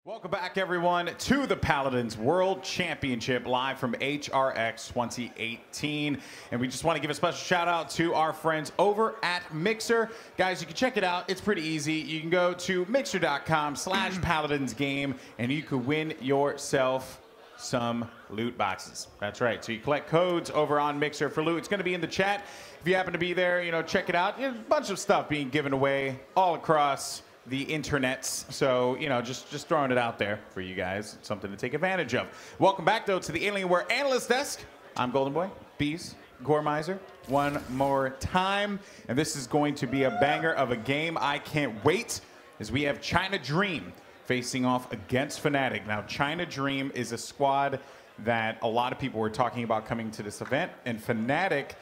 Welcome back, everyone, to the Paladins World Championship live from HRX 2018. And we just want to give a special shout out to our friends over at Mixer. Guys, you can check it out. It's pretty easy. You can go to mixer.com/paladinsgame and you could win yourself some loot boxes. That's right. So you collect codes over on Mixer for loot. It's going to be in the chat. If you happen to be there, you know, check it out. There's a bunch of stuff being given away all across the internets, so you know, just throwing it out there for you guys, something to take advantage of. Welcome back though to the Alienware Analyst Desk. I'm Golden Boy, Bees, Gormizer, one more time, and this is going to be a banger of a game. I can't wait, as we have China Dream facing off against FNATIC. Now, China Dream is a squad that a lot of people were talking about coming to this event, and FNATIC,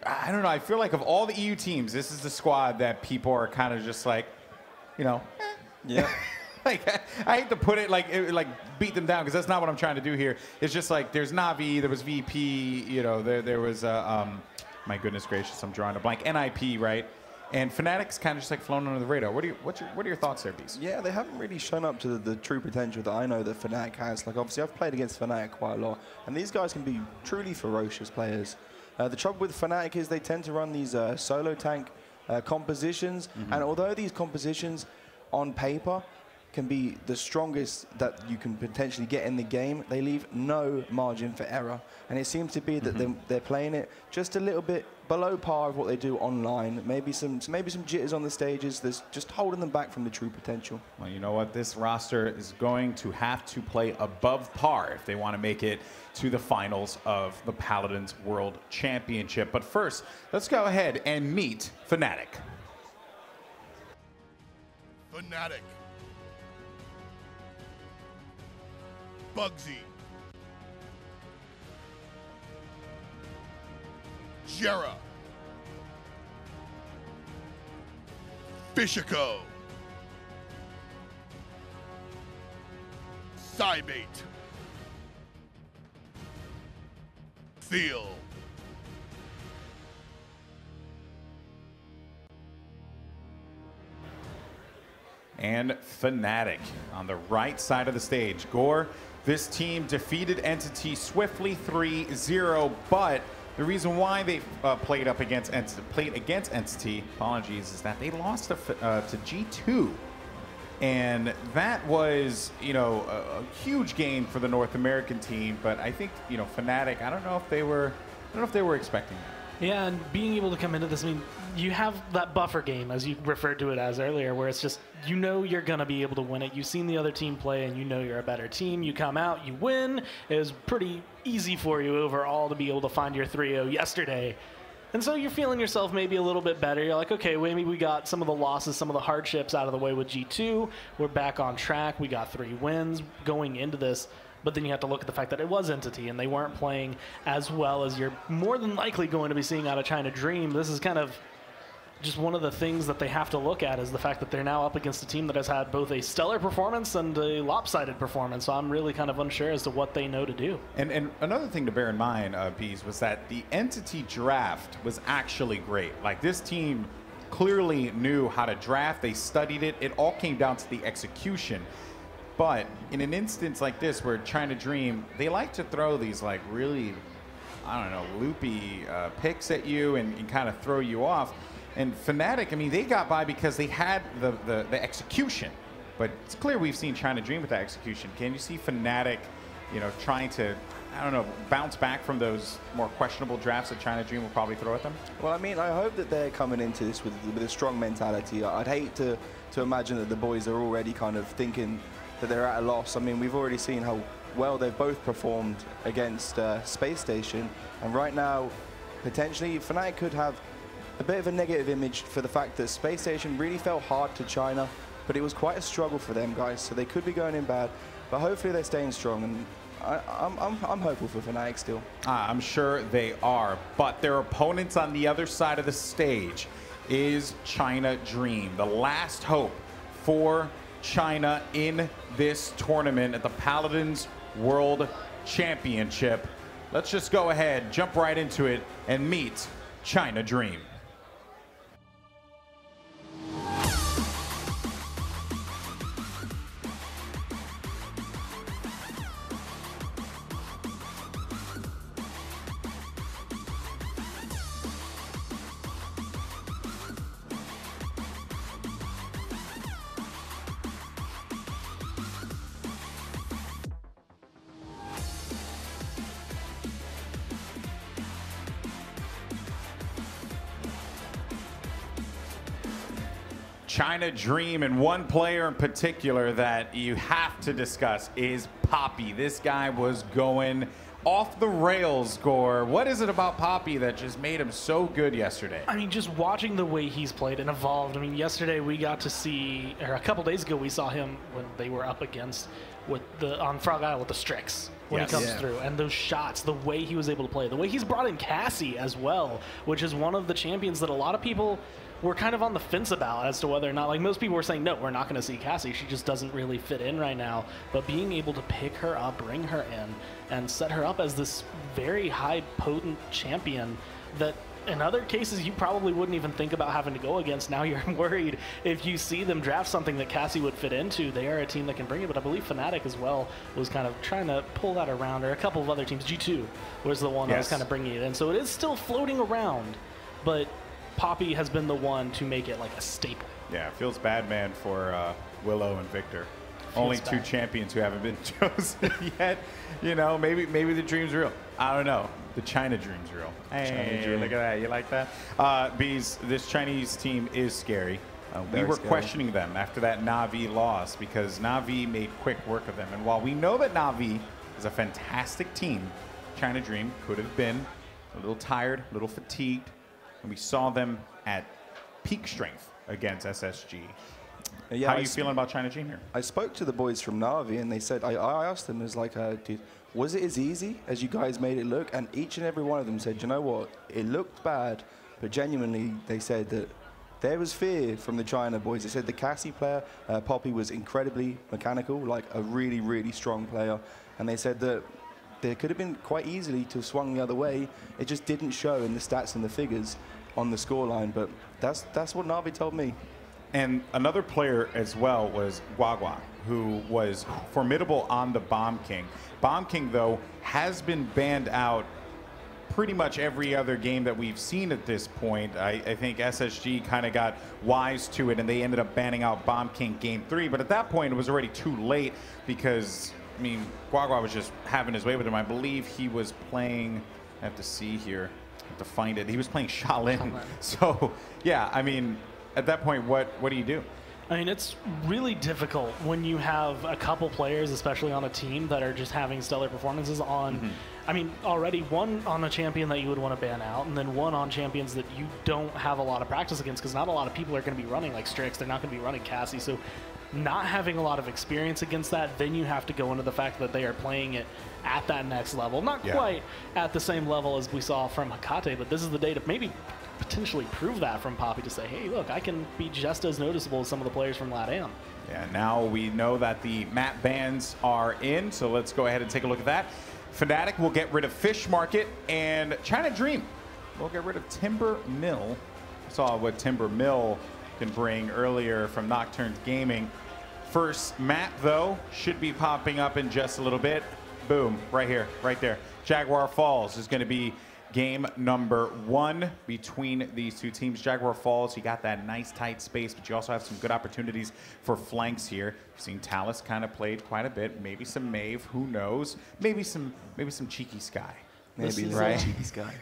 I don't know, I feel like of all the EU teams, this is the squad that people are kind of just like, you know, yeah. Like I hate to put it like beat them down, because that's not what I'm trying to do here. It's just like there's Navi, there was VP, you know, there was my goodness gracious, I'm drawing a blank, NIP, right? And FNATIC's kind of just like flown under the radar. What are your thoughts there, Beast? Yeah, they haven't really shown up to the true potential that I know that FNATIC has. Like obviously I've played against FNATIC quite a lot, and these guys can be truly ferocious players. The trouble with FNATIC is they tend to run these solo tank compositions, and although these compositions on paper can be the strongest that you can potentially get in the game, they leave no margin for error, and it seems to be that they're playing it just a little bit below par of what they do online. Maybe some jitters on the stages that's just holding them back from the true potential. Well, you know what, this roster is going to have to play above par if they want to make it to the finals of the Paladins World Championship. But first, let's go ahead and meet FNATIC. FNATIC, Bugzy, Gerrah, Fisheko, Cybate, Thiel, and FNATIC on the right side of the stage. Gore, this team defeated Entity swiftly 3-0, but the reason why they played against Entity, apologies, is that they lost to G2. And that was, you know, a huge game for the North American team, but I think, you know, FNATIC, I don't know if they were expecting that. Yeah, and being able to come into this, I mean, you have that buffer game, as you referred to it as earlier, where it's just, you know you're going to be able to win it. You've seen the other team play, and you know you're a better team. You come out, you win. It was pretty easy for you overall to be able to find your 3-0 yesterday. And so you're feeling yourself maybe a little bit better. You're like, okay, maybe we got some of the losses, some of the hardships out of the way with G2. We're back on track. We got 3 wins going into this. But then you have to look at the fact that it was Entity, and they weren't playing as well as you're more than likely going to be seeing out of China Dream. This is kind of just one of the things that they have to look at, is the fact that they're now up against a team that has had both a stellar performance and a lopsided performance. So I'm really kind of unsure as to what they know to do. And another thing to bear in mind, Bees, was that the Entity draft was actually great. Like, this team clearly knew how to draft. They studied it. It all came down to the execution. But in an instance like this, where China Dream, they like to throw these like really, I don't know, loopy picks at you and kind of throw you off. And FNATIC, I mean, they got by because they had the execution. But it's clear we've seen China Dream with that execution. Can you see FNATIC, you know, trying to, I don't know, bounce back from those more questionable drafts that China Dream will probably throw at them? Well, I mean, I hope that they're coming into this with a strong mentality. I'd hate to imagine that the boys are already kind of thinking that they're at a loss. I mean, we've already seen how well they've both performed against Space Station, and right now, potentially, FNATIC could have a bit of a negative image for the fact that Space Station really fell hard to China, but it was quite a struggle for them, guys, so they could be going in bad, but hopefully they're staying strong, and I'm hopeful for FNATIC still. I'm sure they are, but their opponents on the other side of the stage is China Dream, the last hope for China in this tournament at the Paladins World Championship. Let's just go ahead, jump right into it, and meet China Dream. China Dream, and one player in particular that you have to discuss is Poppy. This guy was going off the rails, Gore. What is it about Poppy that just made him so good yesterday? I mean, just watching the way he's played and evolved. I mean, yesterday we got to see, or a couple days ago we saw him when they were up against on Frog Isle with the Strix when he comes through, and those shots, the way he was able to play, the way he's brought in Cassie as well, which is one of the champions that a lot of people were kind of on the fence about as to whether or not, like most people were saying, no, we're not going to see Cassie. She just doesn't really fit in right now. But being able to pick her up, bring her in, and set her up as this very high potent champion that in other cases you probably wouldn't even think about having to go against. Now you're worried if you see them draft something that Cassie would fit into. They are a team that can bring it, but I believe FNATIC as well was kind of trying to pull that around, or a couple of other teams. G2 was the one that was kind of bringing it in. So it is still floating around, but Poppy has been the one to make it like a staple. Yeah, it feels bad, man, for Willow and Victor. Only two champions who haven't been chosen yet. You know, maybe the dream's real. I don't know. The China dream's real. Hey, look at that. You like that? Bees, this Chinese team is scary. We were questioning them after that Na'Vi loss because Na'Vi made quick work of them. And while we know that Na'Vi is a fantastic team, China Dream could have been a little tired, a little fatigued. And we saw them at peak strength against SSG. Yeah, How are you feeling about China Dream here? I spoke to the boys from Na'Vi, and they said, I asked them, as like, dude, was it as easy as you guys made it look? And each and every one of them said, you know what, it looked bad, but genuinely they said that there was fear from the China boys. They said the Cassie player, Poppy, was incredibly mechanical, like a really, really strong player. And they said that there could have been quite easily to have swung the other way. It just didn't show in the stats and the figures on the scoreline, but that's what Na'Vi told me. And another player as well was Guagua, who was formidable on the Bomb King. Bomb King, though, has been banned out pretty much every other game that we've seen at this point. I think SSG kind of got wise to it, and they ended up banning out Bomb King Game 3. But at that point, it was already too late because, I mean, Guagua was just having his way with him. I believe he was playing, I have to see here, I have to find it. He was playing Shaolin. So, yeah, I mean, at that point, what do you do? I mean, it's really difficult when you have a couple players, especially on a team, that are just having stellar performances on, I mean, already one on a champion that you would want to ban out, and then one on champions that you don't have a lot of practice against, because not a lot of people are going to be running like Strix. They're not going to be running Cassie. So not having a lot of experience against that, then you have to go into the fact that they are playing it at that next level. Not quite at the same level as we saw from Hakate, but this is the day to maybe potentially prove that from Poppy, to say, hey, look, I can be just as noticeable as some of the players from LATAM. Yeah, now we know that the map bans are in, so let's go ahead and take a look at that. FNATIC will get rid of Fish Market, and China Dream will get rid of Timber Mill. I saw what Timber Mill can bring earlier from Nocturne Gaming. First map, though, should be popping up in just a little bit. Boom, right here, right there. Jaguar Falls is going to be game number 1 between these two teams. Jaguar Falls, you got that nice tight space, but you also have some good opportunities for flanks here. You've seen Talus kind of played quite a bit. Maybe some Maeve, who knows? Maybe some cheeky Sky. Maybe, right? Cheeky Sky.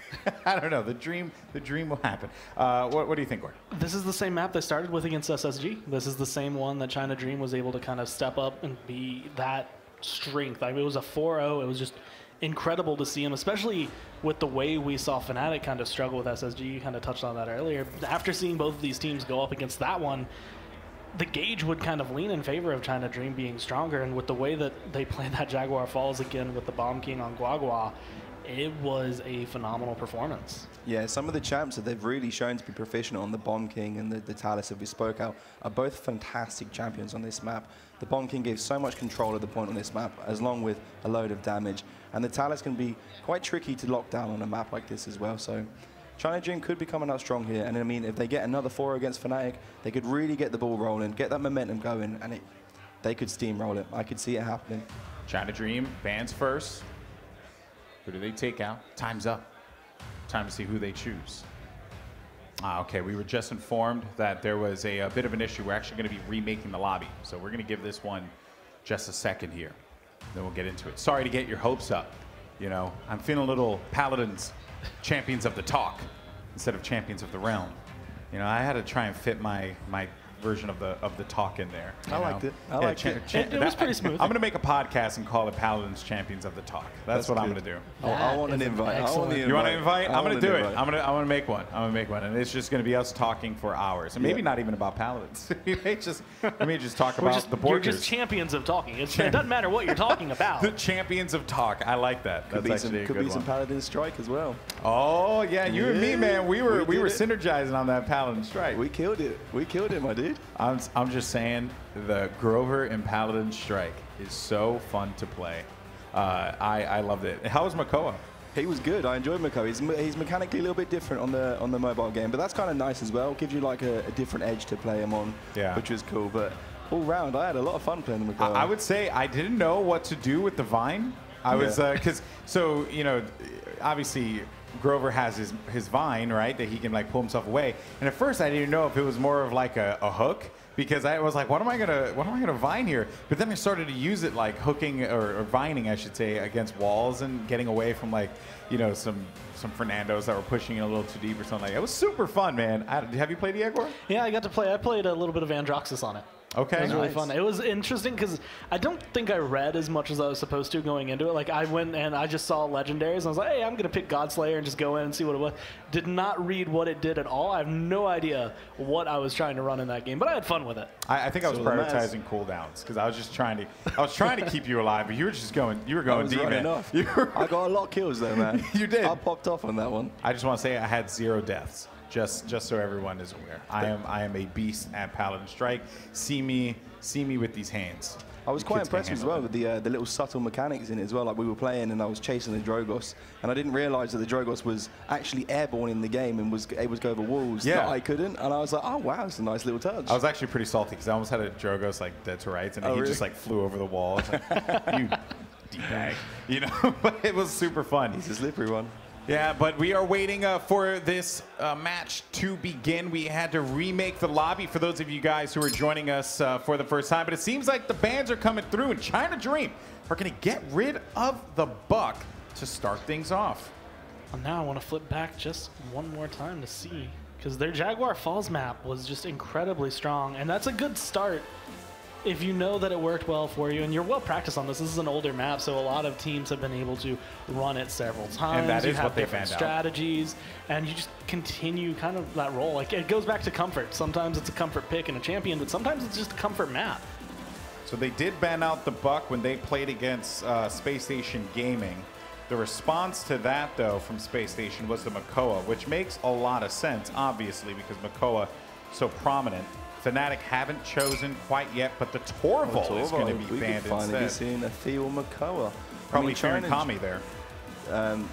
I don't know. The dream will happen. What do you think, Gordon? This is the same map they started with against SSG. This is the same one that China Dream was able to kind of step up and be that strength. I mean, it was a 4-0. It was just incredible to see him, especially with the way we saw FNATIC kind of struggle with SSG. You kind of touched on that earlier. After seeing both of these teams go up against that one, the gauge would kind of lean in favor of China Dream being stronger, and with the way that they played that Jaguar Falls again with the Bomb King on Guagua, it was a phenomenal performance. Yeah, some of the champs that they've really shown to be proficient on, the Bomb King and the Talus that we spoke out, are both fantastic champions on this map. The Bomb King gives so much control at the point on this map, as long with a load of damage. And the Talus can be quite tricky to lock down on a map like this as well. So China Dream could be coming out strong here. And I mean, if they get another 4 against FNATIC, they could really get the ball rolling, get that momentum going, and they could steamroll it. I could see it happening. China Dream bans first. Who do they take out? Time's up. Time to see who they choose. Okay, we were just informed that there was a bit of an issue. We're actually going to be remaking the lobby. So we're going to give this one just a second here. Then we'll get into it. Sorry to get your hopes up. You know, I'm feeling a little Paladins, champions of the talk, instead of champions of the realm. You know, I had to try and fit my version of the talk in there. I liked it. I liked it. It was pretty smooth. I'm gonna make a podcast and call it Paladins Champions of the Talk. That's what I'm gonna do. I want an invite. Excellent. You want to invite? I'm gonna do it. I'm gonna make one. I'm gonna make one, and it's just gonna be us talking for hours, and maybe not even about Paladins. we may just talk about the You're Borkers. just champions of talking. It doesn't matter what you're talking about. The champions of talk. I like that. That's actually a good one. Could be some Paladin strike as well. Oh yeah, you and me, man. We were we did it. synergizing on that Paladin strike. We killed it. We killed it, my dude. I'm just saying, the Grover and Paladin strike is so fun to play. I loved it. How was Makoa? He was good. I enjoyed Makoa. He's mechanically a little bit different on the mobile game, but that's kind of nice as well. Gives you like a different edge to play him on, which was cool. But all round, I had a lot of fun playing Makoa. I would say I didn't know what to do with the Vine. I was because obviously Grover has his Vine, right, that he can like pull himself away. And at first I didn't know if it was more of like a hook, because I was like, what am I gonna Vine here? But then I started to use it like hooking or vining, I should say, against walls and getting away from like, some Fernandos that were pushing it a little too deep or something like that. It was super fun, man. Have you played Diego? Yeah, I got to play. I played a little bit of Androxus on it. Okay. It was really fun. It was interesting because I don't think I read as much as I was supposed to going into it. Like, I went and I just saw legendaries and I was like, hey, I'm going to pick Godslayer and just go in and see what it was. Did not read what it did at all. I have no idea what I was trying to run in that game, but I had fun with it. I think I was prioritizing cooldowns because I was just trying to keep you alive, but you were going deep, man. I got a lot of kills though, man. You did. I popped off on that one. I just want to say I had 0 deaths. Just so everyone is aware, I am a beast at Paladin Strike. See me with these hands. I was quite impressed as well with the little subtle mechanics in it as well. Like, we were playing and I was chasing the Drogos, and I didn't realize that the Drogos was actually airborne in the game and was able to go over walls that I couldn't. And I was like, oh wow, it's a nice little touch. I was actually pretty salty because I almost had a Drogos like dead to rights, and he just like flew over the wall. Like, you D-bag, But it was super fun. He's a slippery one. Yeah, but we are waiting for this match to begin. We had to remake the lobby for those of you guys who are joining us for the first time. But it seems like the bans are coming through, and China Dream are going to get rid of the Buck to start things off. Well, now I want to flip back just one more time to see, because their Jaguar Falls map was just incredibly strong, and that's a good start. If you know that it worked well for you and you're well practiced on this is an older map, so a lot of teams have been able to run it several times. And that is what they different strategies, and you just continue kind of that role. Like, it goes back to comfort. Sometimes it's a comfort pick and a champion, but sometimes it's just a comfort map. So they did ban out the Buck when they played against Space Station Gaming. The response to that, though, from Space Station was the Makoa, which makes a lot of sense, obviously, because Makoa so prominent. FNATIC haven't chosen quite yet, but the Torval is going to be banned instead. Finally seeing a Thiel Makoa. Probably fearing Kami there.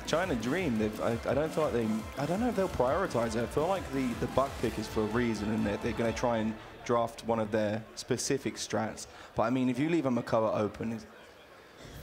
China Dream, I don't feel like I don't know if they'll prioritize it. I feel like the Buck pick is for a reason, and they're going to try and draft one of their specific strats. But I mean, if you leave a Makoa open,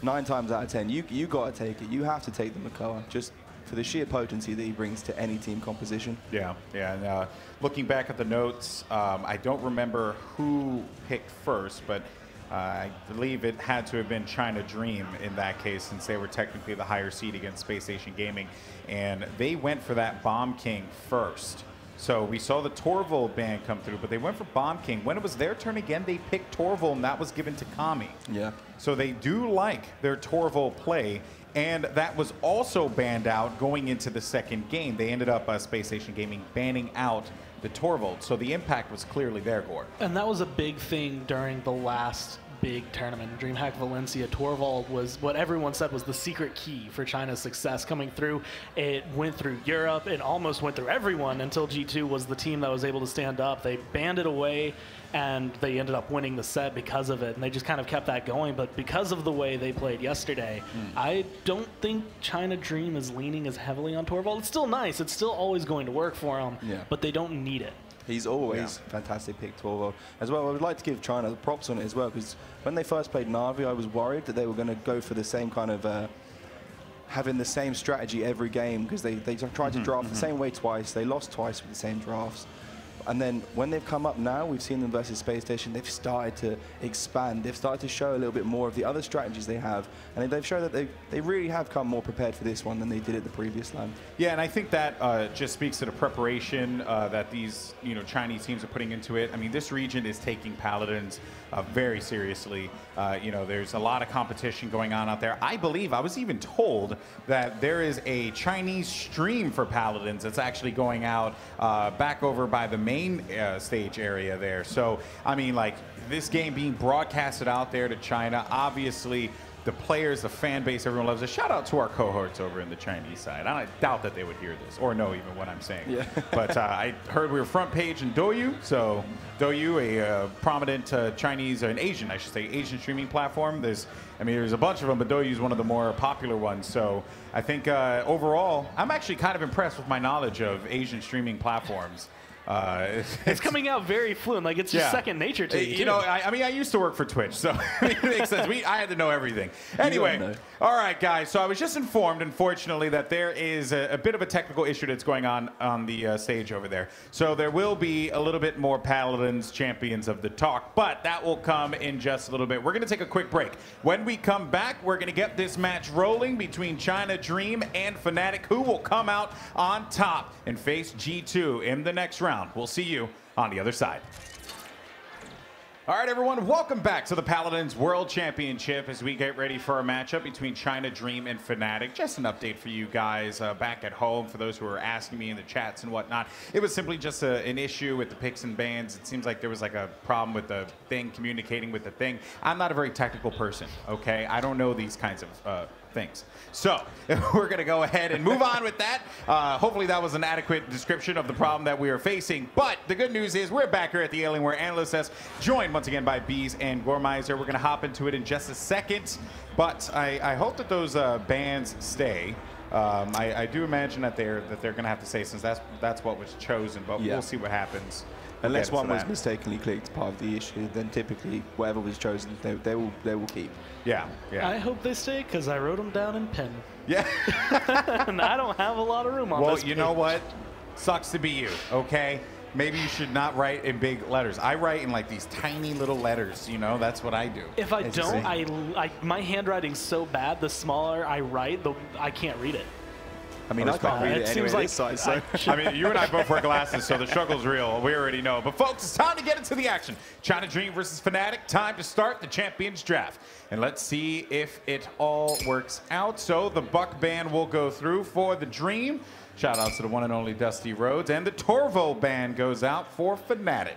9 times out of 10, you got to take it. You have to take the Makoa, just for the sheer potency that he brings to any team composition. Yeah. And looking back at the notes, I don't remember who picked first, but I believe it had to have been China Dream in that case, since they were technically the higher seed against Space Station Gaming, and they went for that Bomb King first. So we saw the Torval ban come through, but they went for Bomb King. When it was their turn again, they picked Torval, and that was given to Kami. Yeah. So they do like their Torval play, and that was also banned out going into the second game. They ended up, Space Station Gaming, banning out the Torvald. So the impact was clearly there, Gore. And that was a big thing during the last big tournament. DreamHack Valencia, Torvald was what everyone said was the secret key for China's success coming through. It went through Europe. It almost went through everyone until G2 was the team that was able to stand up. They banned it away, and they ended up winning the set because of it, and they just kind of kept that going. But because of the way they played yesterday, I don't think China Dream is leaning as heavily on Torvald. It's still nice. It's still always going to work for them, but they don't need it. He's always fantastic pick, Torvald. As well, I would like to give China the props on it as well, because when they first played Na'Vi, I was worried that they were going to go for the same kind of having the same strategy every game, because they tried to draft the same way twice. They lost twice with the same drafts. And then when they've come up now, we've seen them versus Space Station, they've started to expand. They've started to show a little bit more of the other strategies they have. And they've shown that they really have come more prepared for this one than they did at the previous land. Yeah, and I think that just speaks to the preparation that these Chinese teams are putting into it. I mean, this region is taking Paladins very seriously. There's a lot of competition going on out there. I believe, I was even told that there is a Chinese stream for Paladins that's actually going out back over by the main stage area there. So, I mean, like, this game being broadcasted out there to China, obviously the players, the fan base, everyone loves it. Shout out to our cohorts over in the Chinese side. I doubt that they would hear this or know even what I'm saying. Yeah. But I heard we were front page in Douyu. So Douyu, a prominent Chinese, an Asian, I should say, Asian streaming platform. There's a bunch of them, but Douyu is one of the more popular ones. So I think overall, I'm actually kind of impressed with my knowledge of Asian streaming platforms. It's coming out very fluent, like it's just second nature to you. I used to work for Twitch, so it makes sense. I had to know everything. Anyway, all right, guys. So I was just informed, unfortunately, that there is a bit of a technical issue that's going on the stage over there. So there will be a little bit more Paladins champions of the talk, but that will come in just a little bit. We're going to take a quick break. When we come back, we're going to get this match rolling between China Dream and FNATIC, who will come out on top and face G2 in the next round. We'll see you on the other side. All right, everyone, welcome back to the Paladins World Championship as we get ready for a matchup between China Dream and FNATIC. Just an update for you guys back at home, for those who are asking me in the chats and whatnot. It was simply just an issue with the picks and bans. It seems like there was like a problem with the thing communicating with the thing. I'm not a very technical person, okay? I don't know these kinds of things. So we're going to go ahead and move on with that. Hopefully that was an adequate description of the problem that we are facing. But the good news is we're back here at the Alienware Analyst Desk, joined once again by Bees and Gormizer. We're going to hop into it in just a second. But I hope that those bans stay. I do imagine that they're going to have to stay, since that's what was chosen. But we'll see what happens. Unless one was mistakenly clicked part of the issue, then typically whatever was chosen, they will keep. Yeah. I hope they stay, because I wrote them down in pen. Yeah. And I don't have a lot of room on this. Well, you know what? Sucks to be you, okay? Maybe you should not write in big letters. I write in like these tiny little letters, that's what I do. If I don't, my handwriting's so bad, the smaller I write, I can't read it. I mean, I can't read it anyway this size, so. I mean, you and I both wear glasses, so the struggle's real. We already know. But, folks, it's time to get into the action. China Dream versus FNATIC. Time to start the Champions Draft. And let's see if it all works out. So the Buck ban will go through for the Dream. Shout out to the one and only Dusty Rhodes. And the Torvo ban goes out for FNATIC.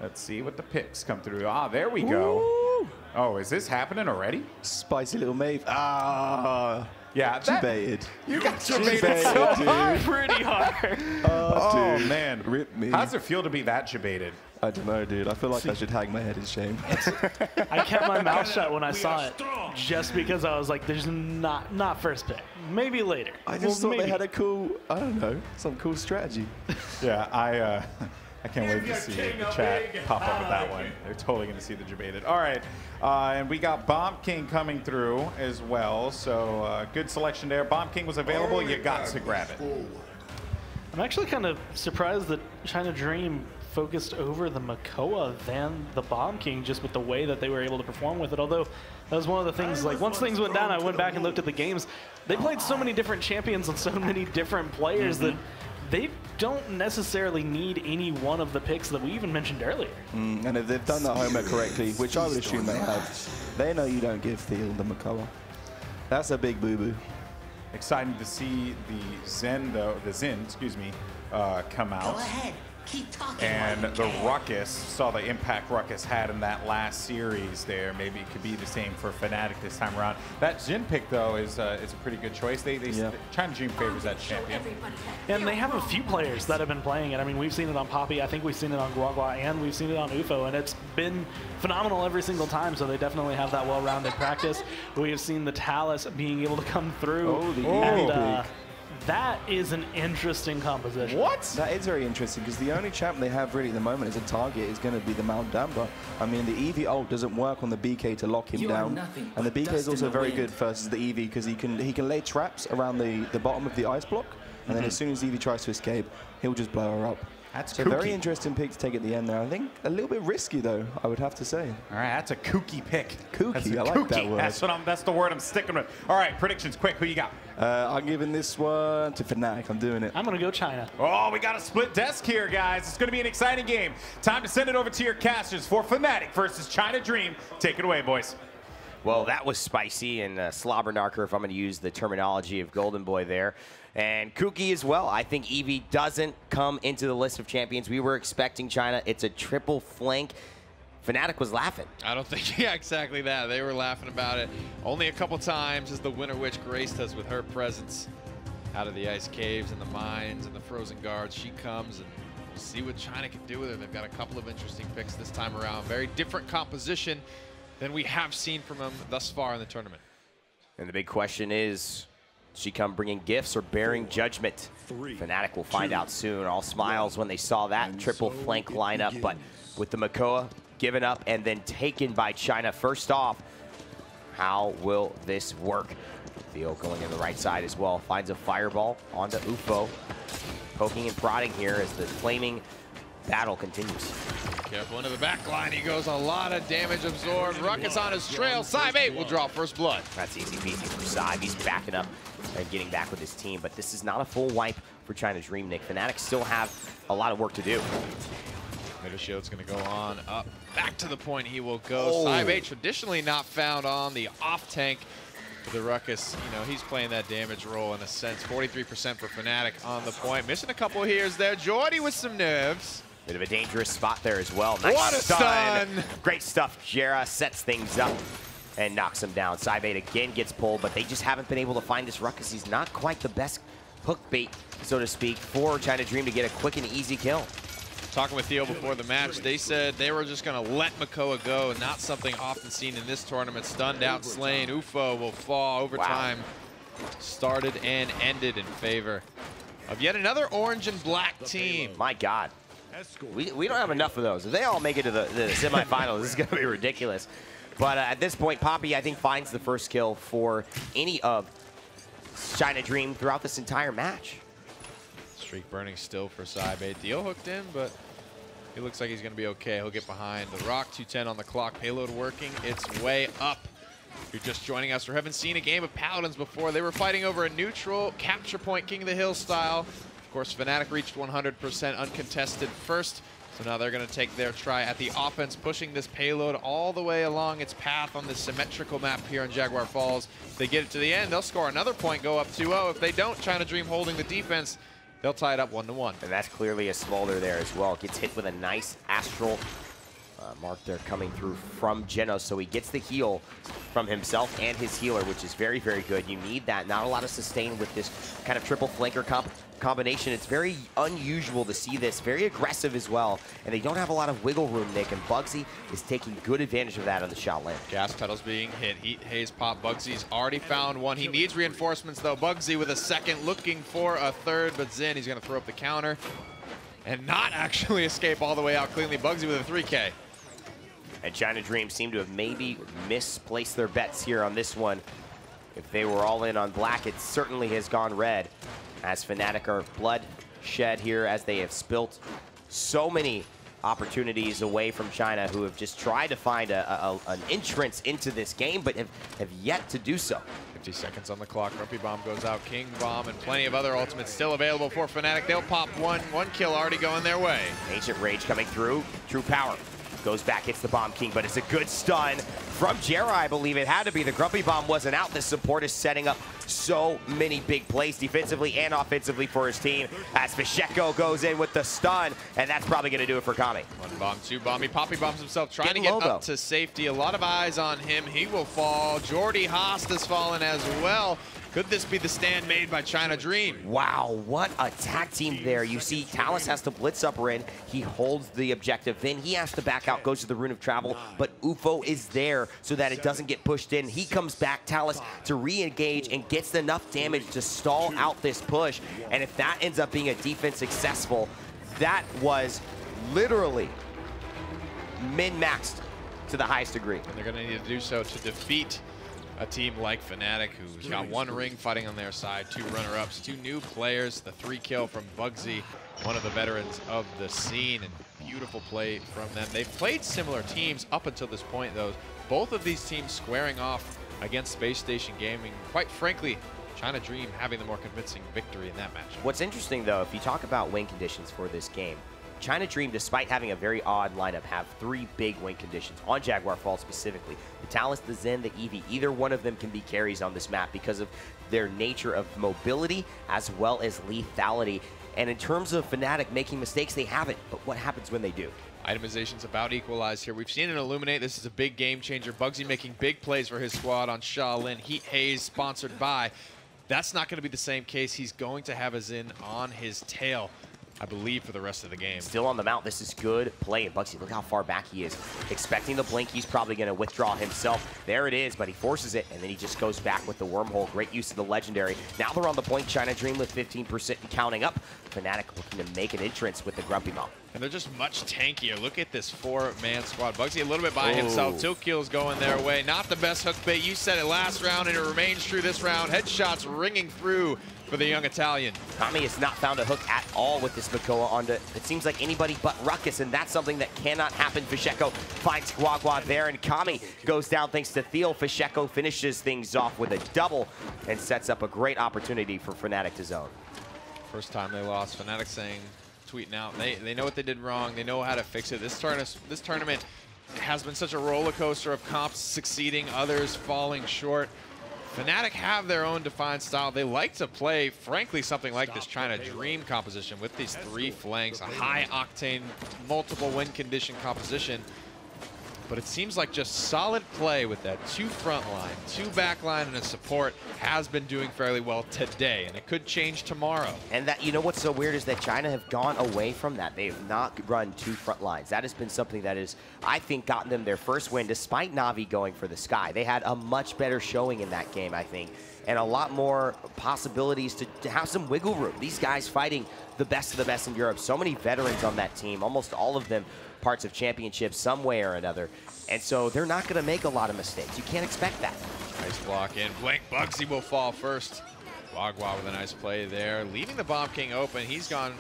Let's see what the picks come through. Ah, there we go. Ooh. Oh, is this happening already? Spicy little Maeve. Ah. Yeah, debated. You got debated so hard. Pretty hard. Oh, dude. Man. Rip me. How does it feel to be that debated? I don't know, dude. I feel like I should hang my head in shame. I kept my mouth shut when I saw it, just because I was like, there's not first pick. Maybe later. I just thought they had a cool, I don't know, some cool strategy. Yeah, I can't wait to see the chat pop up with that one. They're totally going to see the debated. All right, and we got Bomb King coming through as well. So good selection there. Bomb King was available. You got to grab it. I'm actually kind of surprised that China Dream focused over the Makoa than the Bomb King, just with the way that they were able to perform with it. Although that was one of the things, like once things went down, I went back and looked at the games. They played so many different champions and so many different players that they don't necessarily need any one of the picks that we even mentioned earlier. And if they've done their homework correctly, which I would assume they have, they know you don't give Thiel the Makoa. That's a big boo-boo. Exciting to see the Zen, excuse me, come out. Go ahead. Keep talking. And the Ruckus, saw the impact Ruckus had in that last series there. Maybe it could be the same for FNATIC this time around. That Jin pick, though, is a pretty good choice. China Dream favors that champion. And they have a few players that have been playing it. I mean, we've seen it on Poppy, I think we've seen it on Guagua, and we've seen it on UFO, and it's been phenomenal every single time, so they definitely have that well-rounded practice. We have seen the Talus being able to come through. That is an interesting composition. What? That is very interesting, because the only champ they have really at the moment as a target is going to be the Mount Damba. I mean, the EV ult doesn't work on the BK to lock him down. And the BK is also very good versus the EV, because he can lay traps around the bottom of the ice block. And then as soon as EV tries to escape, he'll just blow her up. That's a very interesting pick to take at the end there. I think a little bit risky, though, I would have to say. All right, that's a kooky pick. Kooky, I like that word. That's the word I'm sticking with. All right, predictions, quick. Who you got? I'm giving this one to FNATIC. I'm doing it. I'm going to go China. Oh, we got a split desk here, guys. It's going to be an exciting game. Time to send it over to your casters for FNATIC versus China Dream. Take it away, boys. Well, that was spicy and slobberknocker, if I'm going to use the terminology of Golden Boy there. And kooky as well. I think Eevee doesn't come into the list of champions. We were expecting China. It's a triple flank. FNATIC was laughing. I don't think, yeah, exactly that. They were laughing about it. Only a couple times as the Winter Witch graced us with her presence out of the ice caves and the mines and the frozen guards. She comes, and we'll see what China can do with her. They've got a couple of interesting picks this time around. Very different composition than we have seen from them thus far in the tournament. And the big question is, does she come bringing gifts or bearing judgment? FNATIC will find out soon. All smiles when they saw that triple flank lineup, but with the Makoa given up and then taken by China first off, how will this work? Thiel going in the right side as well. Finds a fireball onto UFO. Poking and prodding here as the flaming battle continues. Careful into the back line. He goes, a lot of damage absorbed. Ruckus on his trail. Saibate will draw first blood. That's easy peasy for Saib. He's backing up and getting back with his team, but this is not a full wipe for China Dream, Nick. FNATIC still have a lot of work to do. Middle shield's going to go on up. Back to the point he will go. Saibate traditionally not found on the off tank. For the Ruckus, you know, he's playing that damage role in a sense. 43% for FNATIC on the point. Missing a couple here's there. Jordy with some nerves. Bit of a dangerous spot there as well. Nice what a stun! Great stuff. Gerrah sets things up and knocks him down. Saibate again gets pulled, but they just haven't been able to find this Ruckus. He's not quite the best hook bait, so to speak, for China Dream to get a quick and easy kill. Talking with Thiel before the match, they said they were just going to let Makoa go, not something often seen in this tournament. Stunned out, slain. UFO will fall. Overtime started and ended in favor of yet another orange and black team. My God. We don't have enough of those. If they all make it to the semifinals, this is going to be ridiculous. But at this point, Poppy, I think, finds the first kill for any of China Dream throughout this entire match. Streak burning still for Saibate. Thiel hooked in, but he looks like he's going to be okay. He'll get behind the rock. 2:10 on the clock. Payload working its way up. If you're just joining us or haven't seen a game of Paladins before, they were fighting over a neutral capture point, King of the Hill style. Of course, FNATIC reached 100% uncontested first, so now they're going to take their try at the offense, pushing this payload all the way along its path on this symmetrical map here in Jaguar Falls. If they get it to the end, they'll score another point, go up 2-0. If they don't, China Dream holding the defense, they'll tie it up 1-1. And that's clearly a smolder there as well. Gets hit with a nice astral mark there coming through from Genos, so he gets the heal from himself and his healer, which is very, very good. You need that. Not a lot of sustain with this kind of triple flanker combination. It's very unusual to see this. Very aggressive as well, and they don't have a lot of wiggle room, Nick, and bugzy is taking good advantage of that on the shot lane. Gas pedals being hit. Heat haze pop. Bugsy's already found one. He needs reinforcements, though. Bugzy with a second, looking for a third, but Zin, he's going to throw up the counter and not actually escape all the way out cleanly. Bugzy with a 3K. And China Dream seem to have maybe misplaced their bets here on this one. If they were all in on black, it certainly has gone red, as FNATIC are bloodshed here, as they have spilt so many opportunities away from China, who have just tried to find an entrance into this game, but have yet to do so. 50 seconds on the clock. Grumpy Bomb goes out. King Bomb and plenty of other ultimates still available for FNATIC. They'll pop one kill already going their way. Ancient Rage coming through. True Power goes back, hits the Bomb King, but it's a good stun from Gerrah, I believe it had to be. The Grumpy Bomb wasn't out. The support is setting up so many big plays defensively and offensively for his team, as Fisheko goes in with the stun, and that's probably going to do it for Kami. 1 bomb, 2 bomb. He poppy bombs himself, trying to get up to safety. A lot of eyes on him. He will fall. Jordy Haast has fallen as well. Could this be the stand made by China Dream? Wow, what a tag team there. You see Talus has to blitz up Rin. He holds the objective. Then he has to back out, goes to the Rune of Travel, but UFO is there so that it doesn't get pushed in. He comes back, Talus, to re-engage and gets enough damage to stall out this push. And if that ends up being a defense successful, that was literally min-maxed to the highest degree. And they're going to need to do so to defeat a team like FNATIC, who's got 1 ring fighting on their side, 2 runner-ups, 2 new players, the 3 kill from bugzy, one of the veterans of the scene, and beautiful play from them. They've played similar teams up until this point, though. Both of these teams squaring off against Space Station Gaming. Quite frankly, China Dream having the more convincing victory in that match. What's interesting, though, if you talk about win conditions for this game, China Dream, despite having a very odd lineup, have 3 big win conditions on Jaguar Falls specifically. The Talus, the Zen, the Eevee, either one of them can be carries on this map because of their nature of mobility as well as lethality. And in terms of FNATIC making mistakes, they haven't. But what happens when they do? Itemization's about equalized here. We've seen it illuminate. This is a big game changer. bugzy making big plays for his squad on Shaolin. Heat Haze sponsored by. That's not going to be the same case. He's going to have a Zen on his tail, I believe, for the rest of the game. Still on the mount. This is good play. And bugzy, look how far back he is. Expecting the blink, he's probably going to withdraw himself. There it is, but he forces it, and then he just goes back with the wormhole. Great use of the legendary. Now they're on the point. China Dream with 15% and counting up. FNATIC looking to make an entrance with the Grumpy Mom. And they're just much tankier. Look at this 4-man squad. bugzy a little bit by himself. Thiel kills going their way. Not the best hook bait. You said it last round, and it remains true this round. Headshots ringing through for the young Italian. Kami has not found a hook at all with this Makoa onto, it seems like, anybody but Ruckus, and that's something that cannot happen. Fisheko finds Guagua there, and Kami goes down thanks to Thiel. Fisheko finishes things off with a double and sets up a great opportunity for FNATIC to zone. First time they lost. FNATIC saying, tweeting out, they know what they did wrong. They know how to fix it. This tournament has been such a roller coaster of comps succeeding, others falling short. FNATIC have their own defined style. They like to play, frankly, something like this China Dream composition with these 3 flanks, a high-octane, multiple win condition composition. But it seems like just solid play with that 2 front line, 2 back line, and a support has been doing fairly well today, and it could change tomorrow. And that, you know what's so weird is that China have gone away from that. They have not run 2 front lines. That has been something that has, I think, gotten them their first win, despite Na'Vi going for the sky. They had a much better showing in that game, I think, and a lot more possibilities to have some wiggle room. These guys fighting the best of the best in Europe. So many veterans on that team, almost all of them parts of championships some way or another. And so they're not going to make a lot of mistakes. You can't expect that. Nice block in. Blink bugzy will fall first. Guagua with a nice play there, leaving the Bomb King open. He's gone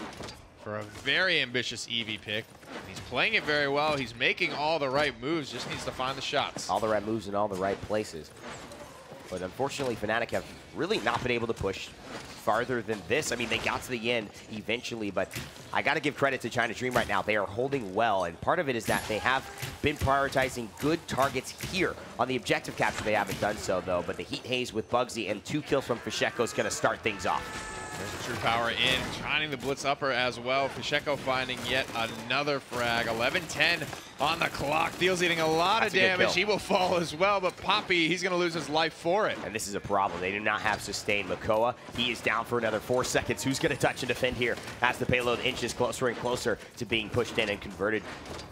for a very ambitious Eevee pick. He's playing it very well. He's making all the right moves, just needs to find the shots. All the right moves in all the right places. But unfortunately, FNATIC have really not been able to push farther than this. I mean, they got to the end eventually, but I got to give credit to China Dream right now. They are holding well, and part of it is that they have been prioritizing good targets here. On the objective capture, they haven't done so, though, but the Heat Haze with bugzy and 2 kills from Fisheko is going to start things off. There's the true power in, trying the blitz upper as well. Fisheko finding yet another frag. 11-10 on the clock. Thiel's eating a lot of damage. He will fall as well, but Poppy, he's going to lose his life for it. And this is a problem. They do not have sustained Makoa. He is down for another 4 seconds. Who's going to touch and defend here as the payload inches closer and closer to being pushed in and converted?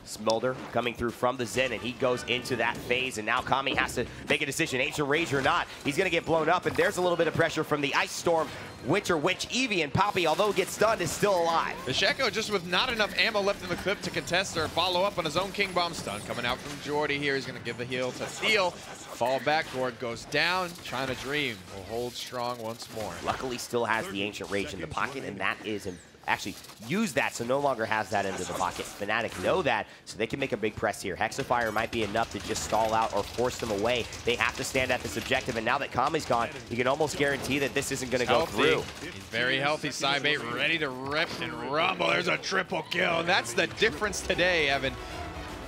Smolder coming through from the Zen, and he goes into that phase, and now Kami has to make a decision, Ancient Rage or not. He's going to get blown up, and there's a little bit of pressure from the Ice Storm. Winter Witch, Eevee, and Poppy, although gets stunned, is still alive. Fisheko just with not enough ammo left in the clip to contest or follow up on his own King Bomb stun. Coming out from Jordy here, he's going to give the heal to Thiel. Fall back, Gord goes down. China Dream will hold strong once more. Luckily still has the Ancient Rage in the pocket, and that is actually used that, so no longer has that into the pocket. FNATIC know that, so they can make a big press here. Hexafire might be enough to just stall out or force them away. They have to stand at this objective, and now that Kami's gone, you can almost guarantee that this isn't going to go through. He's very healthy. Cybate ready to rip and rumble. There's a triple kill, and that's the difference today, Evan.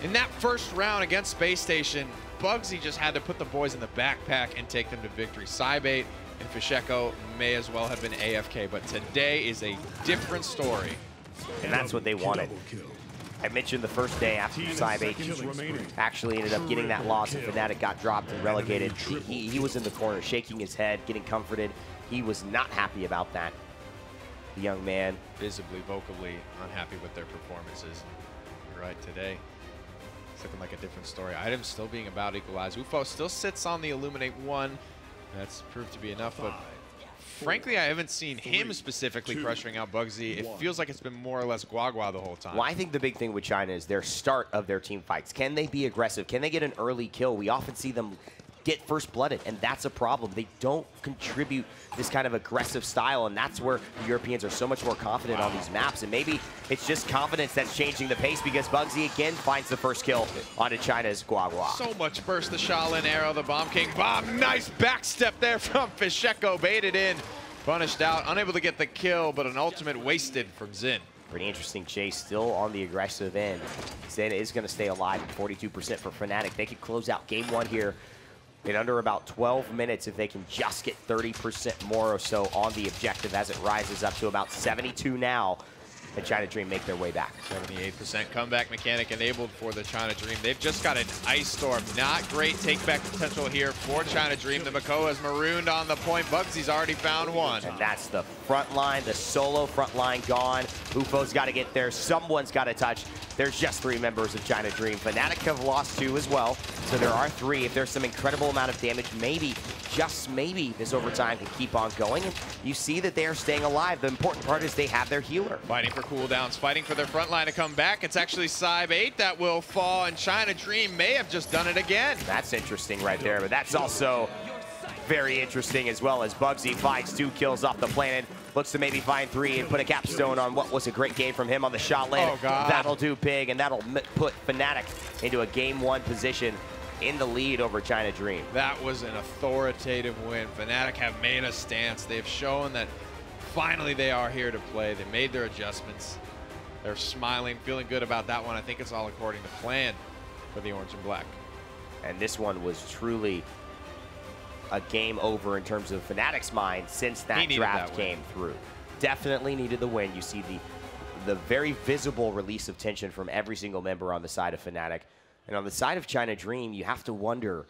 In that first round against Space Station, bugzy just had to put the boys in the backpack and take them to victory. Cybate and Fisheko may as well have been AFK, but today is a different story. And that's what they wanted. I mentioned the first day after Cybate actually ended up getting that loss and FNATIC got dropped and relegated. He was in the corner shaking his head, getting comforted. He was not happy about that. The young man. Visibly, vocally unhappy with their performances. You're right, today it's looking like a different story. Items still being about equalized. Ufo still sits on the Illuminate 1. That's proved to be enough, but frankly, I haven't seen him specifically pressuring out bugzy. It feels like it's been more or less Guagua the whole time. Well, I think the big thing with China is their start of their team fights. Can they be aggressive? Can they get an early kill? We often see them get first blooded, and that's a problem. They don't contribute this kind of aggressive style, and that's where the Europeans are so much more confident on these maps. And maybe it's just confidence that's changing the pace, because bugzy again finds the first kill onto China's Guagua. So much burst, the Shaolin arrow, the Bomb King bomb. Nice backstep there from Fisheko, baited in, punished out, unable to get the kill, but an ultimate wasted from Xin. Pretty interesting chase, still on the aggressive end. Zen is going to stay alive at 42% for FNATIC. They could close out game one here in under about 12 minutes if they can just get 30% more or so on the objective, as it rises up to about 72 now. And China Dream make their way back. 78% comeback mechanic enabled for the China Dream. They've just got an Ice Storm. Not great take-back potential here for China Dream. The Makoa is marooned on the point. Bugzy's already found one. And that's the front line, the solo front line gone. Ufo's got to get there. Someone's got to touch. There's just 3 members of China Dream. FNATIC have lost 2 as well, so there are 3. If there's some incredible amount of damage, maybe, just maybe, this overtime can keep on going. And you see that they are staying alive. The important part is they have their healer. Fighting for cooldowns, fighting for their front line to come back. It's actually Cybe8 that will fall, and China Dream may have just done it again. That's interesting right there, but that's also very interesting as well, as bugzy finds 2 kills off the planet. Looks to maybe find 3 and put a capstone on what was a great game from him on the Shaolin. Oh, God. That'll do big, and that'll put FNATIC into a game 1 position in the lead over China Dream. That was an authoritative win. FNATIC have made a stance. They've shown that finally they are here to play. They made their adjustments. They're smiling, feeling good about that one. I think it's all according to plan for the Orange and Black. And this one was truly a game over in terms of FNATIC's mind since that draft came through. Definitely needed the win. You see the very visible release of tension from every single member on the side of FNATIC. And on the side of China Dream, you have to wonder,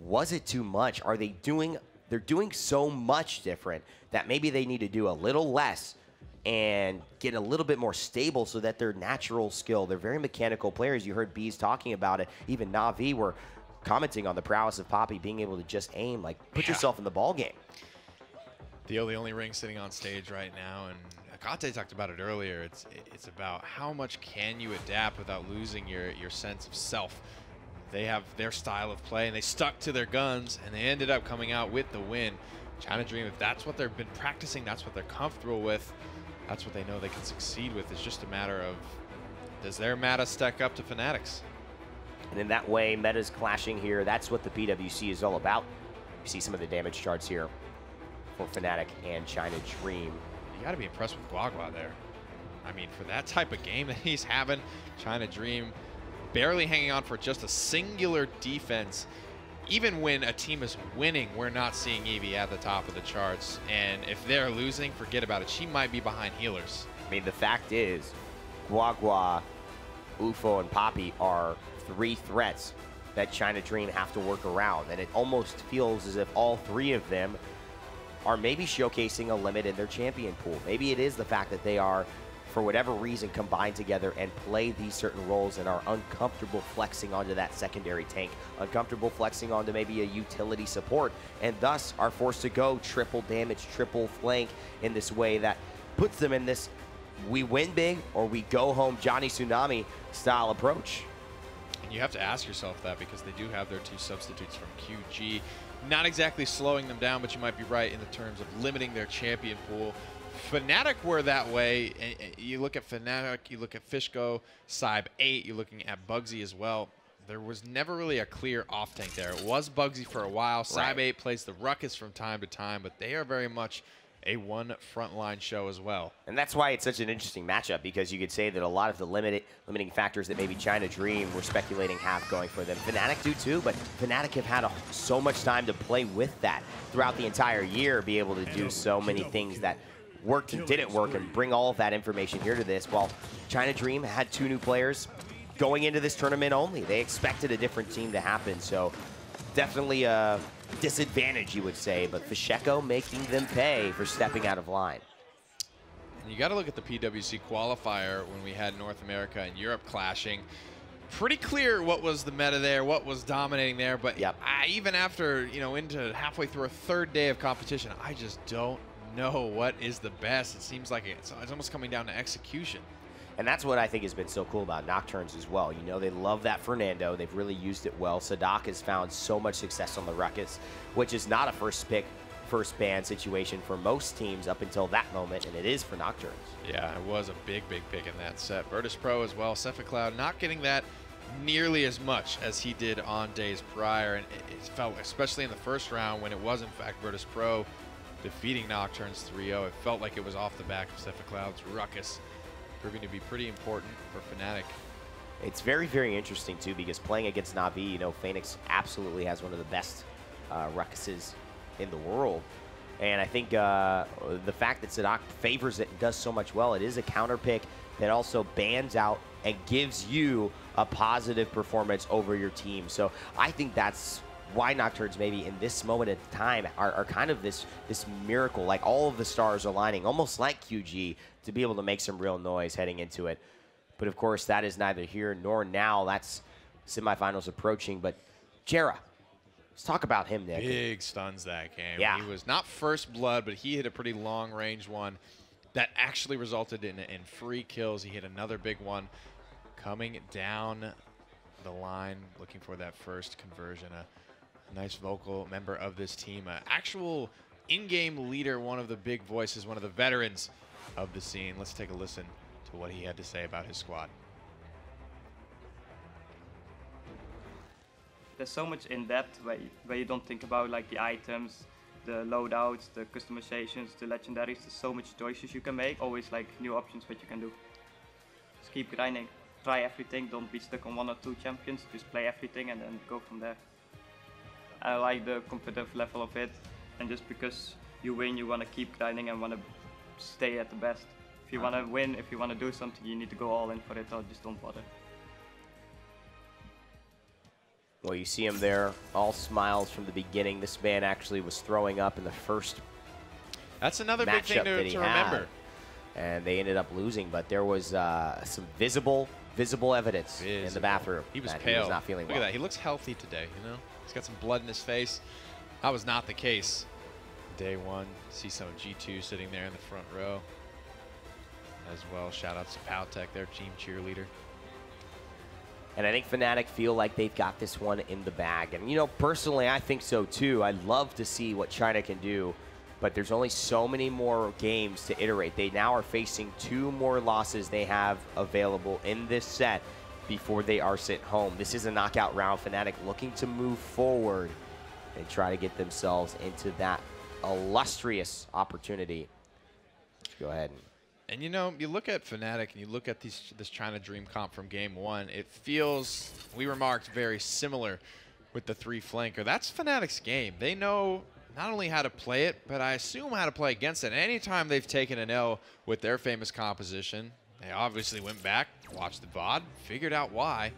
was it too much? Are they doing, they're doing so much different that maybe they need to do a little less and get a little bit more stable so that their natural skill, they're very mechanical players. You heard Bees talking about it. Even Na'Vi were commenting on the prowess of Poppy being able to just aim, like put yourself in the ball game. Thiel, the only ring sitting on stage right now, and Akate talked about it earlier. It's about how much can you adapt without losing your sense of self. They have their style of play, and they stuck to their guns, and they ended up coming out with the win. China Dream, if that's what they've been practicing, that's what they're comfortable with, that's what they know they can succeed with. It's just a matter of, does their meta stack up to FNATIC's? And in that way, metas clashing here. That's what the PWC is all about. You see some of the damage charts here for FNATIC and China Dream. You got to be impressed with Guagua there. I mean, for that type of game that he's having, China Dream barely hanging on for just a singular defense. Even when a team is winning, we're not seeing Eevee at the top of the charts. And if they're losing, forget about it. She might be behind healers. I mean, the fact is, Guagua, Ufo, and Poppy are 3 threats that China Dream have to work around. And it almost feels as if all 3 of them are maybe showcasing a limit in their champion pool. Maybe it is the fact that they are, for whatever reason, combined together and play these certain roles and are uncomfortable flexing onto that secondary tank, uncomfortable flexing onto maybe a utility support, and thus are forced to go triple damage, triple flank in this way that puts them in this we win big or we go home Johnny Tsunami style approach. And you have to ask yourself that, because they do have their 2 substitutes from QG. Not exactly slowing them down, but you might be right in the terms of limiting their champion pool. FNATIC were that way. You look at FNATIC, you look at Fisheko, Cybe8, you're looking at bugzy as well. There was never really a clear off tank there. It was bugzy for a while. Cybe8 plays the ruckus from time to time, but they are very much a one frontline show as well. And that's why it's such an interesting matchup, because you could say that a lot of the limiting factors that maybe China Dream were speculating have going for them, FNATIC do too, but FNATIC have had so much time to play with that throughout the entire year, be able to do so many things that worked and didn't work and bring all of that information here to this, while China Dream had 2 new players going into this tournament only. They expected a different team to happen, so definitely a disadvantage, you would say, but Fisheko making them pay for stepping out of line. And you got to look at the PWC qualifier when we had North America and Europe clashing. Pretty clear what was the meta there, what was dominating there, but even after, into halfway through a 3rd day of competition, I just don't know what is the best. It seems like it's almost coming down to execution. And that's what I think has been so cool about Nocturnes as well. You know, they love that Fernando. They've really used it well. Sadak has found so much success on the Ruckus, which is not a first pick, first ban situation for most teams up until that moment, and it is for Nocturnes. Yeah, it was a big pick in that set. Virtus Pro as well. Cephalcloud not getting that nearly as much as he did on days prior, and it felt, especially in the first round when it was in fact Virtus Pro defeating Nocturnes 3-0, it felt like it was off the back of Cephalcloud's Ruckus, proving to be pretty important for FNATIC. It's very interesting too, because playing against Na'Vi, you know, Phoenix absolutely has one of the best Ruckuses in the world. And I think the fact that Sadak favors it and does so much well, it is a counter pick that also bans out and gives you a positive performance over your team. So I think that's why Nocturnes maybe in this moment at time are kind of this miracle, like all of the stars aligning, almost like QG, to be able to make some real noise heading into it. But of course, that is neither here nor now. That's semifinals approaching. But Gerrah, let's talk about him, Nick. Big stuns that game. Yeah. He was not first blood, but he hit a pretty long range one that actually resulted in free kills. He hit another big one coming down the line, looking for that first conversion. A nice vocal member of this team, an actual in-game leader, one of the big voices, one of the veterans of the scene. Let's take a listen to what he had to say about his squad. There's so much in depth where you don't think about like the items, the loadouts, the customizations, the legendaries. There's so much choices you can make, always like new options what you can do. Just keep grinding, try everything, don't be stuck on 1 or 2 champions, just play everything and then go from there. I like the competitive level of it, and just because you win, you want to keep grinding and want to stay at the best. If you want to win, if you want to do something, you need to go all in for it, or just don't bother. Well, you see him there, all smiles from the beginning. This man actually was throwing up in the first That's another big thing to remember. And they ended up losing, but there was some visible evidence in the bathroom. He was that pale. He was not feeling well. Look at that. He looks healthy today, you know? He's got some blood in his face. That was not the case day one. See some of G2 sitting there in the front row as well. Shout out to Paltech, their team cheerleader. And I think FNATIC feel like they've got this one in the bag. And, you know, personally, I think so too. I'd love to see what China can do, but there's only so many more games to iterate. They now are facing 2 more losses they have available in this set before they are sent home. This is a knockout round. FNATIC looking to move forward and try to get themselves into that illustrious opportunity. Let's go ahead and you know, you look at FNATIC and you look at this China Dream comp from game 1, it feels, we remarked, very similar with the 3 flanker. That's FNATIC's game. They know not only how to play it, but I assume how to play against it. Anytime they've taken an L with their famous composition, they obviously went back, watched the VOD, figured out why.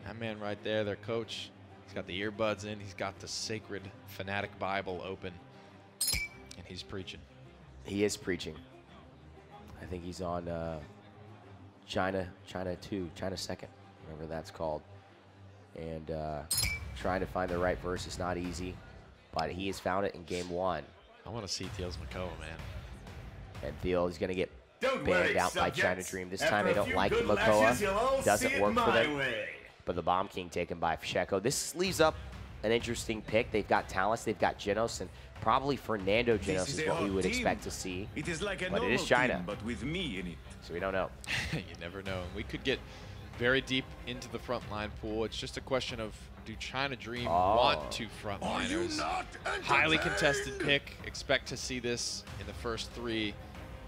That man right there, their coach, he's got the earbuds in, he's got the sacred FNATIC Bible open, and he's preaching. He is preaching. I think he's on China 2, China 2nd, whatever that's called. And trying to find the right verse is not easy, but he has found it in game 1. I want to see Thiel's Makoa, man. And Thiel is going to get banned out by China Dream. This time they don't like the Makoa. Doesn't work for them. But the Bomb King taken by Fisheko. This leaves up an interesting pick. They've got Talus, they've got Genos, and probably Fernando Genos is what we would expect to see. It is like but it is China. Team, but with me in it. So we don't know. You never know. We could get very deep into the frontline pool. It's just a question of, do China Dream want 2 frontliners? Highly contested pick. Expect to see this in the first 3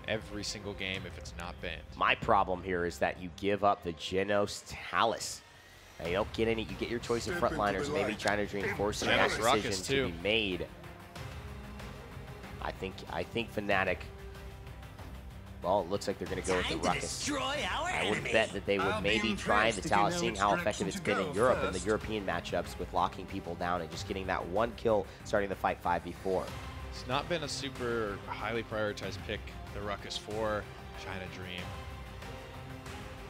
every single game if it's not banned. My problem here is that you give up the Genos Talus. Now, you don't get any, you get your choice of frontliners. Maybe China Dream forcing that decision to be made. I think FNATIC, well, it looks like they're going to go with the Ruckus. I would bet that they would maybe try the Talus, seeing how effective it's been in Europe in the European matchups with locking people down and just getting that 1 kill starting the fight 5v4. It's not been a super highly prioritized pick, the Ruckus for China Dream.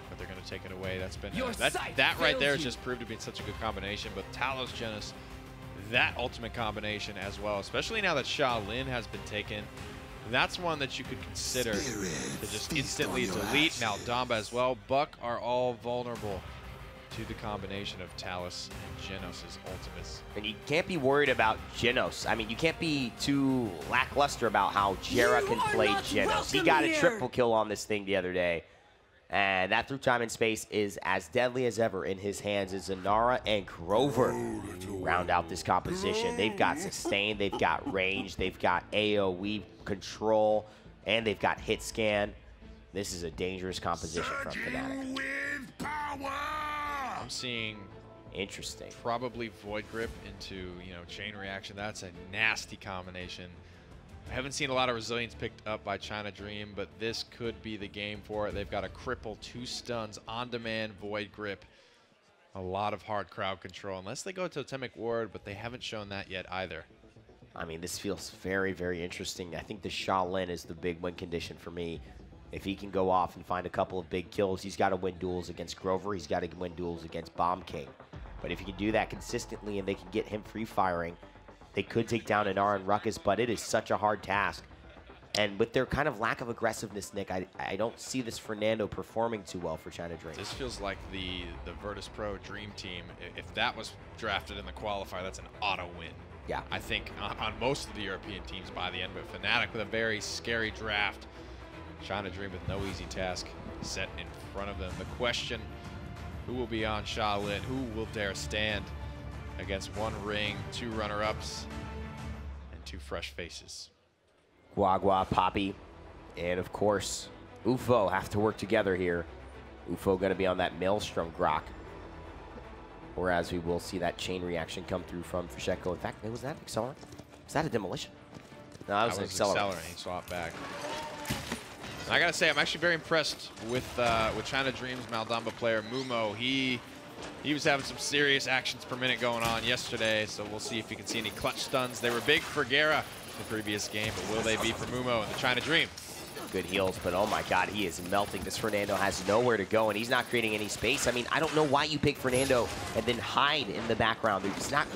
But they're going to take it away. That's been that right there has just proved to be such a good combination. But Talos Genos, that ultimate combination as well, especially now that Shaolin has been taken. that's one that you could consider to just instantly delete. Maldamba as well. Buck are all vulnerable to the combination of Talus and Genos' ultimates. And you can't be worried about Genos. I mean, you can't be too lackluster about how Gerrah can play Genos. He got a triple kill on this thing the other day. And that through time and space is as deadly as ever in his hands as Zanara and Grover round out this composition. They've got sustain, they've got range, they've got AoE control, and they've got hit scan. This is a dangerous composition from FNATIC. I'm seeing interesting. Probably Void Grip into, chain reaction. That's a nasty combination. I haven't seen a lot of resilience picked up by China Dream, but this could be the game for it. They've got a cripple, 2 stuns, on-demand Void Grip, a lot of hard crowd control, unless they go Totemic Ward, but they haven't shown that yet either. I mean, this feels very, very interesting. I think the Shaolin is the big win condition for me. If he can go off and find a couple of big kills, he's got to win duels against Grover. He's got to win duels against Bomb King. But if he can do that consistently and they can get him free-firing, they could take down Inara and Ruckus, but it is such a hard task. And with their kind of lack of aggressiveness, Nick, I don't see this Fernando performing too well for China Dream. This feels like the Virtus Pro Dream Team. If that was drafted in the qualifier, that's an auto win. Yeah. I think on most of the European teams by the end of it. FNATIC with a very scary draft. China Dream with no easy task set in front of them. The question, who will be on Shaolin? Who will dare stand against 1 ring, 2 runner-ups, and 2 fresh faces? Guagua, Poppy, and of course, UFO have to work together here. UFO going to be on that Maelstrom Grok. Whereas we will see that chain reaction come through from Fisheko. In fact, was that Accelerant? Was that a demolition? No, that was an Accelerant. He swapped back. And I gotta say, I'm actually very impressed with China Dream's Maldamba player Mumo. He was having some serious actions per minute going on yesterday, so we'll see if we can see any clutch stuns. They were big for Gerrah the previous game, but will they be for Mumo and the China Dream? Good heals, but oh my god, he is melting. This Fernando has nowhere to go, and he's not creating any space. I mean, I don't know why you pick Fernando and then hide in the background. He's not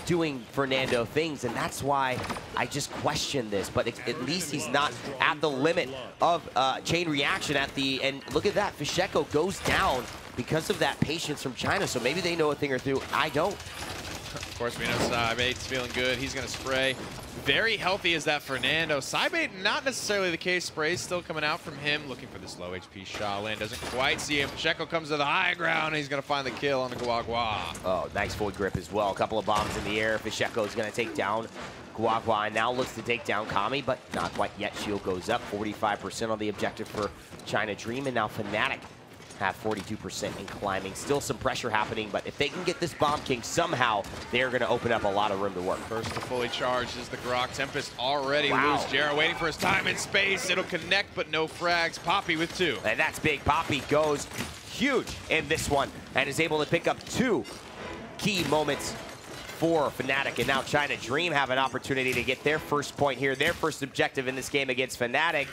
doing Fernando things, and that's why I just question this. But at least he's not at the limit of chain reaction at the end. Look at that, Fisheko goes down because of that patience from China, so maybe they know a thing or two. I don't. Of course, we know Cybait's feeling good. He's going to spray. Very healthy is that Fernando. Cybait, not necessarily the case. Spray's still coming out from him, looking for this low HP Shaolin. Doesn't quite see him. Fisheko comes to the high ground, and he's going to find the kill on the Guagua. Oh, nice Void Grip as well. A couple of bombs in the air. Fisheko is going to take down Guagua, and now looks to take down Kami, but not quite yet. Shield goes up. 45% on the objective for China Dream, and now FNATIC have 42% and climbing. Still some pressure happening, but if they can get this Bomb King somehow, they're going to open up a lot of room to work. First to fully charged is the Grok. Tempest already loose. Gerrah waiting for his time in space. It'll connect, but no frags. Poppy with 2. And that's big. Poppy goes huge in this one and is able to pick up 2 key moments for FNATIC. And now China Dream have an opportunity to get their first point here, their first objective in this game against FNATIC.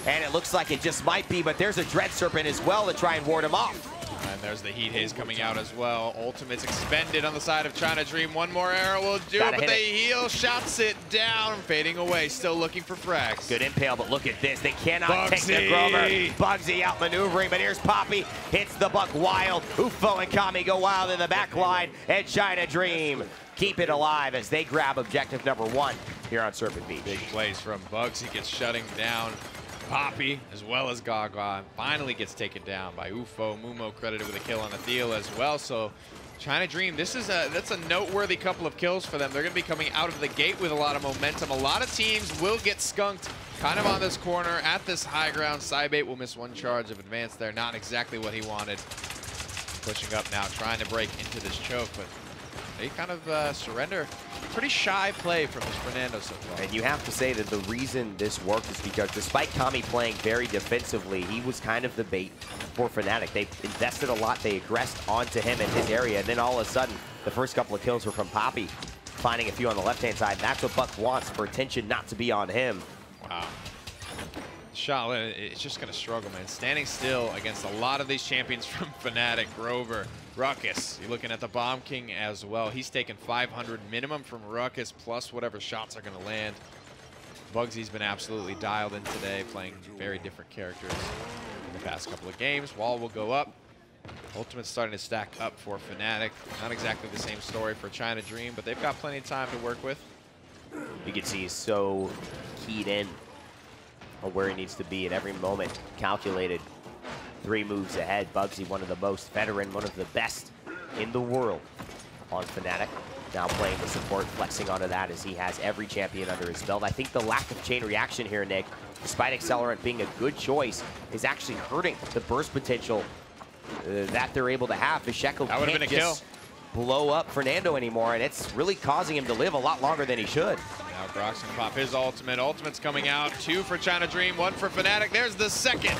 And it looks like it just might be, but there's a Dread Serpent as well to try and ward him off. And there's the Heat Haze coming out as well. Ultimate's expended on the side of China Dream. 1 more arrow will do it, but they heal, shots it down, fading away, still looking for frags. Good impale, but look at this. They cannot take the Grover. Bugzy outmaneuvering, but here's Poppy. Hits the Buck wild. UFO and Kami go wild in the back line, and China Dream keep it alive as they grab objective number 1 here on Serpent Beach. Big plays from Bugzy, gets shutting down Poppy as well as Gaga, and finally gets taken down by UFO. Mumo credited with a kill on the Thiel as well. So China Dream, that's a noteworthy couple of kills for them. They're going to be coming out of the gate with a lot of momentum. A lot of teams will get skunked kind of on this corner at this high ground. Cybait will miss 1 charge of advance there. Not exactly what he wanted. Pushing up now, trying to break into this choke, but they kind of surrender. Pretty shy play from this Fernando so far. And you have to say that the reason this worked is because despite Kami playing very defensively, he was kind of the bait for FNATIC. They invested a lot. They aggressed onto him in his area, and then all of a sudden, the first couple of kills were from Poppy, finding a few on the left-hand side. That's what Buck wants, for attention not to be on him. Wow. Shaolin, it's just going to struggle, man. Standing still against a lot of these champions from FNATIC. Grover, Ruckus, you're looking at the Bomb King as well. He's taking 500 minimum from Ruckus, plus whatever shots are going to land. Bugzy's been absolutely dialed in today, playing very different characters in the past couple of games. Wall will go up. Ultimate's starting to stack up for FNATIC. Not exactly the same story for China Dream, but they've got plenty of time to work with. You can see he's so keyed in on where he needs to be at every moment, calculated. 3 moves ahead. Bugzy, one of the most veteran, one of the best in the world on FNATIC. Now playing the support, flexing onto that as he has every champion under his belt. I think the lack of chain reaction here, Nick, despite Accelerant being a good choice, is actually hurting the burst potential that they're able to have. Fisheko That would have been a kill. Blow up Fernando anymore, and it's really causing him to live a lot longer than he should. Now Grox can pop his ultimate. Ultimate's coming out. 2 for China Dream, 1 for FNATIC. There's the second.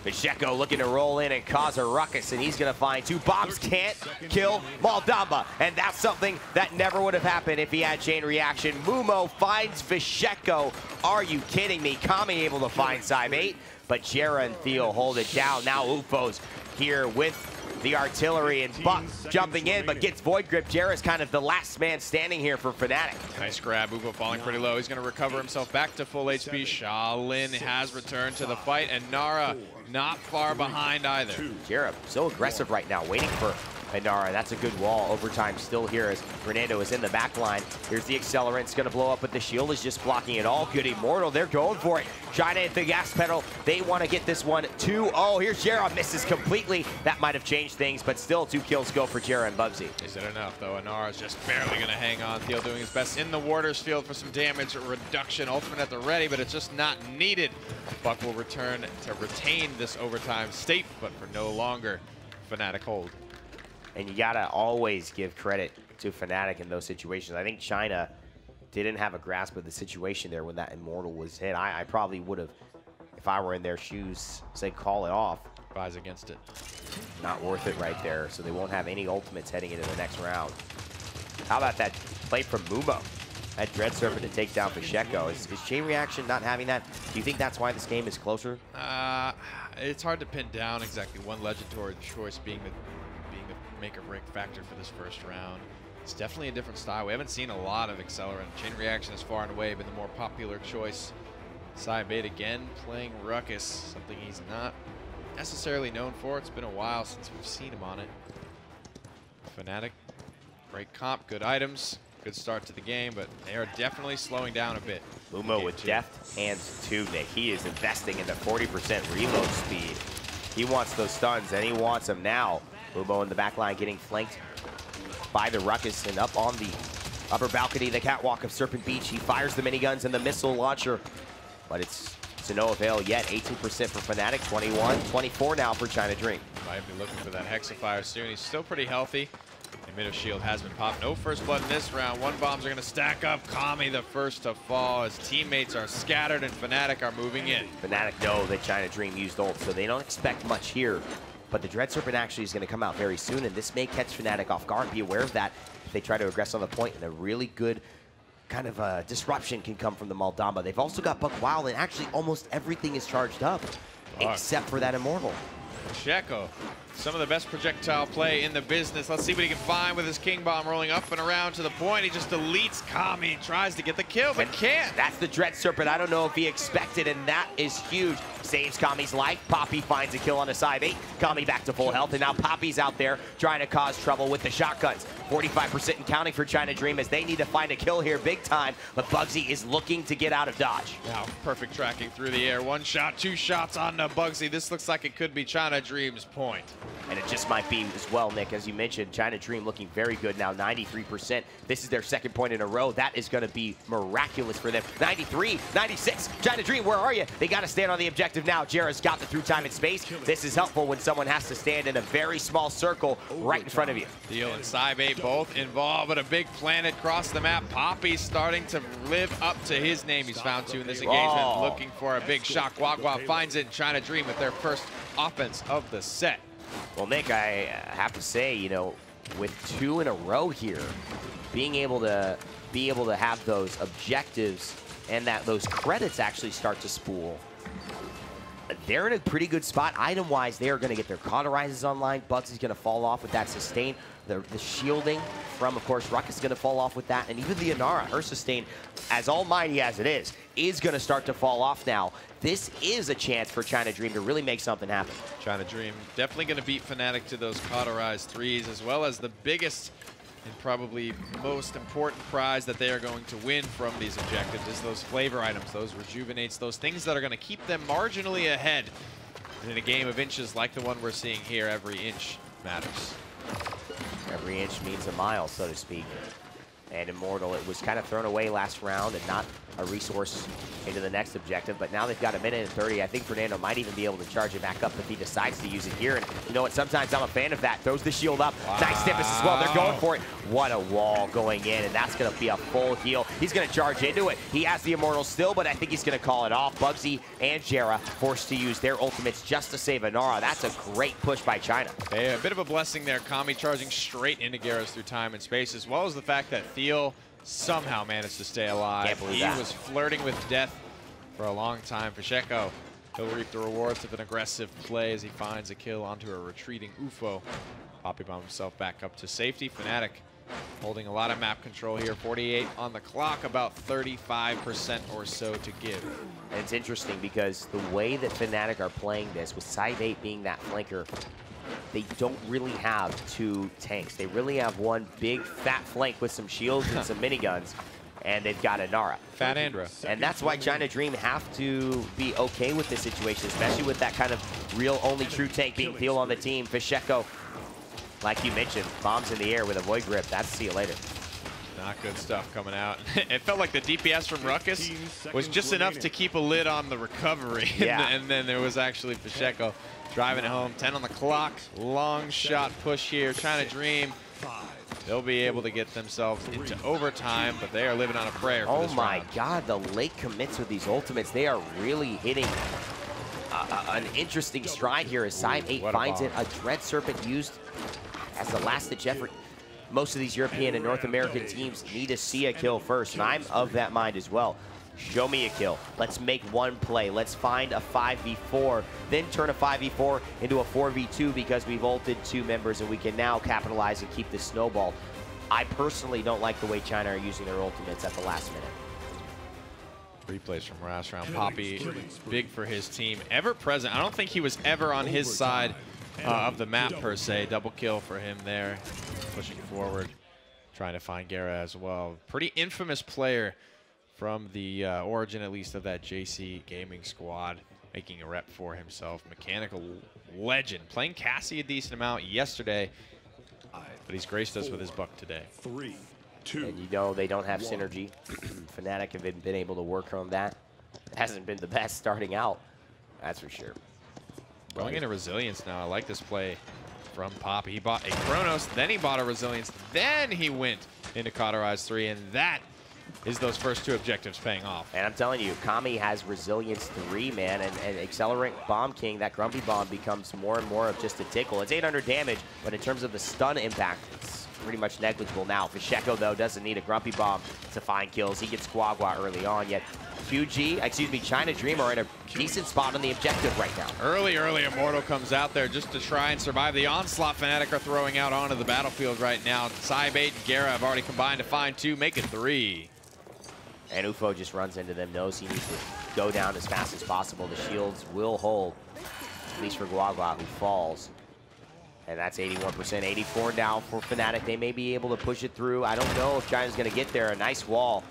Fisheko looking to roll in and cause a ruckus, and he's going to find 2 bombs. Can't kill Maldamba, and that's something that never would have happened if he had chain reaction. Mumo finds Fisheko. Are you kidding me? Kami able to find Side-Bait, but Gerrah and Thiel hold it down. Now Ufo's here with the artillery, and Buck jumping in, but gets Void Grip. Gerrah's kind of the last man standing here for FNATIC. Nice grab. Ufo falling pretty low. He's going to recover himself back to full HP. Shaolin has returned to the fight, and Nara not far behind either. Gerrah so aggressive right now, waiting for Nara. That's a good wall. Overtime still here as Fernando is in the back line. Here's the Accelerant. It's going to blow up, but the shield is just blocking it all. Good Immortal. They're going for it. China at the gas pedal. They want to get this one 2-0. Here's Gerrah. Misses completely. That might have changed things, but still 2 kills go for Gerrah and Bugzy. Is it enough, though? Nara's just barely going to hang on. Thiel doing his best in the Warders field for some damage reduction. Ultimate at the ready, but it's just not needed. Buck will return to retain this overtime state, but for no longer. FNATIC hold. And you gotta always give credit to FNATIC in those situations. I think China didn't have a grasp of the situation there when that Immortal was hit. I probably would have, if I were in their shoes, say call it off. Advise against it. Not worth it right there, so they won't have any ultimates heading into the next round. How about that play from Mumo? That Dread Serpent to take down Fisheko. Is chain reaction not having that? Do you think that's why this game is closer? It's hard to pin down exactly one legendary choice being the make or break factor for this first round. It's definitely a different style. We haven't seen a lot of Accelerant. Chain reaction is far and away been the more popular choice. Side-Bait again playing Ruckus, something he's not necessarily known for. It's been a while since we've seen him on it. FNATIC, great comp, good items, good start to the game, but they are definitely slowing down a bit. Mumo with deft hands too, Nick. He is investing in the 40% reload speed. He wants those stuns, and he wants them now. Mumo in the back line getting flanked by the Ruckus, and up on the upper balcony, the catwalk of Serpent Beach. He fires the miniguns and the missile launcher, but it's to no avail yet. 18% for FNATIC, 21, 24 now for China Dream. Might be looking for that Hexafire soon. He's still pretty healthy. Emitter shield has been popped. No first blood in this round. 1 bombs are going to stack up. Kami the first to fall. His teammates are scattered and FNATIC are moving in. FNATIC know that China Dream used ult, so they don't expect much here. But the Dread Serpent actually is going to come out very soon, and this may catch FNATIC off guard. Be aware of that if they try to aggress on the point, and a really good kind of disruption can come from the Maldamba. They've also got Buck Wild, and actually almost everything is charged up, except for that Immortal. Fisheko, some of the best projectile play in the business. Let's see what he can find with his King Bomb rolling up and around to the point. He just deletes Kami, tries to get the kill, but can't. That's the Dread Serpent. I don't know if he expected, and that is huge. Saves Kami's life. Poppy finds a kill on the Side-Bait. Kami back to full health, and now Poppy's out there trying to cause trouble with the shotguns. 45% and counting for China Dream as they need to find a kill here big time, but Bugzy is looking to get out of dodge. Now, perfect tracking through the air. 1 shot, 2 shots on the Bugzy. This looks like it could be China Dream's point. And it just might be as well, Nick, as you mentioned, China Dream looking very good now, 93%. This is their 2nd point in a row. That is going to be miraculous for them. 93, 96, China Dream, where are you? They got to stand on the objective now. Gerrah's got the through time and space. This is helpful when someone has to stand in a very small circle right in front of you. Thiel and Side-Bait both involved, but a big planet across the map. Poppy's starting to live up to his name. He's found 2 in this engagement, looking for a big shot. Guagua finds it, and China Dream with their first offense of the set. Well, Nick, I have to say, you know, with 2 in a row here, being able to have those objectives and that those credits actually start to spool, they're in a pretty good spot. Item-wise, they are going to get their cauterizes online. Bugsy's going to fall off with that sustain. The shielding from, of course, Ruckus is going to fall off with that. And even the Inara, her sustain, as almighty as it is going to start to fall off now. This is a chance for China Dream to really make something happen. China Dream definitely going to beat FNATIC to those cauterized threes, as well as the biggest and probably most important prize that they are going to win from these objectives is those flavor items, those rejuvenates, those things that are going to keep them marginally ahead. And in a game of inches like the one we're seeing here, every inch matters. Every inch means a mile, so to speak. And Immortal, it was kind of thrown away last round and not a resource into the next objective, but now they've got a minute and 30. I think Fernando might even be able to charge it back up if he decides to use it here. And you know what, sometimes I'm a fan of that. Throws the shield up. Wow. Nice stiffness as well. They're going for it. What a wall going in, and that's going to be a full heal. He's going to charge into it. He has the Immortal still, but I think he's going to call it off. Bugzy and Gerrah forced to use their ultimates just to save Inara. That's a great push by China. Hey, a bit of a blessing there. Kami charging straight into Gerrah's through time and space, as well as the fact that Thiel somehow managed to stay alive. Can't believe he that. was flirting with death for a long time. Fisheko, he'll reap the rewards of an aggressive play as he finds a kill onto a retreating UFO. Poppy bomb himself back up to safety. FNATIC holding a lot of map control here. 48 on the clock, about 35% or so to give. And it's interesting because the way that FNATIC are playing this, with side 8 being that flanker, they don't really have two tanks. They really have one big fat flank with some shields and some miniguns, and they've got Inara. Fat Andra. And that's why China Dream have to be okay with this situation, especially with that kind of real only true tank being Thiel on the team. Fisheko, like you mentioned, bombs in the air with a void grip. That's see you later. Not good stuff coming out. It felt like the DPS from Ruckus was just enough to keep a lid on the recovery. Yeah. And then there was actually Fisheko driving it home. 10 on the clock. Long shot push here. China Dream. They'll be able to get themselves into overtime, but they are living on a prayer for this my round. God, the late commits with these ultimates. They are really hitting an interesting stride here as side 8 finds it. A Dread Serpent used as the last-ditch effort. Most of these European and North American teams need to see a kill first, and I'm of that mind as well. Show me a kill. Let's make one play. Let's find a 5v4, then turn a 5v4 into a 4v2 because we've ulted 2 members and we can now capitalize and keep this snowball. I personally don't like the way China are using their ultimates at the last minute. Replays from last round. Poppy, big for his team. Ever present. I don't think he was ever on his side of the map per se. Double kill for him there. Pushing forward, trying to find Gerrah as well. Pretty infamous player from the origin, at least, of that JC Gaming squad, making a rep for himself. Mechanical legend. Playing Cassie a decent amount yesterday, but he's graced us with his buck today. 3, 2. And you know they don't have synergy. FNATIC have been able to work on that. It hasn't been the best starting out, that's for sure. Going into Resilience now. I like this play from Poppy. He bought a Chronos, then he bought a Resilience, then he went into Cauterize 3, and that is those first 2 objectives paying off. And I'm telling you, Kami has Resilience 3, man, and Accelerant Bomb King, that Grumpy Bomb becomes more and more of just a tickle. It's 800 damage, but in terms of the stun impact, it's pretty much negligible now. Fisheko, though, doesn't need a Grumpy Bomb to find kills. He gets Squagua early on, yet China Dream are in a decent spot on the objective right now. Early Immortal comes out there just to try and survive the onslaught FNATIC are throwing out onto the battlefield right now. Cybate and Gerrah have already combined to find 2, make it 3. And UFO just runs into them, knows he needs to go down as fast as possible. The shields will hold, at least for Guagua, who falls. And that's 81%, 84 now for FNATIC. They may be able to push it through. I don't know if China's going to get there. A nice wall.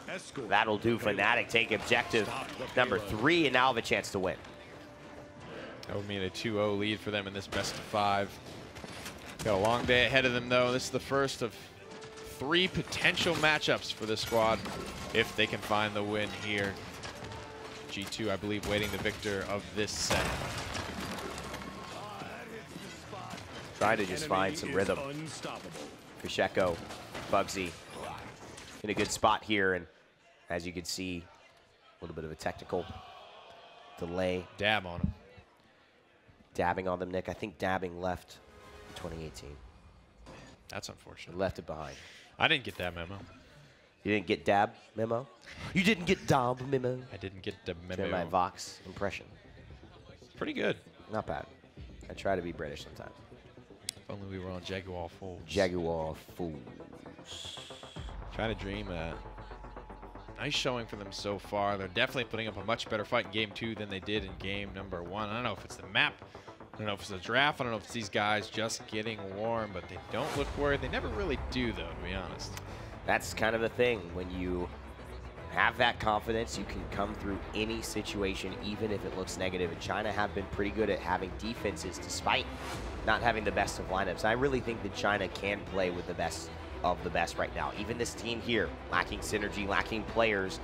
That'll do. FNATIC take objective number 3 and now have a chance to win. That would mean a 2-0 lead for them in this best of 5. Got a long day ahead of them, though. This is the first of 3 potential matchups for this squad if they can find the win here. G2, I believe, waiting the victor of this set. Trying to just find some rhythm. Fisheko, Bugzy in a good spot here, and as you can see, a little bit of a technical delay. Dab on him. Dabbing on them, Nick. I think dabbing left in 2018. That's unfortunate. Left it behind. I didn't get that memo. You didn't get dab memo? You didn't get dab memo? I didn't get the Try my memo. Vox impression. Pretty good. Not bad. I try to be British sometimes. If only we were on Jaguar Falls. Jaguar Fools. Trying to dream nice showing for them so far. They're definitely putting up a much better fight in game 2 than they did in game number 1. I don't know if it's the map. I don't know if it's the draft. I don't know if it's these guys just getting warm, but they don't look worried. They never really do, though, to be honest. That's kind of the thing. When you have that confidence, you can come through any situation, even if it looks negative. And China have been pretty good at having defenses despite not having the best of lineups. I really think that China can play with the best of the best right now. Even this team here, lacking synergy, lacking players.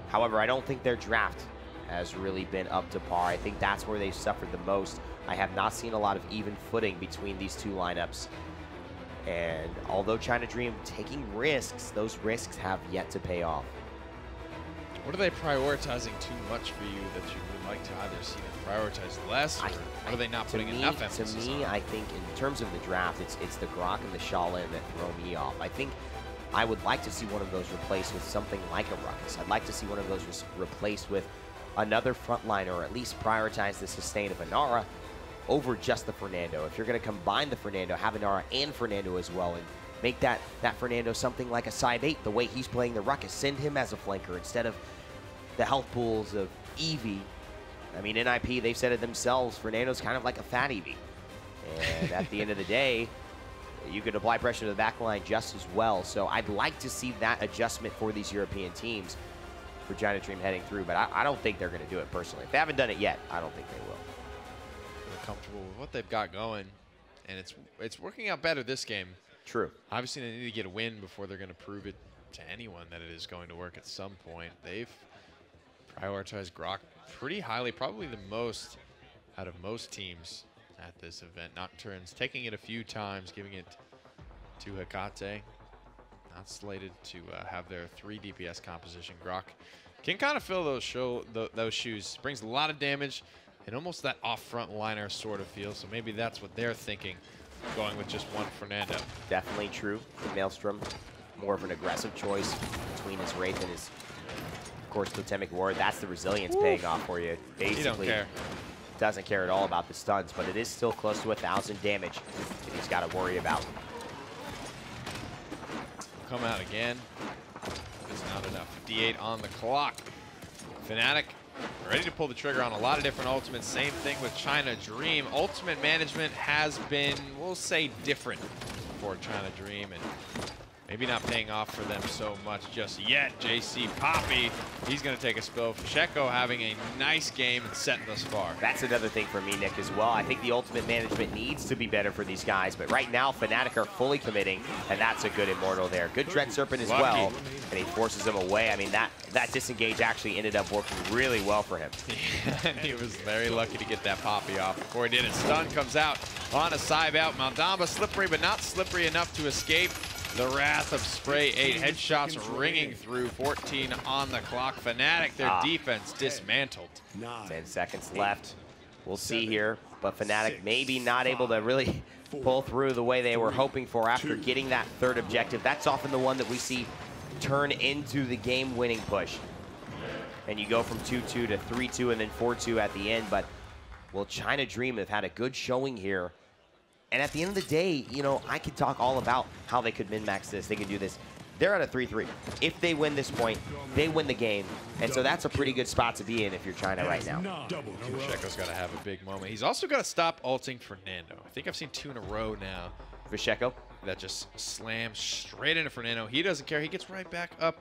However, I don't think their draft has really been up to par. I think that's where they've suffered the most. I have not seen a lot of even footing between these two lineups. And although China Dream taking risks, those risks have yet to pay off. What are they prioritizing too much for you that you would like to either see them prioritize less, or what are they not putting enough emphasis To me, on? I think in terms of the draft, it's the Grok and the Shaolin that throw me off. I think I would like to see one of those replaced with something like a Ruckus. I'd like to see one of those replaced with another frontliner, or at least prioritize the sustain of Inara over just the Fernando. If you're going to combine the Fernando, have Inara and Fernando as well, and make that Fernando something like a side 8, the way he's playing the Ruckus. Send him as a flanker instead of the health pools of Eevee. I mean, NIP, they've said it themselves, Fernando's kind of like a fat Eevee. And at the end of the day, you could apply pressure to the back line just as well. So I'd like to see that adjustment for these European teams for China Dream heading through, but I don't think they're going to do it personally. If they haven't done it yet, I don't think they will. They're comfortable with what they've got going, and it's working out better this game. True. Obviously, they need to get a win before they're going to prove it to anyone that it is going to work at some point. They've prioritized Grok pretty highly, probably the most out of most teams at this event. Nocturne's taking it a few times, giving it to Hecate. Not slated to have their 3 DPS composition. Grok can kind of fill those shoes. Brings a lot of damage and almost that off-front liner sort of feel. So maybe that's what they're thinking, going with just one Fernando. Definitely true. Maelstrom, more of an aggressive choice between his Wraith and his, of course, Totemic Ward. That's the resilience paying off for you. Basically, He don't care. Doesn't care at all about the stuns, but it is still close to 1,000 damage that he's got to worry about. Come out again. It's not enough. 58 on the clock. FNATIC ready to pull the trigger on a lot of different ultimates. Same thing with China Dream. Ultimate management has been, we'll say, different for China Dream, and maybe not paying off for them so much just yet. JC Poppy, he's going to take a spill. Fisheko having a nice game and set thus far. That's another thing for me, Nick, as well. I think the ultimate management needs to be better for these guys, but right now, FNATIC are fully committing, and that's a good Immortal there. Good Dread Serpent as well, and he forces him away. I mean, that disengage actually ended up working really well for him. And he was very lucky to get that Poppy off before he did it. Stun comes out on a side out. Maldamba slippery, but not slippery enough to escape the wrath of Spray 8. Headshots ringing through. 14 on the clock. FNATIC, their defense dismantled. 10 seconds left. We'll see here, but FNATIC maybe not able to really pull through the way they were hoping for after getting that third objective. That's often the one that we see turn into the game-winning push. And you go from 2-2 to 3-2 and then 4-2 at the end, but will China Dream have had a good showing here? And at the end of the day, you know, I could talk all about how they could min-max this. They could do this. They're at a 3-3. If they win this point, they win the game. And so that's a pretty good spot to be in if you're China right now. Fisheko's got to have a big moment. He's also got to stop ulting Fernando. I think I've seen 2 in a row now. Fisheko? That just slams straight into Fernando. He doesn't care. He gets right back up.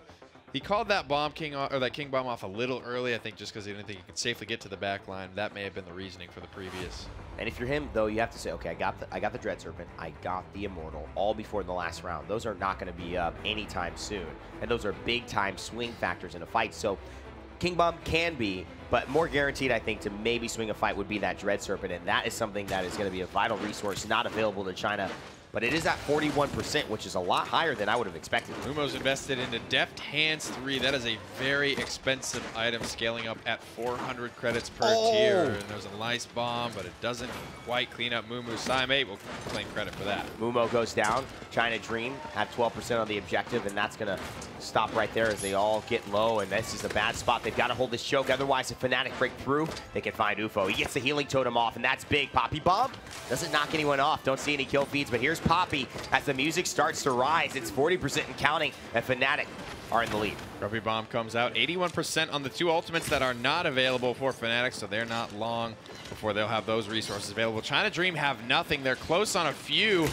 He called that bomb king off, or that king bomb off a little early, I think, just because he didn't think he could safely get to the back line. That may have been the reasoning for the previous. And if you're him, though, you have to say, okay, I got the Dread Serpent, I got the Immortal, all before the last round. Those are not going to be up anytime soon, and those are big-time swing factors in a fight. So King Bomb can be, but more guaranteed, I think, to maybe swing a fight would be that Dread Serpent, and that is something that is going to be a vital resource not available to China but it is at 41%, which is a lot higher than I would have expected. Mumo's invested into Deft Hands 3. That is a very expensive item, scaling up at 400 credits per tier. And there's a nice bomb, but it doesn't quite clean up Mumu. Sime8 will claim credit for that. Mumo goes down. China Dream had 12% on the objective, and that's going to stop right there as they all get low, and this is a bad spot. They've got to hold this choke, otherwise if FNATIC break through, they can find UFO. He gets the healing totem off, and that's big. Poppy bomb doesn't knock anyone off. Don't see any kill feeds, but here's Poppy as the music starts to rise. It's 40% and counting, and FNATIC are in the lead. Grumpy Bomb comes out. 81% on the 2 ultimates that are not available for FNATIC, so they're not long before they'll have those resources available. China Dream have nothing. They're close on a few,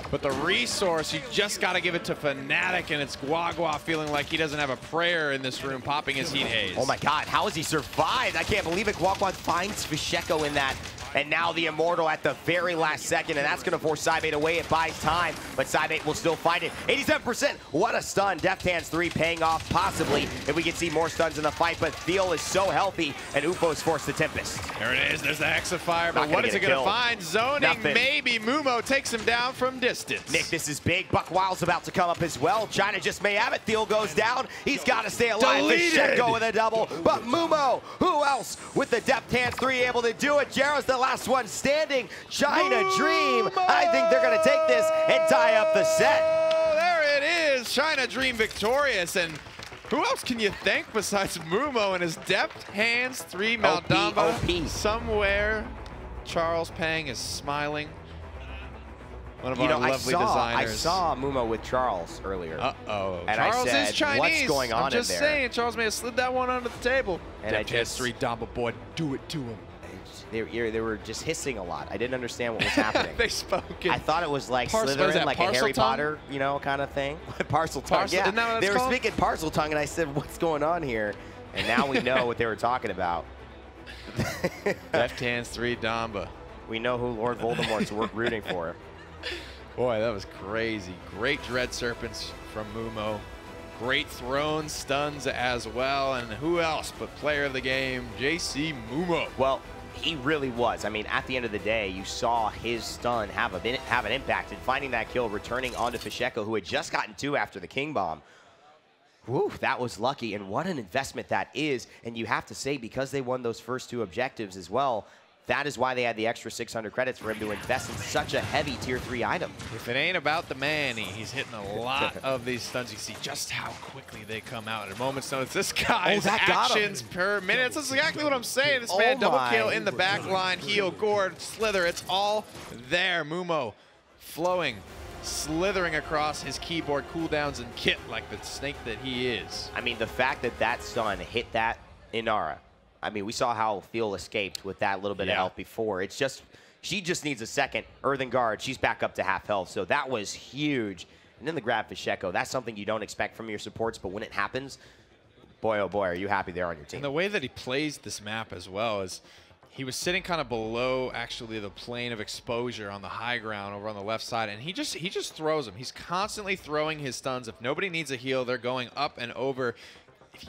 but the resource, you just got to give it to FNATIC, and it's Guagua feeling like he doesn't have a prayer in this room, popping his heat haze. Oh my God, how has he survived? I can't believe it. Guagua finds Fisheko in that. And now the Immortal at the very last second, and that's going to force Sime8 away. It buys time, but Sime8 will still find it. 87%, what a stun. Deft Hands 3 paying off, possibly, if we can see more stuns in the fight, but Thiel is so healthy, and UFO's forced the Tempest. There it is, there's the Hexafire, but what is it going to find? Zoning, Nothing. Maybe. Mumo takes him down from distance. Nick, this is big. Buckwild's about to come up as well. China just may have it. Thiel goes down. He's got to stay alive. Fisheko with a double, but Mumo, who else with the Deft Hands 3 able to do it? Gerrah's the last one standing. China Dream, I think they're going to take this and tie up the set. There it is, China Dream victorious, and who else can you thank besides Mumo and his Deft Hands 3 Maldamba? OP. Somewhere, Charles Pang is smiling. One of our lovely designers. I saw Mumo with Charles earlier. Uh-oh. And Charles I said, is Chinese. what's going on I'm just in there? saying, Charles may have slid that one under the table. And Deft Hands 3 Damba boy, do it to him. They were just hissing a lot. I didn't understand what was happening. They spoke in I thought it was like Slytherin, like a Harry Potter, you know, kind of thing. Parcel tongue, yeah. They were speaking parcel tongue, and I said, what's going on here? And now we know what they were talking about. Deft Hands 3 Damba. We know who Lord Voldemort's rooting for. Boy, that was crazy. Great Dread Serpents from Mumo. Great Throne stuns as well. And who else but player of the game, JC Mumo. Well, he really was. I mean, at the end of the day, you saw his stun have an impact, and finding that kill, returning onto Fisheko, who had just gotten 2 after the King Bomb. Woo, that was lucky, and what an investment that is. And you have to say, because they won those first 2 objectives as well, that is why they had the extra 600 credits for him to invest in such a heavy tier 3 item. If it ain't about the Manny, he's hitting a lot of these stuns. You see just how quickly they come out at a moment's notice. This guy's actions per minute. That's exactly what I'm saying. This man double kill in the back line, heal, gourd, slither. It's all there. Mumo flowing, slithering across his keyboard cooldowns and kit like the snake that he is. I mean, the fact that that stun hit that Inara, I mean, we saw how Thiel escaped with that little bit of health before. It's just, she just needs a second. Earthen Guard, she's back up to half health, so that was huge. And then the grab Fisheko, that's something you don't expect from your supports, but when it happens, boy, oh boy, are you happy there on your team. And the way that he plays this map as well is he was sitting kind of below actually the plane of exposure on the high ground over on the left side, and he just throws them. He's constantly throwing his stuns. If nobody needs a heal, they're going up and over.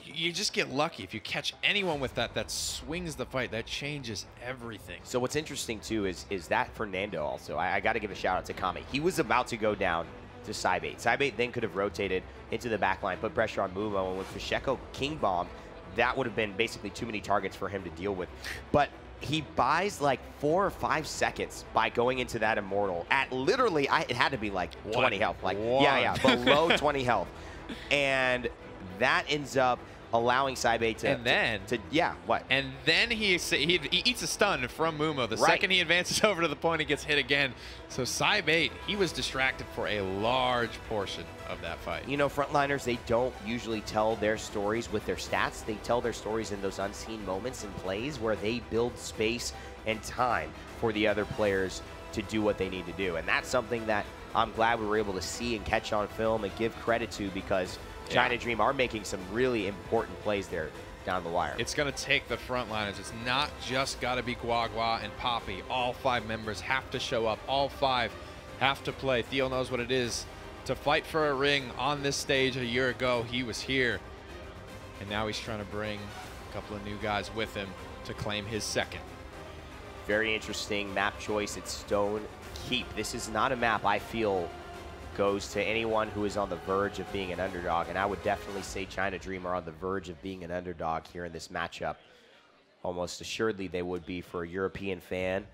You just get lucky. If you catch anyone with that, that swings the fight. That changes everything. So what's interesting, too, is that Fernando also. I got to give a shout-out to Kame. He was about to go down to Sime8. Sime8 then could have rotated into the back line, put pressure on Mumo, and with Fisheko King Bomb, that would have been basically too many targets for him to deal with. But he buys like 4 or 5 seconds by going into that Immortal at literally, it had to be like 20 health. Like, yeah, below 20 health. And that ends up allowing Sime8 to, And then he eats a stun from Mumo. The second he advances over to the point, he gets hit again. So Sime8, he was distracted for a large portion of that fight. You know, frontliners, they don't usually tell their stories with their stats. They tell their stories in those unseen moments and plays where they build space and time for the other players to do what they need to do. And that's something that I'm glad we were able to see and catch on film and give credit to, because China Dream are making some really important plays there down the wire. It's going to take the frontliners. It's not just got to be Guagua and Poppy. All 5 members have to show up. All 5 have to play. Thiel knows what it is to fight for a ring on this stage. A year ago, he was here. And now he's trying to bring a couple of new guys with him to claim his second. Very interesting map choice. It's Stone Keep. This is not a map I feel goes to anyone who is on the verge of being an underdog, and I would definitely say China Dream are on the verge of being an underdog here in this matchup. Almost assuredly they would be for a European fan.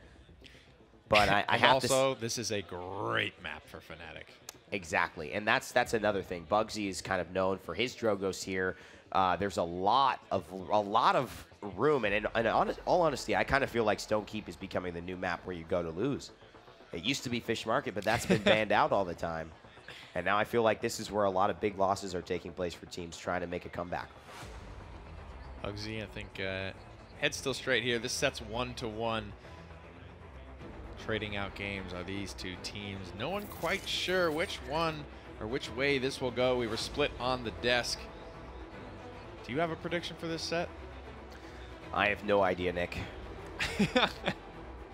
But I have also, this is a great map for FNATIC. Exactly, and that's another thing. Bugzy is kind of known for his Drogos here. There's a lot of room, and in all honesty, I kind of feel like Stone Keep is becoming the new map where you go to lose. It used to be Fish Market, but that's been banned out all the time. And now I feel like this is where a lot of big losses are taking place for teams trying to make a comeback. Bugzy, I think, head still straight here. This set's 1-1. Trading out games are these two teams. No one quite sure which one or which way this will go. We were split on the desk. Do you have a prediction for this set? I have no idea, Nick. I'm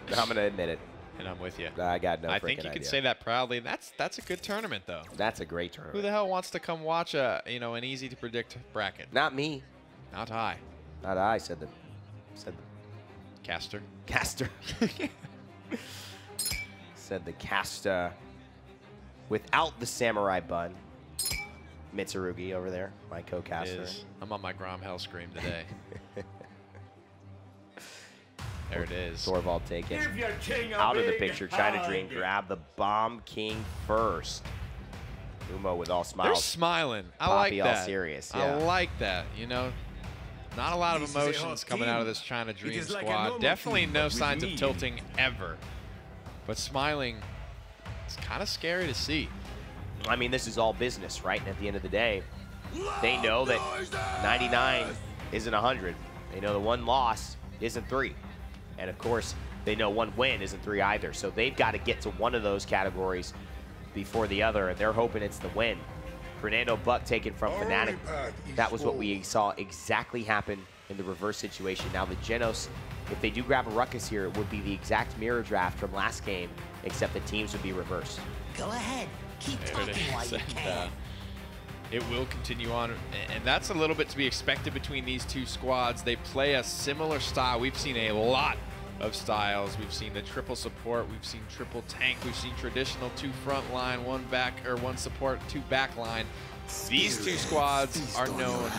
going to admit it. And I'm with you. I got no freaking idea. I think you can say that proudly. That's a good tournament, though. That's a great tournament. Who the hell wants to come watch an easy to predict bracket? Not me. Not I. Not I. Said the caster. Caster. Said the caster without the samurai bun. Mitsurugi over there, my co-caster. I'm on my Grom Hellscream today. There it is. Thorvald taken out of the picture. China Dream grab the Bomb King first. Umo with all smiles. They're smiling. I Poppy like that. all serious. Yeah. I like that. You know, not a lot of emotions coming out of this China Dream squad. Definitely no signs of tilting ever. But smiling, it's kind of scary to see. I mean, this is all business, right? And at the end of the day, they know that 99 isn't 100. They know the one loss isn't 3. And of course, they know one win isn't 3 either. So they've got to get to one of those categories before the other, and they're hoping it's the win. Fernando Buck taken from FNATIC. That was what we saw exactly happen in the reverse situation. Now the Genos, if they do grab a Ruckus here, it would be the exact mirror draft from last game, except the teams would be reversed. Go ahead. Keep talking while you can. It will continue on, and that's a little bit to be expected between these two squads. They play a similar style. We've seen a lot of styles. We've seen the triple support, we've seen triple tank, we've seen traditional 2 front line, 1 back, or 1 support, 2 back line. These two squads are known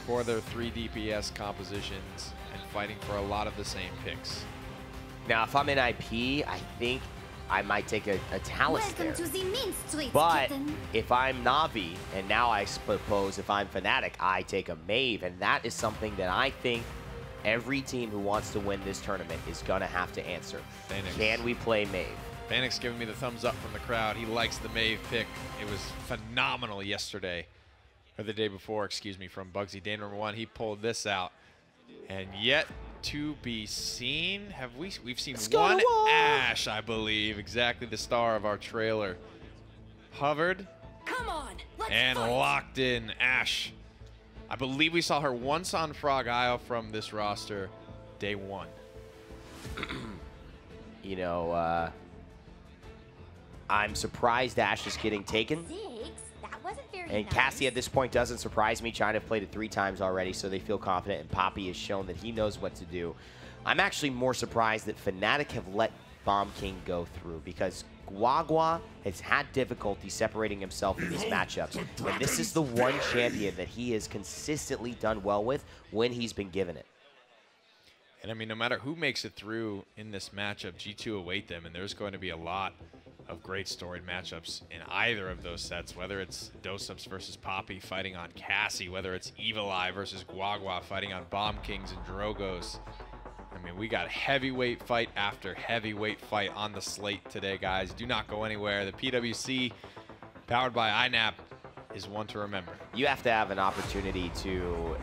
for their 3 DPS compositions and fighting for a lot of the same picks. Now, if I'm in IP, I think I might take a Talus there. To the Main Street, but kitten. if I'm Na'Vi, and now I suppose if I'm FNATIC, I take a Mave, and that is something that I think every team who wants to win this tournament is going to have to answer. Phoenix. Can we play Mave? Phoenix giving me the thumbs up from the crowd. He likes the Mave pick. It was phenomenal yesterday, or the day before, excuse me, from Bugzy. Day number 1, he pulled this out. And yet to be seen, we've seen one Ash, I believe, exactly the star of our trailer. Hovered. Come on, and fight. Locked in. Ash. I believe we saw her once on Frog Isle from this roster, day 1. You know, I'm surprised Ash is getting taken. That wasn't very And nice. Cassie at this point doesn't surprise me. China have played it 3 times already, so they feel confident, and Poppy has shown that he knows what to do. I'm actually more surprised that FNATIC have let Bomb King go through, because Guagua has had difficulty separating himself in these matchups. And this is the one champion that he has consistently done well with when he's been given it. And I mean, no matter who makes it through in this matchup, G2 await them, and there's going to be a lot of great storied matchups in either of those sets, whether it's Dosups versus Poppy fighting on Cassie, whether it's Evil Eye versus Guagua fighting on Bomb Kings and Drogos. I mean, we got heavyweight fight after heavyweight fight on the slate today, guys. Do not go anywhere. The PWC, powered by INAP, is one to remember. You have to have an opportunity to,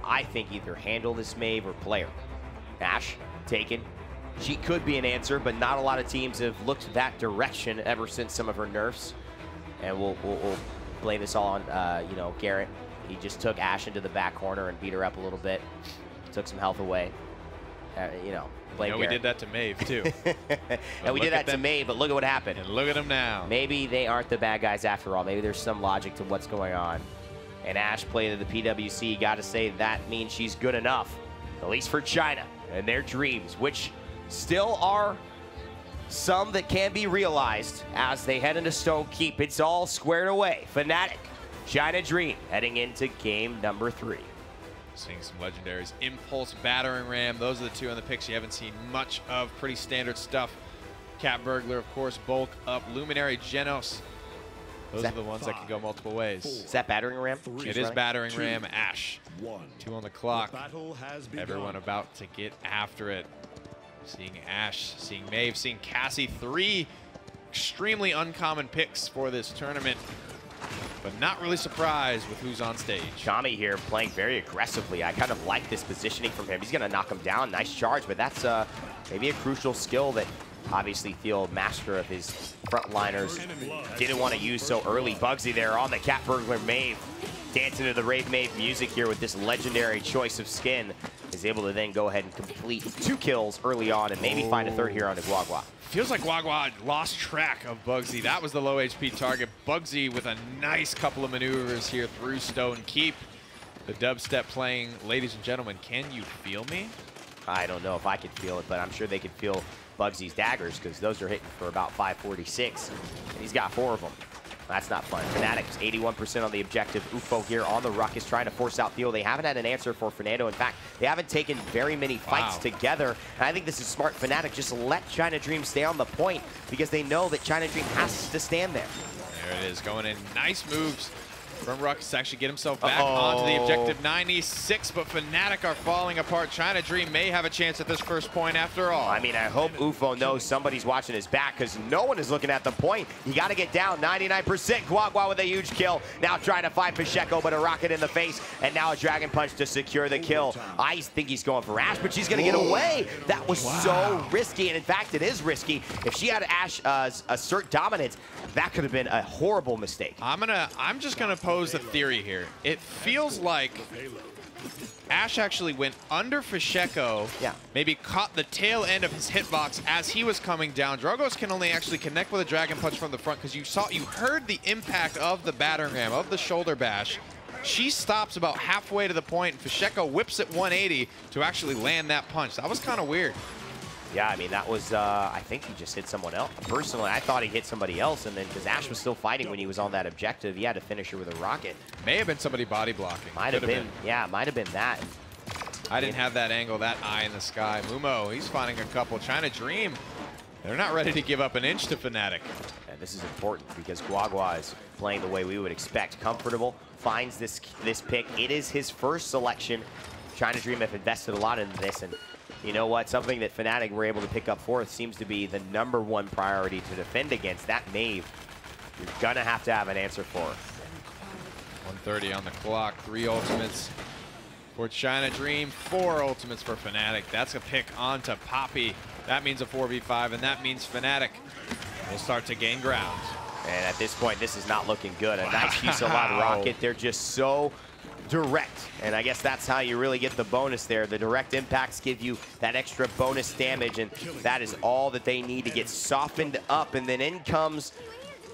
I think, either handle this Mave or play her. Ash, taken. She could be an answer, but not a lot of teams have looked that direction ever since some of her nerfs. And we'll blame this all on, you know, Garrett. He just took Ash into the back corner and beat her up a little bit. Took some health away. You know, blame we did that to Mave, too. And we did that to Mave, but look at what happened. And look at them now. Maybe they aren't the bad guys after all. Maybe there's some logic to what's going on. And Ash played at the PWC. Got to say that means she's good enough, at least for China and their dreams, which still are some that can be realized as they head into Stone Keep. It's all squared away. FNATIC, China Dream heading into game number 3. Seeing some legendaries. Impulse, Battering Ram. Those are the two on the picks you haven't seen much of. Pretty standard stuff. Cat Burglar, of course. Bulk Up. Luminary, Genos. Those are the ones that can go multiple ways. Is that Battering Ram? It is Battering Ram. Ash. 2 on the clock. Everyone about to get after it. Seeing Ash, seeing Maeve, seeing Cassie. 3 extremely uncommon picks for this tournament, but not really surprised with who's on stage. Kami here playing very aggressively. I kind of like this positioning from him. He's going to knock him down. Nice charge, but that's maybe a crucial skill that obviously Thiel, master of his frontliners, didn't want to use so early. Bugzy there on the Cat Burglar Maeve, dancing to the Rave Maeve music here with this legendary choice of skin. Is able to then go ahead and complete 2 kills early on and maybe find a third here on the Guagua. Feels like Guagua lost track of Bugzy. That was the low HP target. Bugzy with a nice couple of maneuvers here through Stone Keep. The dubstep playing. Ladies and gentlemen, can you feel me? I don't know if I could feel it, but I'm sure they could feel Bugsy's daggers because those are hitting for about 546. And he's got 4 of them. That's not fun. FNATIC is 81% on the objective. UFO here on the Ruckus trying to force out Thiel. They haven't had an answer for Fernando. In fact, they haven't taken very many fights together. And I think this is smart. FNATIC just let China Dream stay on the point because they know that China Dream has to stand there. There it is, going in. Nice moves from Ruckus to actually get himself back onto the objective. 96, but FNATIC are falling apart. China Dream may have a chance at this first point after all. I mean, I hope UFO knows somebody's watching his back because no one is looking at the point. You got to get down. 99%. Guagua with a huge kill. Now trying to find Fisheko, but a rocket in the face, and now a Dragon Punch to secure the kill. I think he's going for Ash, but she's going to get away. That was so risky, and in fact, it is risky. If she had Ash assert dominance, that could have been a horrible mistake. I'm just gonna pose a theory here. It feels like Ash actually went under Fisheko, maybe caught the tail end of his hitbox as he was coming down. Drogos can only actually connect with a Dragon Punch from the front because you heard the impact of the Battering Ram, of the shoulder bash. She stops about halfway to the point, and Fisheko whips it 180 to actually land that punch. That was kind of weird. Yeah, I mean, that was, I think he just hit someone else. Personally, I thought he hit somebody else, and then because Ash was still fighting when he was on that objective, he had to finish her with a rocket. May have been somebody body blocking. Might have been. Yeah, might have been that. I didn't have that angle, that eye in the sky. Mumo, he's finding a couple. China Dream, they're not ready to give up an inch to FNATIC. And this is important because Guagua is playing the way we would expect. Comfortable, finds this pick. It is his first selection. China Dream have invested a lot into this, and you know what? Something that FNATIC were able to pick up fourth seems to be the #1 priority to defend against. That Maeve, you're going to have an answer for. 130 on the clock. 3 ultimates for China Dream. 4 ultimates for FNATIC. That's a pick onto Poppy. That means a 4v5, and that means FNATIC will start to gain ground. And at this point, this is not looking good. A nice Fusillade rocket. They're just so direct, and I guess that's how you really get the bonus there. The direct impacts give you that extra bonus damage, and that is all that they need to get softened up. And then in comes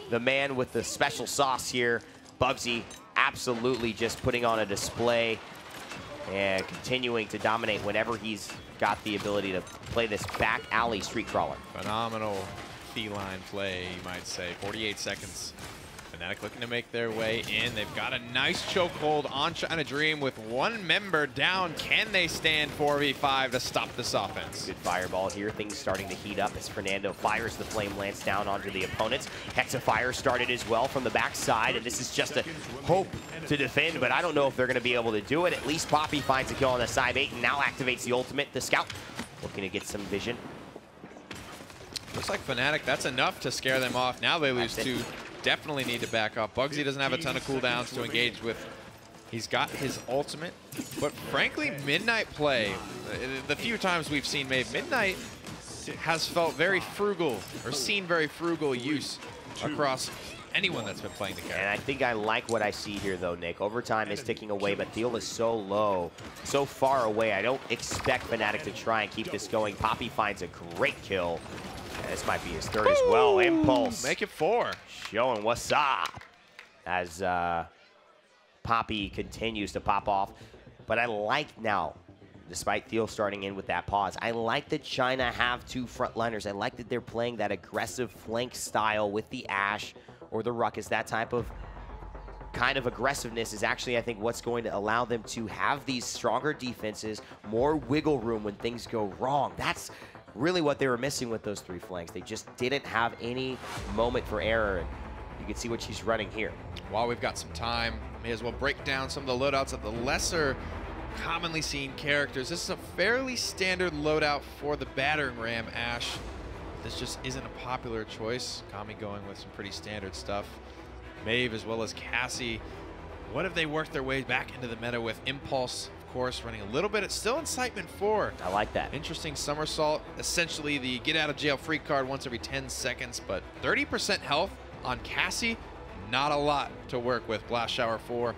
the man with the special sauce here, Bugzy, absolutely just putting on a display and continuing to dominate whenever he's got the ability to play this back alley street crawler. Phenomenal feline play, you might say. 48 seconds. FNATIC looking to make their way in. They've got a nice chokehold on China Dream with 1 member down. Can they stand 4v5 to stop this offense? Good fireball here. Things starting to heat up as Fernando fires the Flame Lance down onto the opponents. Hexafire started as well from the backside, and this is just a hope to defend, but I don't know if they're going to be able to do it. At least Poppy finds a kill on the side 8 and now activates the ultimate. The Scout looking to get some vision. Looks like FNATIC, that's enough to scare them off. Now they lose 2. Definitely need to back off. Bugzy doesn't have a ton of cooldowns to engage with. He's got his ultimate, but frankly, Midnight play, the few times we've seen Maeve, Midnight has felt very frugal, or seen very frugal use across anyone that's been playing the character. And I think I like what I see here, though, Nick. Overtime is ticking away, but Thiel is so low, so far away. I don't expect FNATIC to try and keep this going. Poppy finds a great kill. And this might be his third as well. Impulse. Make it 4. Showing what's up as Poppy continues to pop off. But I like now despite Thiel starting in with that pause. I like that China have 2 frontliners. I like that they're playing that aggressive flank style with the Ashe or the Ruckus. That type of kind of aggressiveness is actually, I think, what's going to allow them to have these stronger defenses, more wiggle room when things go wrong. That's really what they were missing with those 3 flanks. They just didn't have any moment for error. And you can see what she's running here. While we've got some time, may as well break down some of the loadouts of the lesser commonly seen characters. This is a fairly standard loadout for the battering ram Ashe. This just isn't a popular choice. Kami going with some pretty standard stuff. Maeve as well as Cassie. What have they worked their way back into the meta with? Impulse, of course, running a little bit. It's still Incitement 4. I like that. Interesting somersault. Essentially the get out of jail free card once every 10 seconds, but 30% health on Cassie. Not a lot to work with. Blast Shower 4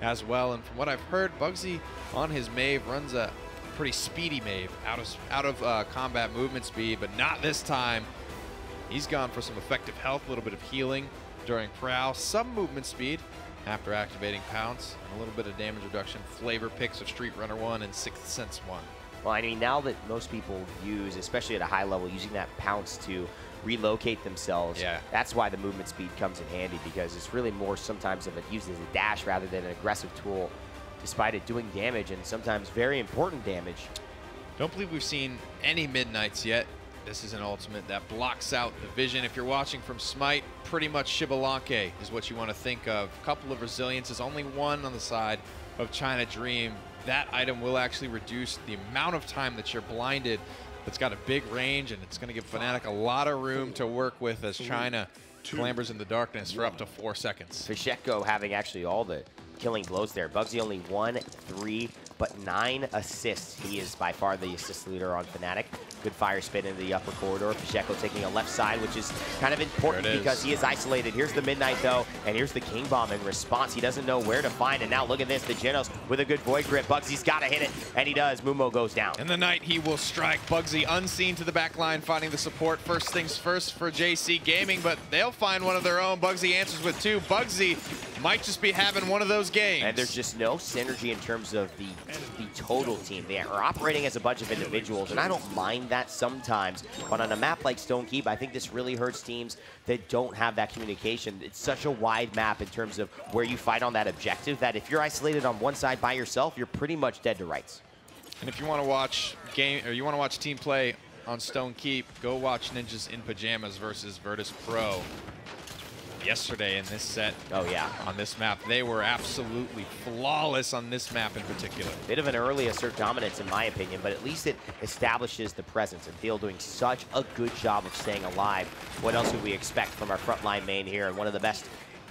as well. And from what I've heard, bugzy on his Maeve runs a pretty speedy Maeve, out of combat movement speed, but not this time. He's gone for some effective health, a little bit of healing during prowl, some movement speed after activating Pounce, and a little bit of damage reduction. Flavor picks of Street Runner 1 and Sixth Sense 1. Well, I mean, now that most people use, especially at a high level, using that Pounce to relocate themselves, that's why the movement speed comes in handy, because it's really more sometimes of it used as a dash rather than an aggressive tool, despite it doing damage and sometimes very important damage. Don't believe we've seen any Midnights yet. This is an ultimate that blocks out the vision. If you're watching from Smite, pretty much Shibalanke is what you want to think of. Couple of resiliences, only 1 on the side of China Dream. That item will actually reduce the amount of time that you're blinded. It's got a big range, and it's going to give FNATIC a lot of room to work with as China clambers in the darkness for up to 4 seconds. Fisheko having actually all the killing blows there. bugzy only 1, 3, but 9 assists. He is by far the assist leader on FNATIC. Good fire spin into the upper corridor. Fisheko taking a left side, which is kind of important because he is isolated. Here's the Midnight, though, and here's the King Bomb in response. He doesn't know where to find it. Now look at this. The Genos with a good Void Grip. bugzy's got to hit it, and he does. Mumo goes down. In the night, he will strike. bugzy unseen to the back line, finding the support. First things first for JC Gaming, but they'll find one of their own. bugzy answers with 2. bugzy might just be having one of those games. And there's just no synergy in terms of the total team. They are operating as a bunch of individuals, and I don't mind that sometimes. But on a map like Stone Keep, I think this really hurts teams that don't have that communication. It's such a wide map in terms of where you fight on that objective that if you're isolated on one side by yourself, you're pretty much dead to rights. And if you want to watch team play on Stone Keep, go watch Ninjas in Pajamas versus Virtus Pro. Yesterday in this set, on this map, they were absolutely flawless on this map in particular. Bit of an early assert dominance in my opinion, but at least it establishes the presence, and Thiel doing such a good job of staying alive. What else would we expect from our frontline main here, and one of the best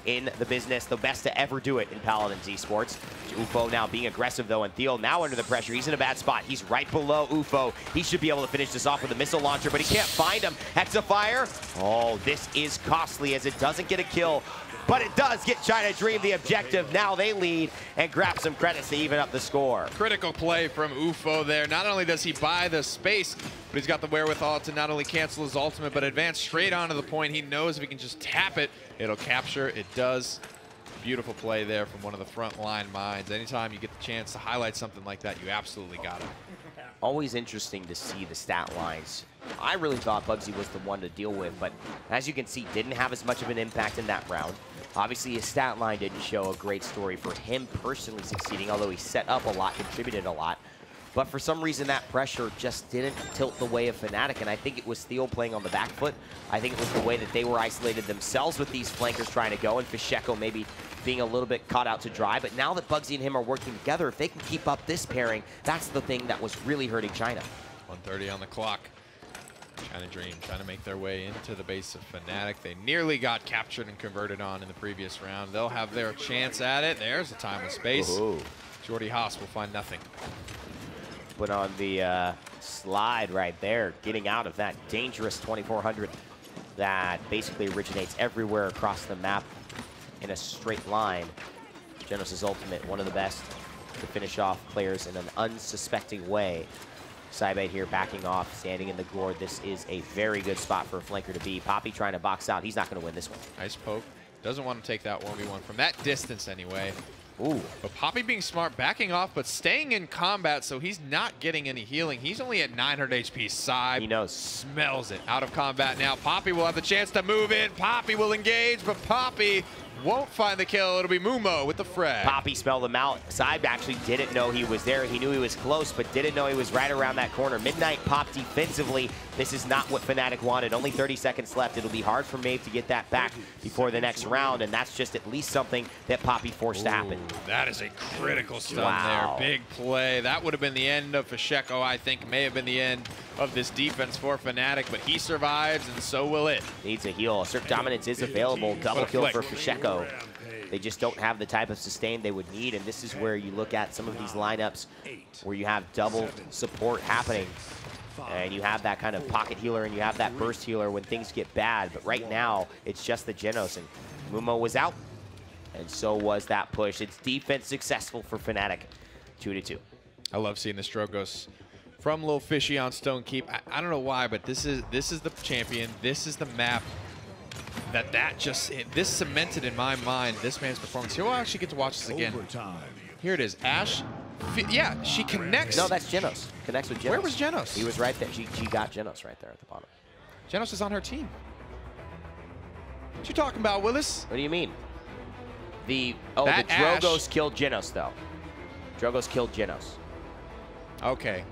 in the business, the best to ever do it in Paladins esports. UFO now being aggressive though, and Thiel now under the pressure. He's in a bad spot. He's right below UFO. He should be able to finish this off with a missile launcher, but he can't find him. Hexafire. Oh, this is costly as it doesn't get a kill, but it does get China Dream the objective. Now they lead and grab some credits to even up the score. Critical play from UFO there. Not only does he buy the space, but he's got the wherewithal to not only cancel his ultimate, but advance straight onto the point. He knows if he can just tap it, it'll capture. It does. Beautiful play there from one of the front line minds. Anytime you get the chance to highlight something like that, you absolutely got it. Always interesting to see the stat lines. I really thought bugzy was the one to deal with, but as you can see, didn't have as much of an impact in that round. Obviously, his stat line didn't show a great story for him personally succeeding, although he set up a lot, contributed a lot. But for some reason, that pressure just didn't tilt the way of FNATIC, and I think it was Thiel playing on the back foot. I think it was the way that they were isolated themselves with these flankers trying to go, and Fisheko maybe being a little bit caught out to dry. But now that bugzy and him are working together, if they can keep up this pairing, that's the thing that was really hurting China. 1:30 on the clock. China Dream trying to make their way into the base of FNATIC. They nearly got captured and converted on in the previous round. They'll have their chance at it. There's the time and space. Ooh. Jordy Haas will find nothing. Put on the slide right there, getting out of that dangerous 2400 that basically originates everywhere across the map in a straight line. Genos' ultimate, one of the best to finish off players in an unsuspecting way. Saibait here backing off, standing in the gourd. This is a very good spot for a flanker to be. Poppy trying to box out. He's not going to win this one. Nice poke. Doesn't want to take that 1v1 from that distance anyway. Ooh. But Poppy being smart, backing off, but staying in combat, so he's not getting any healing. He's only at 900 HP. Sai He knows. smells it. Out of combat now. Poppy will have the chance to move in. Poppy will engage, but Poppy won't find the kill. It'll be Mumo with the frag. Poppy smelled him out. Saib actually didn't know he was there. He knew he was close, but didn't know he was right around that corner. Midnight popped defensively. This is not what FNATIC wanted. Only 30 seconds left. It'll be hard for Maeve to get that back before the next round, and that's just at least something that Poppy forced to happen. That is a critical stun Wow. there. Big play. That would have been the end of Fisheko, I think. May have been the end of this defense for FNATIC, but he survives, and so will it. Needs a heal. Assert Dominance is available. Double kill for Fisheko. They just don't have the type of sustain they would need, and this is where you look at some of these lineups where you have double support happening, and you have that kind of pocket healer and you have that burst healer when things get bad. But right now, it's just the Genos, and Mumo was out, and so was that push. It's defense successful for FNATIC, 2-2. I love seeing the Strogos from Lil Fishy on Stone Keep. I don't know why, but this is the champion. This is the map this cemented in my mind this man's performance. Here we'll actually get to watch this again. Here it is. Ash. Yeah, she connects. No, that's Genos. Connects with Genos. Where was Genos? He was right there. She got Genos right there at the bottom. Genos is on her team. What you talking about, Willis? What do you mean? The That Drogos Ash- killed Genos, though. Drogos killed Genos. Okay.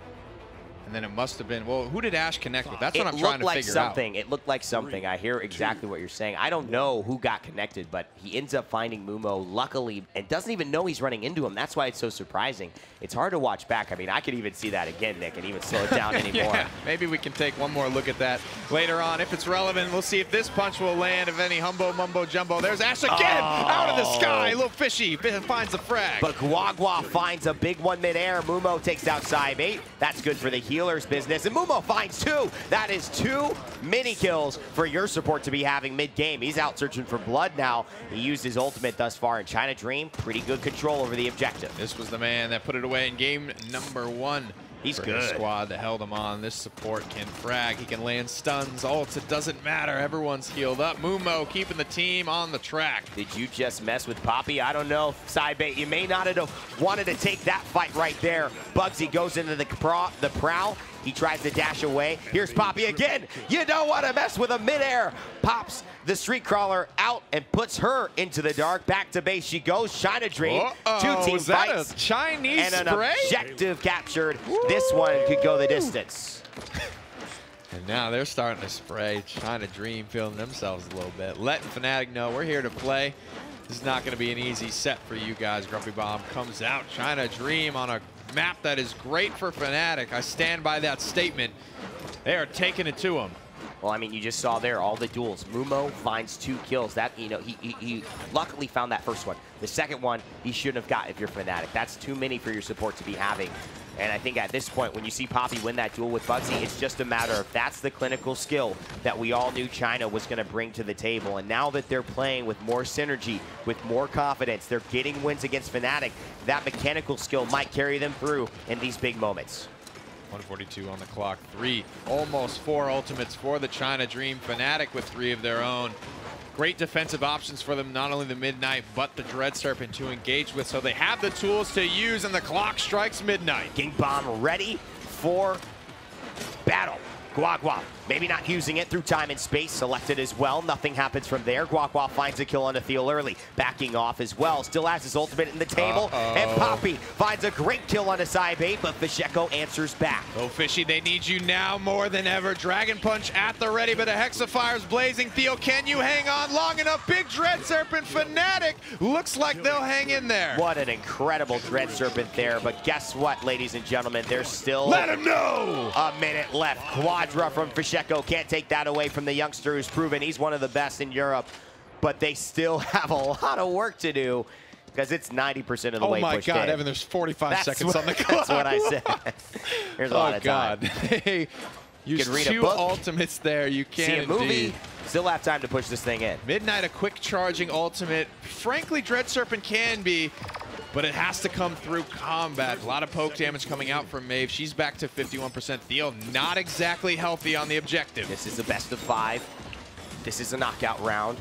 And then it must have been, well, who did Ash connect with? That's what I'm It trying looked to like figure something. It looked like something. I hear exactly what you're saying. I don't know who got connected, but he ends up finding Mumo, luckily, and doesn't even know he's running into him. That's why it's so surprising. It's hard to watch back. I mean, I could even see that again, Nick, and even slow it down anymore. Yeah, maybe we can take one more look at that later on. If it's relevant, we'll see if this punch will land, if any humbo mumbo jumbo. There's Ash again, out of the sky. Little Fishy finds the frag. But Guagua finds a big one midair. Mumo takes out Saib 8. That's good for the healer's business. And Mumo finds 2. That is 2 mini kills for your support to be having mid-game. He's out searching for blood now. He used his ultimate thus far in China Dream. Pretty good control over the objective. This was the man that put it away in game number 1. He's for good. his squad that held him on. This support can frag. He can land stuns, ults. It doesn't matter. Everyone's healed up. Mumo keeping the team on the track. Did you just mess with Poppy? I don't know. Saibait, you may not have wanted to take that fight right there. Bugzy goes into the prowl. He tries to dash away. Here's Poppy again. You don't want to mess with him midair. Pops the street crawler out and puts her into the dark. Back to base she goes. China Dream. Uh-oh, 2 team is that fights. a Chinese and spray? an objective captured. This one could go the distance. And now they're starting to spray. China Dream feeling themselves a little bit. Letting FNATIC know we're here to play. This is not going to be an easy set for you guys. Grumpy Bomb comes out. China Dream on a map that is great for FNATIC. I stand by that statement. They are taking it to him. Well, I mean, you just saw there all the duels. Mumo finds 2 kills. That, you know, he luckily found that first one. The second one, he shouldn't have got if you're FNATIC. That's too many for your support to be having. And I think at this point, when you see Poppy win that duel with Bugzy, it's just a matter of that's the clinical skill that we all knew China was going to bring to the table. And now that they're playing with more synergy, with more confidence, they're getting wins against FNATIC, that mechanical skill might carry them through in these big moments. 142 on the clock. 3, almost 4 ultimates for the China Dream. FNATIC with 3 of their own. Great defensive options for them, not only the Midnight, but the Dread Serpent to engage with. So they have the tools to use, and the clock strikes midnight. King Bomb ready for battle. Guagua, maybe not using it through time and space, selected as well. Nothing happens from there. Guagua finds a kill on Thiel early, backing off as well. Still has his ultimate in the table. And Poppy finds a great kill on Saib8, but Fisheko answers back. Oh, Fishy, they need you now more than ever. Dragon Punch at the ready, but a Hexifire's blazing. Thiel, can you hang on long enough? Big Dread Serpent FNATIC looks like they'll hang in there. What an incredible Dread Serpent there, but guess what, ladies and gentlemen? There's still Let him know! a minute left. Quadra from Fisheko can't take that away from the youngster who's proven he's one of the best in Europe, but they still have a lot of work to do because it's 90% of the way pushed in. Oh my God, Evan, there's 45 seconds on the clock. That's what I said. There's a lot of time. Hey, you can read a 2 book. ultimates there. You can See a movie. indeed. Still have time to push this thing in. Midnight, a quick charging ultimate. Frankly, Dread Serpent can be, but it has to come through combat. A lot of poke damage coming out from Maeve. She's back to 51%. Thiel not exactly healthy on the objective. This is a best of 5. This is a knockout round.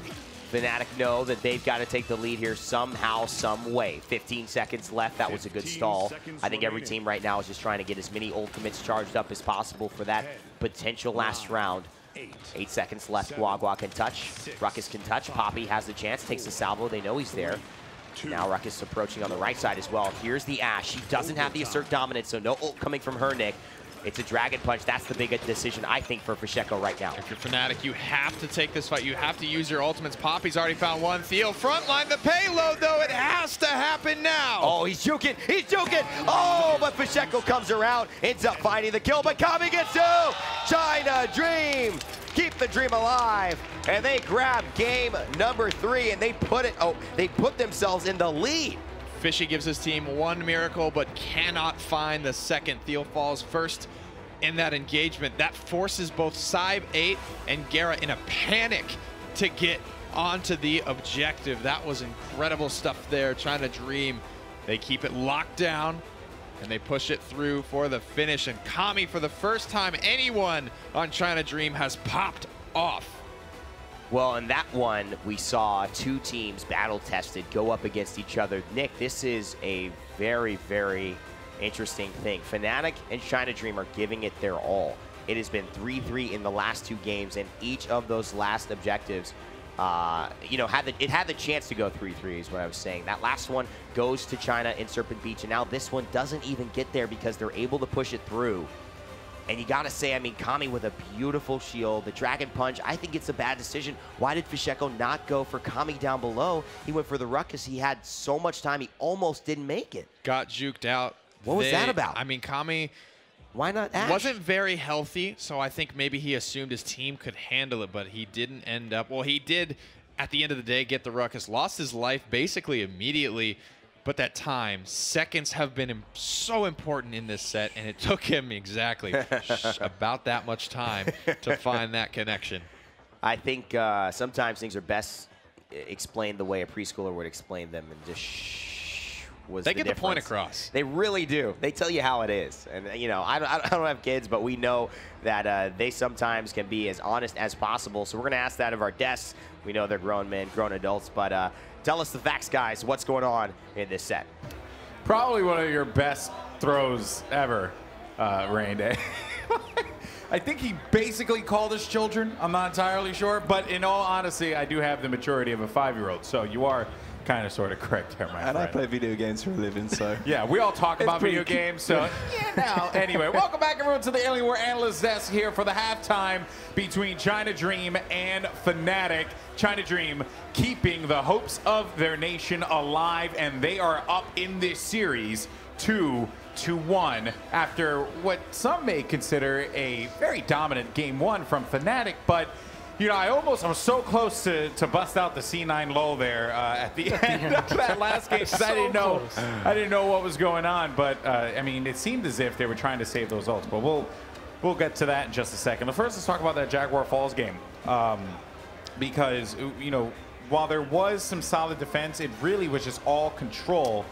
Fnatic know that they've got to take the lead here somehow, some way. 15 seconds left. That was a good stall. I think every team right now is just trying to get as many ultimates charged up as possible for that potential last round. 8 seconds left. Guagua can touch. Ruckus can touch. Poppy has the chance. Takes the salvo. They know he's there. Now Ruckus approaching on the right side as well. Here's the Ashe. She doesn't have the assert dominance, so no ult coming from her, Nick. It's a Dragon Punch. That's the big decision, I think, for Fisheko right now. If you're Fnatic, you have to take this fight. You have to use your ultimates. Poppy's already found one. Thiel frontline the payload, though. It has to happen now. Oh, he's juking. He's juking. Oh, but Fisheko comes around, ends up finding the kill, but Kami gets two. China Dream. Keep the dream alive. And they grab game number 3, and they put themselves in the lead. Fishy gives his team one miracle, but cannot find the second. Thiel falls first in that engagement. That forces both Cybe 8 and Gerrah in a panic to get onto the objective. That was incredible stuff there, trying to dream. They keep it locked down, and they push it through for the finish. And Kami, for the first time anyone on China Dream has popped off. Well, in that one, we saw two teams battle-tested go up against each other. Nick, this is a very, very interesting thing. Fnatic and China Dream are giving it their all. It has been 3-3 in the last 2 games, and each of those last objectives, you know, had the chance to go 3-3 is what I was saying. That last one goes to China in Serpent Beach, and now this one doesn't even get there because they're able to push it through. And you gotta say, I mean, Kami with a beautiful shield, the Dragon Punch, I think it's a bad decision. Why did Fisheko not go for Kami down below? He went for the Ruckus. He had so much time, he almost didn't make it. Got juked out. What was that about? I mean, Kami why not Ashe? Wasn't very healthy, so I think maybe he assumed his team could handle it, but he didn't end up. Well, he did, at the end of the day, get the Ruckus. Lost his life basically immediately. But that time, seconds have been so important in this set, and it took him exactly about that much time to find that connection. I think sometimes things are best explained the way a preschooler would explain them, and just was they get the point across. They really do. They tell you how it is. And, you know, I don't have kids, but we know that they sometimes can be as honest as possible. So we're going to ask that of our guests. We know they're grown men, grown adults, but tell us the facts, guys. What's going on in this set? Probably one of your best throws ever, Rain Day. I think he basically called us children. I'm not entirely sure. But in all honesty, I do have the maturity of a 5-year-old. So you are kind of sort of correct there, my friend. And I play video games for a living, so. Yeah, we all talk about video games, so yeah, now. Anyway, welcome back, everyone, to the Alienware Analyst Desk here for the halftime between China Dream and Fnatic. China Dream keeping the hopes of their nation alive, and they are up in this series 2-1 after what some may consider a very dominant game 1 from Fnatic, but you know, I was so close to bust out the C9 lull there at the end of that last game because I didn't know what was going on. But I mean, it seemed as if they were trying to save those ults. But we'll get to that in just a second. But first, let's talk about that Jaguar Falls game because you know, while there was some solid defense, it really was just all control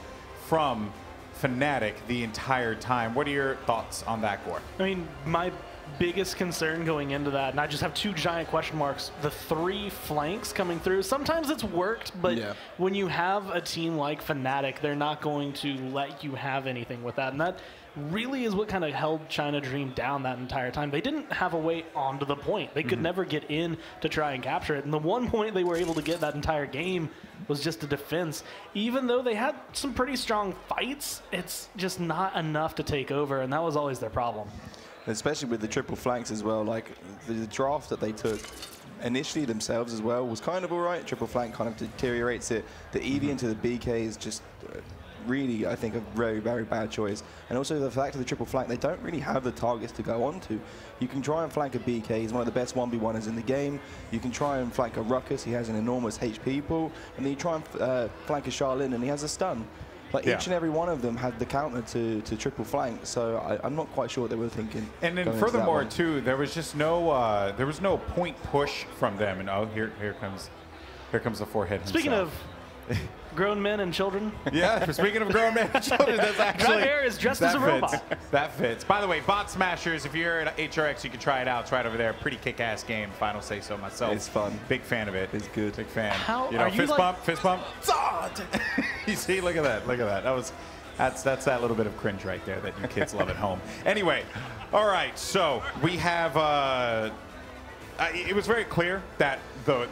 from Fnatic the entire time. What are your thoughts on that, Gore? I mean, my biggest concern going into that, and I just have 2 giant question marks, the 3 flanks coming through. Sometimes it's worked, but when you have a team like Fnatic, they're not going to let you have anything with that. And that really is what kind of held China Dream down that entire time. They didn't have a way onto the point. They could never get in to try and capture it. And the one point they were able to get that entire game was just a defense. Even though they had some pretty strong fights, it's just not enough to take over, and that was always their problem. Especially with the triple flanks as well, like the draft that they took initially themselves as well was kind of all right. Triple flank kind of deteriorates it. The EV into the BK is just really, I think, a very, very bad choice. And also the fact of the triple flank, they don't really have the targets to go on to. You can try and flank a BK, he's one of the best 1v1ers in the game. You can try and flank a Ruckus, he has an enormous HP pool. And then you try and flank a Charlene and he has a stun. Like each and every one of them had the counter to triple flank, so I'm not quite sure what they were thinking. And then furthermore, too, there was just no point push from them. And oh, here comes the forehead himself. Speaking of Grown men and children. Yeah, speaking of grown men and children, that's actually... Dry hair is dressed as a robot. That fits. By the way, Bot Smashers, if you're at HRX, you can try it out. It's right over there. Pretty kick-ass game, if I don't say so myself. It's fun. Big fan of it. It's good. Big fan. How you know, are you fist like... bump, fist bump. You see, look at that, look at that. That's that little bit of cringe right there that you kids love at home. Anyway, all right, so we have... it was very clear that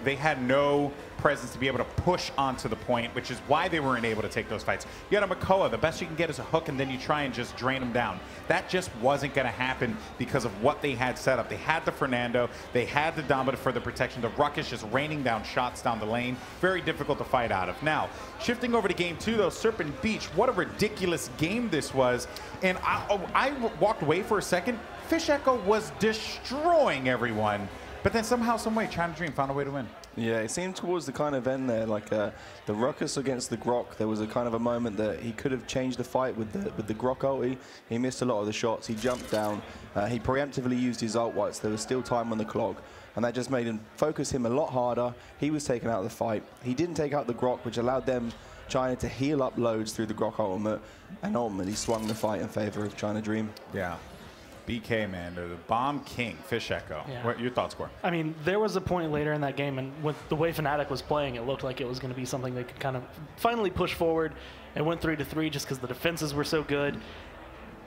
they had no presence to be able to push onto the point, which is why they weren't able to take those fights. You got a Makoa, the best you can get is a hook, and then you try and just drain them down. That just wasn't going to happen because of what they had set up. They had the Fernando, they had the Dominant for the protection, the Ruckus just raining down shots down the lane. Very difficult to fight out of. Now, shifting over to game 2, though, Serpent Beach, what a ridiculous game this was. And I walked away for a second. Fisheko was destroying everyone. But then somehow, some way, China Dream found a way to win. Yeah, it seemed towards the kind of end there, like the Ruckus against the Grok, there was a kind of a moment that he could have changed the fight with the Grok ulti. He missed a lot of the shots. He jumped down. He preemptively used his ult whilst there was still time on the clock. And that just made him focus him a lot harder. He was taken out of the fight. He didn't take out the Grok, which allowed them, China, to heal up loads through the Grok ultimate. And ultimately swung the fight in favor of China Dream. Yeah. BK, man, the Bomb King, Fisheko. Yeah. What your thoughts were? I mean, there was a point later in that game, and with the way FNATIC was playing, it looked like it was going to be something they could kind of finally push forward. It went 3-3 just because the defenses were so good.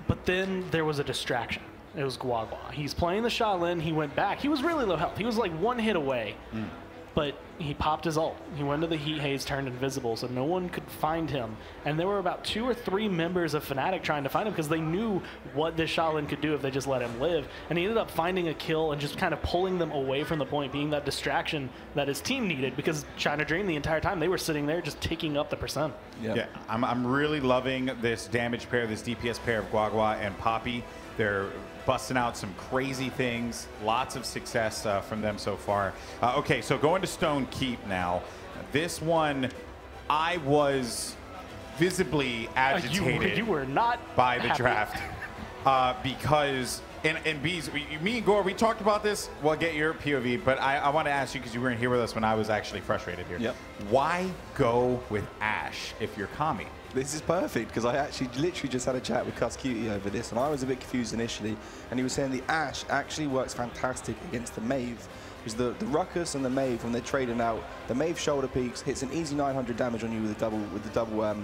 But then there was a distraction. It was Guagua. He's playing the Shaolin. He went back. He was really low health. He was like one hit away. But he popped his ult. He went to the Heat Haze, turned invisible, so no one could find him. And there were about 2 or 3 members of FNATIC trying to find him because they knew what this Shaolin could do if they just let him live. And he ended up finding a kill and just kind of pulling them away from the point, being that distraction that his team needed, because China Dream, the entire time, they were sitting there just taking up the percent. Yeah, I'm really loving this damage pair, this DPS pair of Guagua and Poppy. They're busting out some crazy things. Lots of success from them so far. Okay, so going to Stone Keep now. This one, I was visibly agitated. You were not by the happy. draft because. And Bees, me and Gore, we talked about this. We'll get your POV, but I want to ask you, because you weren't here with us when I was actually frustrated here. Yep. Why go with Ashe if you're Kami? This is perfect, because I actually literally just had a chat with Cuss Cutie over this, and I was a bit confused initially, and he was saying the Ashe actually works fantastic against the Maeve. Because the Ruckus and the Maeve, when they're trading out, the Maeve shoulder peaks, hits an easy 900 damage on you with the double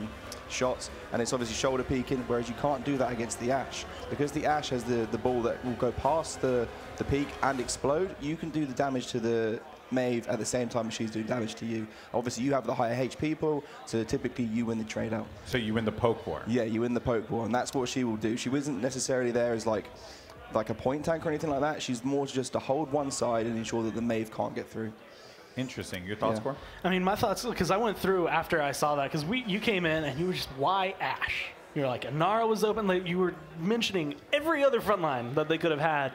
shots, and it's obviously shoulder peaking, whereas you can't do that against the Ashe. Because the Ashe has the ball that will go past the peak and explode, you can do the damage to the Maeve at the same time as she's doing damage to you. Obviously, you have the higher HP pool, so typically you win the trade out. So you win the poke war. Yeah, you win the poke war, and that's what she will do. She wasn't necessarily there as like a point tank or anything like that. She's more just to hold one side and ensure that the Maeve can't get through. Interesting. Your thoughts, Gore? I mean, my thoughts, because I went through after I saw that, because you came in and you were just, why Ashe? You're like, Inara was open. Like, you were mentioning every other front line that they could have had.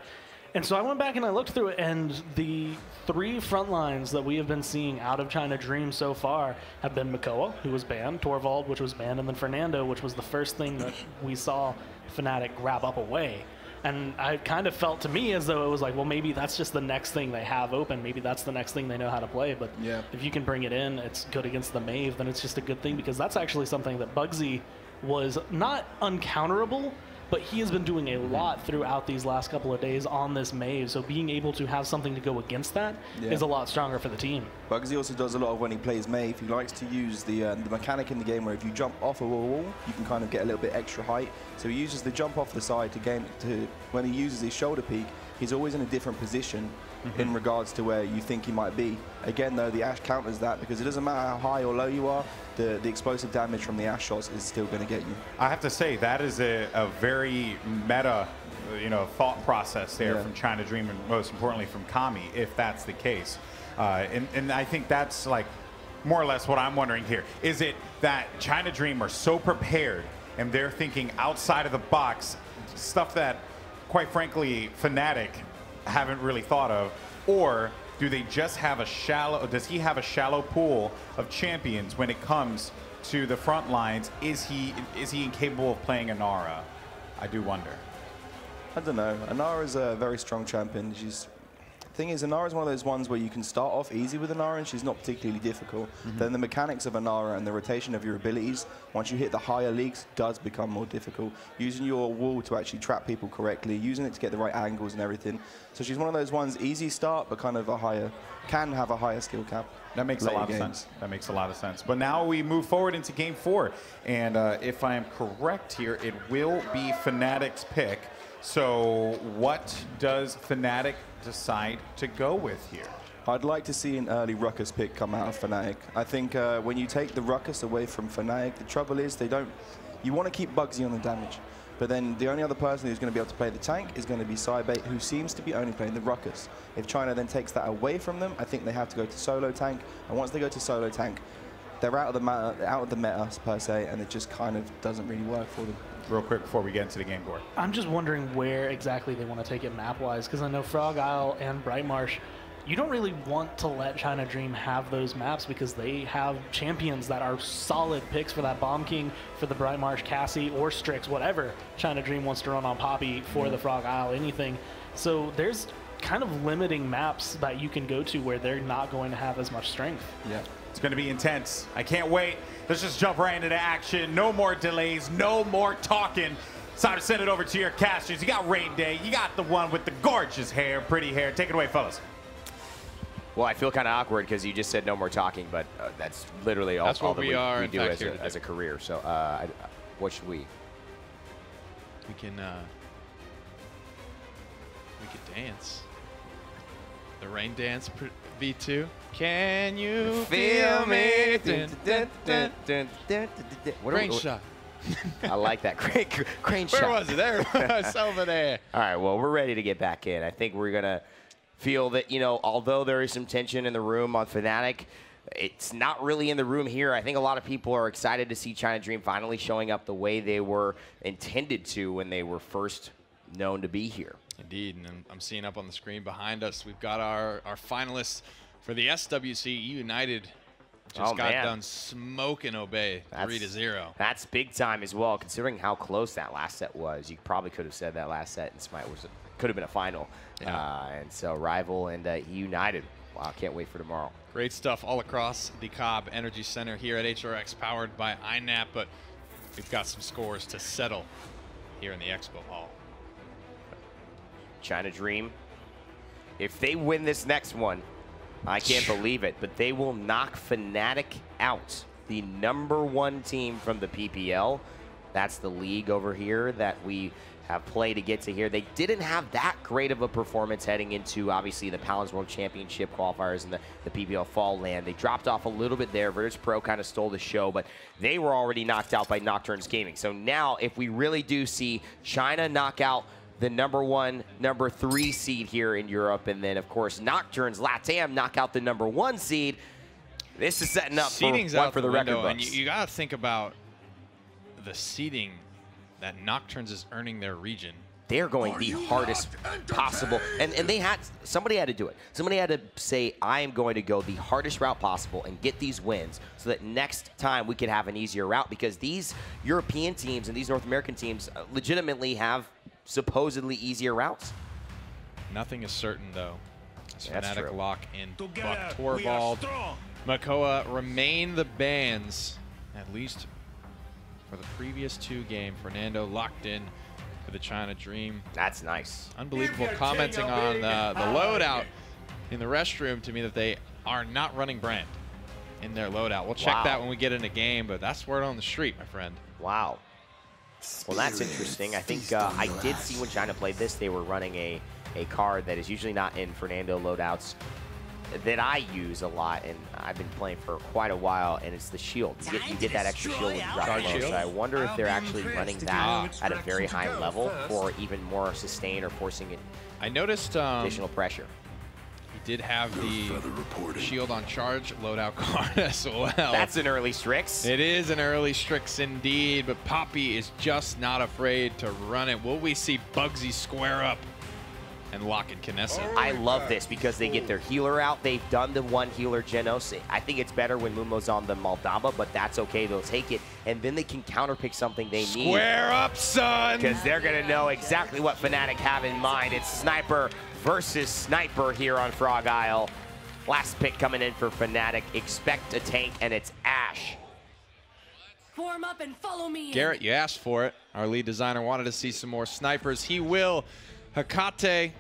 And so I went back and I looked through it, and the 3 front lines that we have been seeing out of China Dream so far have been Makoa, who was banned, Torvald, which was banned, and then Fernando, which was the first thing that we saw FNATIC grab up away. And I kind of felt to me as though it was like, well, maybe that's just the next thing they have open. Maybe that's the next thing they know how to play. But if you can bring it in, it's good against the Maeve, then it's just a good thing, because that's actually something that bugzy was not uncounterable, but he has been doing a lot throughout these last couple of days on this Maeve. So being able to have something to go against that is a lot stronger for the team. bugzy also does a lot of when he plays Maeve. He likes to use the mechanic in the game where if you jump off of a wall, you can kind of get a little bit extra height. So he uses the jump off the side when he uses his shoulder peak, he's always in a different position in regards to where you think he might be. Again, though, the Ashe counters that, because it doesn't matter how high or low you are, the explosive damage from the Ashe shots is still going to get you. I have to say, that is a very meta thought process there from China Dream, and most importantly from Kami, if that's the case. And I think that's like more or less what I'm wondering here. Is it that China Dream are so prepared and they're thinking outside of the box, stuff that, quite frankly, FNATIC haven't really thought of, or do they just have does he have a shallow pool of champions when it comes to the front lines? Is he incapable of playing Inara? I do wonder. I don't know. Inara's a very strong champion. Thing is, Inara is one of those ones where you can start off easy with Inara and she's not particularly difficult. Then the mechanics of Inara and the rotation of your abilities, once you hit the higher leagues, does become more difficult. Using your wall to actually trap people correctly, using it to get the right angles and everything. So she's one of those ones, easy start, but kind of a higher, can have a higher skill cap. That makes a lot of sense. That makes a lot of sense. But now we move forward into game 4. And if I am correct here, it will be FNATIC's pick. So what does FNATIC decide to go with here? I'd like to see an early Ruckus pick come out of FNATIC. I think when you take the Ruckus away from FNATIC, the trouble is you want to keep bugzy on the damage. But then the only other person who's going to be able to play the tank is going to be Cybate, who seems to be only playing the Ruckus. If China then takes that away from them, I think they have to go to solo tank. And once they go to solo tank, they're out of the meta per se, and it just kind of doesn't really work for them. Real quick before we get into the game board. I'm just wondering where exactly they want to take it map-wise, because I know Frog Isle and Bright Marsh, you don't really want to let China Dream have those maps because they have champions that are solid picks for that Bomb King, for the Bright Marsh Cassie, or Strix, whatever China Dream wants to run on Poppy for the Frog Isle, anything. So there's kind of limiting maps that you can go to where they're not going to have as much strength. Yeah. It's going to be intense. I can't wait. Let's just jump right into action. No more delays. No more talking. It's time to send it over to your casters. You got Rain Day. You got the one with the gorgeous hair, pretty hair. Take it away, fellas. Well, I feel kind of awkward because you just said no more talking, but that's literally all that we do as a career. So what should we? We can dance. The rain dance V2. Can you feel me? Crane shot. I like that. Crane shot. Where was it? There it was, over there. All right, well, we're ready to get back in. I think we're going to feel that, you know, although there is some tension in the room on FNATIC, it's not really in the room here. I think a lot of people are excited to see China Dream finally showing up the way they were intended to when they were first known to be here. Indeed, and I'm seeing up on the screen behind us, we've got our finalists for the SWC United. Just got done smoking Obey 3-0. That's big time as well, considering how close that last set was. You probably could have said that last set and Smite could have been a final. Yeah. And so Rival and United. Wow, can't wait for tomorrow. Great stuff all across the Cobb Energy Center here at HRX, powered by INAP, but we've got some scores to settle here in the Expo Hall. China Dream, if they win this next one, I can't believe it, but they will knock FNATIC out, the #1 team from the PPL. That's the league over here that we have played to get to here. They didn't have that great of a performance heading into, obviously, the Paladins World Championship qualifiers and the PPL Fall Land. They dropped off a little bit there. Virtus Pro kind of stole the show, but they were already knocked out by Nocturnes Gaming. So now, if we really do see China knock out the #1, #3 seed here in Europe, and then, of course, Nocturnes LATAM knock out the #1 seed, this is setting up for the record books. And you got to think about the seeding that Nocturnes is earning their region. They're going the hardest possible. And somebody had to do it. Somebody had to say, I am going to go the hardest route possible and get these wins so that next time we could have an easier route, because these European teams and these North American teams legitimately have supposedly easier routes. Nothing is certain, though. As FNATIC lock in Buck Torvald. Makoa remain the bans, at least for the previous 2 games. Fernando locked in for the China Dream. That's nice. Unbelievable, commenting on the loadout in the restroom to me that they are not running brand in their loadout. We'll check that when we get in a game, but that's word on the street, my friend. Wow. Well, that's interesting. I think I did see when China played this, they were running a card that is usually not in Fernando loadouts that I use a lot, and I've been playing for quite a while, and it's the shield. You get that extra shield when you drop low. So I wonder if they're actually running that at a very high level for even more sustain or forcing it. I noticed additional pressure. He did have the shield on charge loadout card as well. That's an early Strix. It is an early Strix indeed, but Poppy is just not afraid to run it. Will we see bugzy square up and lock in Kinessa. I love this because they get their healer out. They've done the one healer Genos. I think it's better when Mumo's on the Moldava, but that's okay. They'll take it, and then they can counterpick something they need. Square up, son! Because they're going to know exactly what FNATIC have in mind. It's sniper versus sniper here on Frog Isle. Last pick coming in for FNATIC. Expect a tank, and it's Ash. Form up and follow me. Garrett, you asked for it. Our lead designer wanted to see some more snipers. He will. Hecate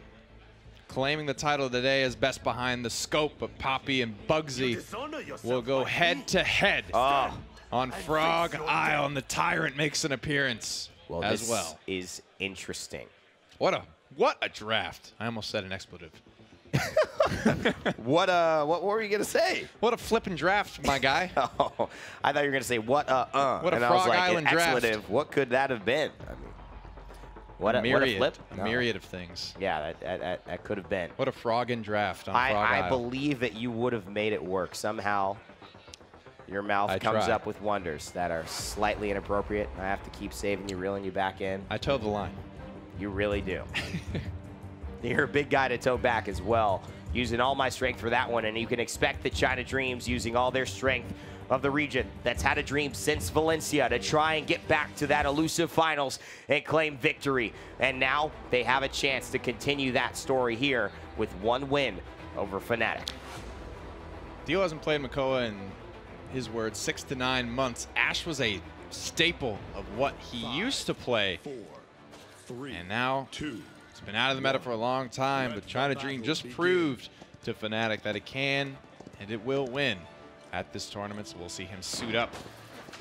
claiming the title today as best behind the scope, but Poppy and Bugzy will go head-to-head on Frog Isle, and the Tyrant makes an appearance as well. This is interesting. What a draft. I almost said an expletive. What were you gonna say? What a flippin' draft, my guy. Oh, I thought you were gonna say what a What a and Frog I was like, Island an draft. expletive. What could that have been? I mean, what a flip. A myriad of things. Yeah, that could have been. What a froggin' draft on Frog Isle. I believe that you would have made it work somehow. Your mouth comes up with wonders that are slightly inappropriate. I have to keep saving you, reeling you back in. I towed the line. You really do. You're a big guy to tow back as well. Using all my strength for that one, and you can expect that China Dreams using all their strength of the region that's had a dream since Valencia to try and get back to that elusive finals and claim victory. And now they have a chance to continue that story here with one win over FNATIC. Thiel hasn't played Makoa in, his words, 6 to 9 months. Ash was a staple of what he used to play. 4, 3, and now 2. It's been out of the meta for a long time, but China Dream just proved to FNATIC that it can and it will win at this tournament. So we'll see him suit up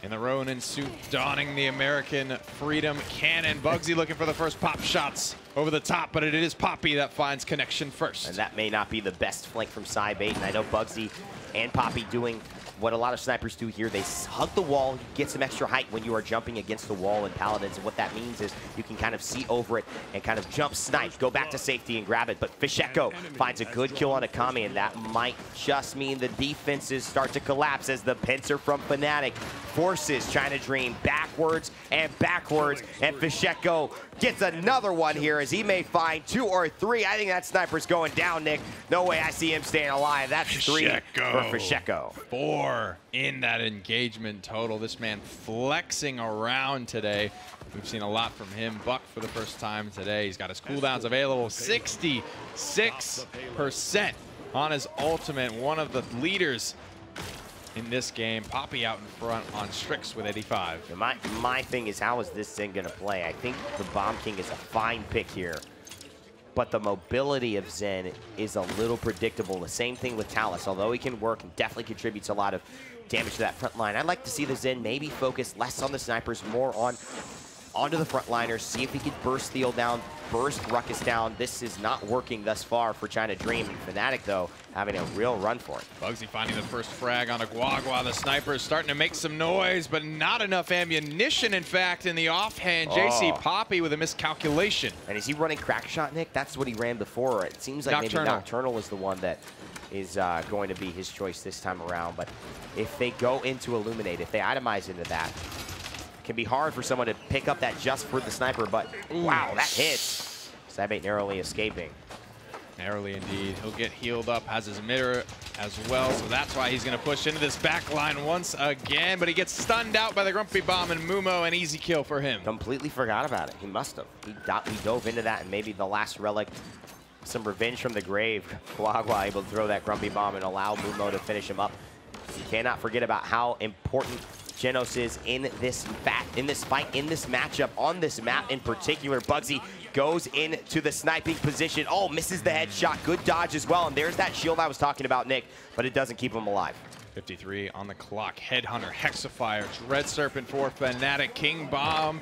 in the Ronin suit, donning the American Freedom Cannon. Bugzy looking for the first pop shots over the top, but it is Poppy that finds connection first. And that may not be the best flank from Cybait, and I know Bugzy and Poppy doing what a lot of snipers do here. They hug the wall, get some extra height when you are jumping against the wall in Paladins, and what that means is you can kind of see over it and kind of jump snipe, go back to safety and grab it. But Fisheko finds a good kill on Akami, and that might just mean the defenses start to collapse as the pincer from FNATIC forces China Dream backwards, and Fisheko gets another one here as he may find 2 or 3. I think that sniper's going down, Nick. No way I see him staying alive. That's 3 for Fisheko. 4 in that engagement total. This man flexing around today. We've seen a lot from him. Buck for the first time today. He's got his cooldowns available. 66% on his ultimate. One of the leaders in this game. Poppy out in front on Strix with 85. My thing is, how is this thing going to play? I think the Bomb King is a fine pick here, but the mobility of Zen is a little predictable. The same thing with Talus. Although he can work and definitely contributes a lot of damage to that front line, I'd like to see the Zen maybe focus less on the snipers, more onto the frontliners, see if he could burst Thiel down, burst Ruckus down. This is not working thus far for China Dream, and FNATIC, though, having a real run for it. Bugzy finding the first frag on a Guagua. The sniper is starting to make some noise, but not enough ammunition, in fact, in the offhand. JC Poppy with a miscalculation. And is he running crack shot, Nick? That's what he ran before. It seems like maybe Nocturnal is the one that is going to be his choice this time around. But if they go into Illuminate, if they itemize into that, it can be hard for someone to pick up that just for the sniper, but wow, that hits. Cybait narrowly escaping. Narrowly indeed. He'll get healed up, has his emitter as well, so that's why he's going to push into this back line once again, but he gets stunned out by the Grumpy Bomb and Mumo, an easy kill for him. Completely forgot about it. He must have. He dove into that, and maybe the last relic, some revenge from the grave. Guagua able to throw that Grumpy Bomb and allow Mumo to finish him up. You cannot forget about how important Genos is in this fight, in this matchup, on this map in particular. Bugzy goes into the sniping position. Oh, misses the headshot. Good dodge as well. And there's that shield I was talking about, Nick, but it doesn't keep him alive. 53 on the clock. Headhunter, Hexafire, Dread Serpent for FNATIC, King Bomb,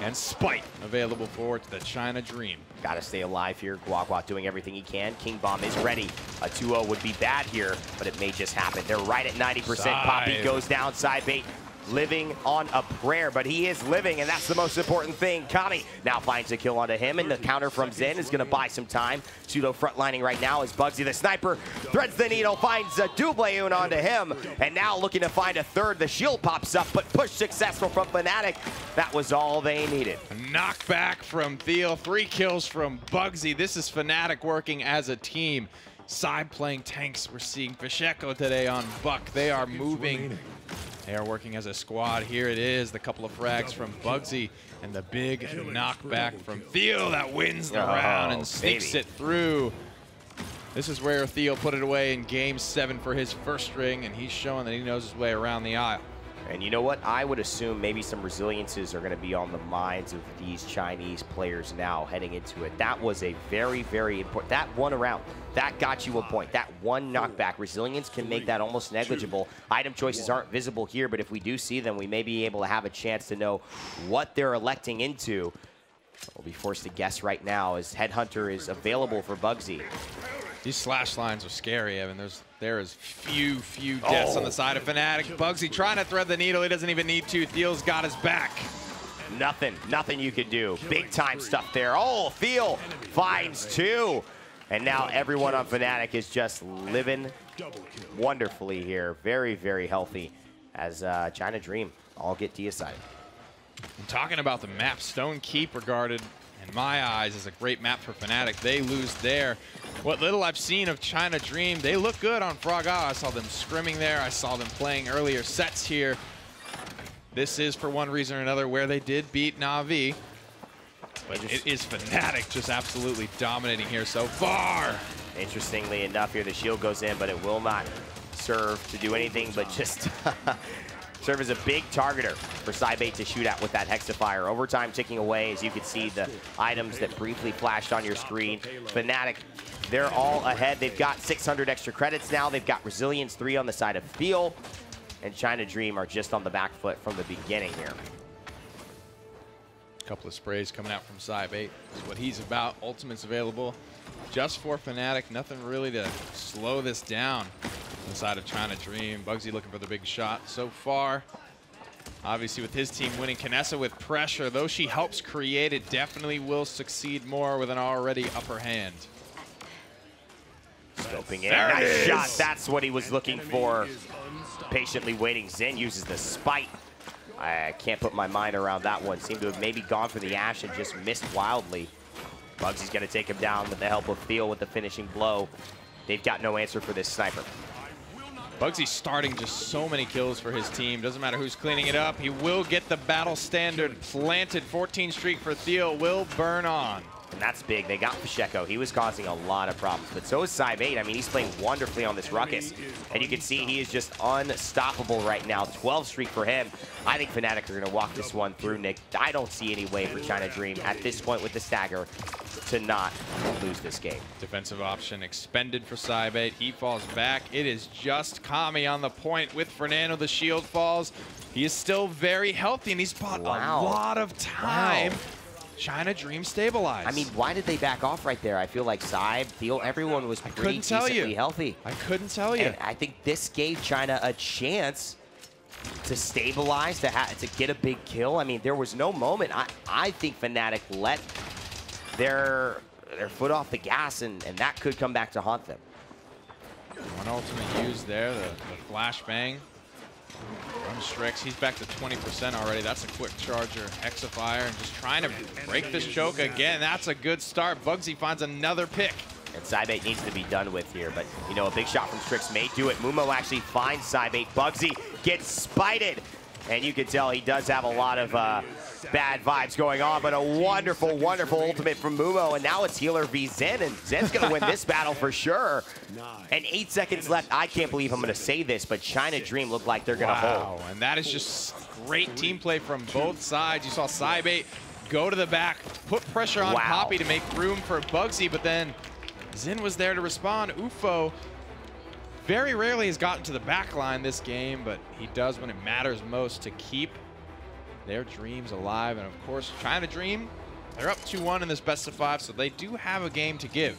and Spite available for the China Dream. Got to stay alive here. Guagua doing everything he can. King Bomb is ready. A 2-0 would be bad here, but it may just happen. They're right at 90%. Poppy goes down. Cybait living on a prayer, but he is living, and that's the most important thing. Kami now finds a kill onto him, and the counter from Zen is going to buy some time. Pseudo frontlining right now as bugzy the sniper threads the needle, finds a Dubleun onto him, and now looking to find a third. The shield pops up, but push successful from FNATIC. That was all they needed. Knockback from Thiel, 3 kills from bugzy. This is FNATIC working as a team. Side playing tanks. We're seeing Fisheko today on Buck. They are moving. They are working as a squad. Here it is, the couple of frags from bugzy and the big knockback from Thiel that wins the round and sneaks it through. This is where Thiel put it away in game 7 for his first ring, and he's showing that he knows his way around the aisle. And you know what? I would assume maybe some resiliences are going to be on the minds of these Chinese players now heading into it. That was a very, very important. That one round, that got you a point. That one knockback. Resilience can make that almost negligible. Item choices aren't visible here, but if we do see them, we may be able to have a chance to know what they're electing into. We'll be forced to guess right now as Headhunter is available for bugzy. These slash lines are scary, Evan. There is few deaths on the side of FNATIC. Bugzy trying to thread the needle. He doesn't even need to. Thiel's got his back. Nothing you can do. Big time stuff there. Oh, Thiel finds 2. And now everyone on FNATIC is just living wonderfully here. Very, very healthy as China Dream all get decided. I'm talking about the map. Stone Keep regarded, in my eyes, as a great map for FNATIC. They lose there. What little I've seen of China Dream, they look good on Frog Isle. I saw them scrimming there. I saw them playing earlier sets here. This is, for one reason or another, where they did beat Na'Vi. But it is FNATIC just absolutely dominating here so far. Interestingly enough here, the shield goes in, but it will not serve to do anything but just serve as a big targeter for SciBait to shoot at with that Hexafire. Overtime ticking away, as you can see the items that briefly flashed on your screen. FNATIC, they're all ahead. They've got 600 extra credits now. They've got Resilience 3 on the side of Thiel, and China Dream are just on the back foot from the beginning here. A couple of sprays coming out from SciBait. That's what he's about. Ultimate's available just for FNATIC. Nothing really to slow this down on the side of China Dream. Bugzy looking for the big shot so far. Obviously, with his team winning, Kinessa with pressure, though she helps create, it definitely will succeed more with an already upper hand. Scoping in. Nice shot. That's what he was looking for. Patiently waiting. Zen uses the spite. I can't put my mind around that one. Seemed to have maybe gone for the Ash and just missed wildly. Bugsy's going to take him down with the help of Thiel with the finishing blow. They've got no answer for this sniper. Bugzy's starting just so many kills for his team. Doesn't matter who's cleaning it up. He will get the battle standard planted. 14 streak for Thiel will burn on. And that's big. They got Fisheko. He was causing a lot of problems, but so is SciBait. I mean, he's playing wonderfully on this Ruckus. And you can see he is just unstoppable right now. 12 streak for him. I think FNATIC are going to walk this one through, Nick. I don't see any way for China Dream at this point with the stagger to not lose this game. Defensive option expended for SciBait. He falls back. It is just Kami on the point with Fernando. The shield falls. He is still very healthy, and he's bought a lot of time. China Dream stabilized. I mean, why did they back off right there? I feel like Thiel, everyone was pretty decently healthy. I couldn't tell you. And I think this gave China a chance to stabilize, to get a big kill. I mean, there was no moment. I think FNATIC let their foot off the gas, and that could come back to haunt them. One ultimate used there, the flashbang from Strix. He's back to 20% already. That's a quick charger. Hexafire, and just trying to break this choke again. That's a good start. Bugzy finds another pick. And SciBait needs to be done with here, but you know, a big shot from Strix may do it. Mumo actually finds SciBait. Bugzy gets spited, and you can tell he does have a lot of bad vibes going on, but a wonderful, wonderful ultimate from Mumo, and now it's Healer v Zen, and Zen's gonna win this battle for sure. And 8 seconds left. I can't believe I'm gonna say this, but China Dream look like they're gonna hold. And that is just great team play from both sides. You saw SciBait go to the back, put pressure on Poppy to make room for Bugzy, but then Zen was there to respond. UFO very rarely has gotten to the back line this game, but he does when it matters most to keep their dreams alive. And of course, China Dream, they're up 2-1 in this best of 5, so they do have a game to give.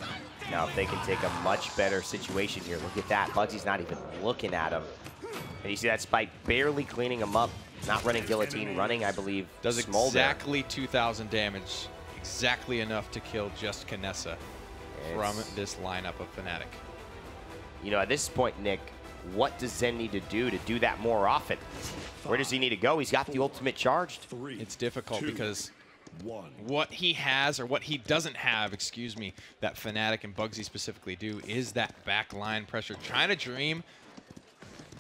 Now, if they can take a much better situation here, look at that. Bugsy's not even looking at him. And you see that spike barely cleaning him up. Not running Guillotine, running, I believe, Does Smolder. exactly 2,000 damage. Exactly enough to kill just Knessa from this lineup of FNATIC. You know, at this point, Nick, what does Zen need to do that more often? Where does he need to go? He's got the ultimate charged. It's difficult because what he has, or what he doesn't have, excuse me, that FNATIC and bugzy specifically do, is that back line pressure. China Dream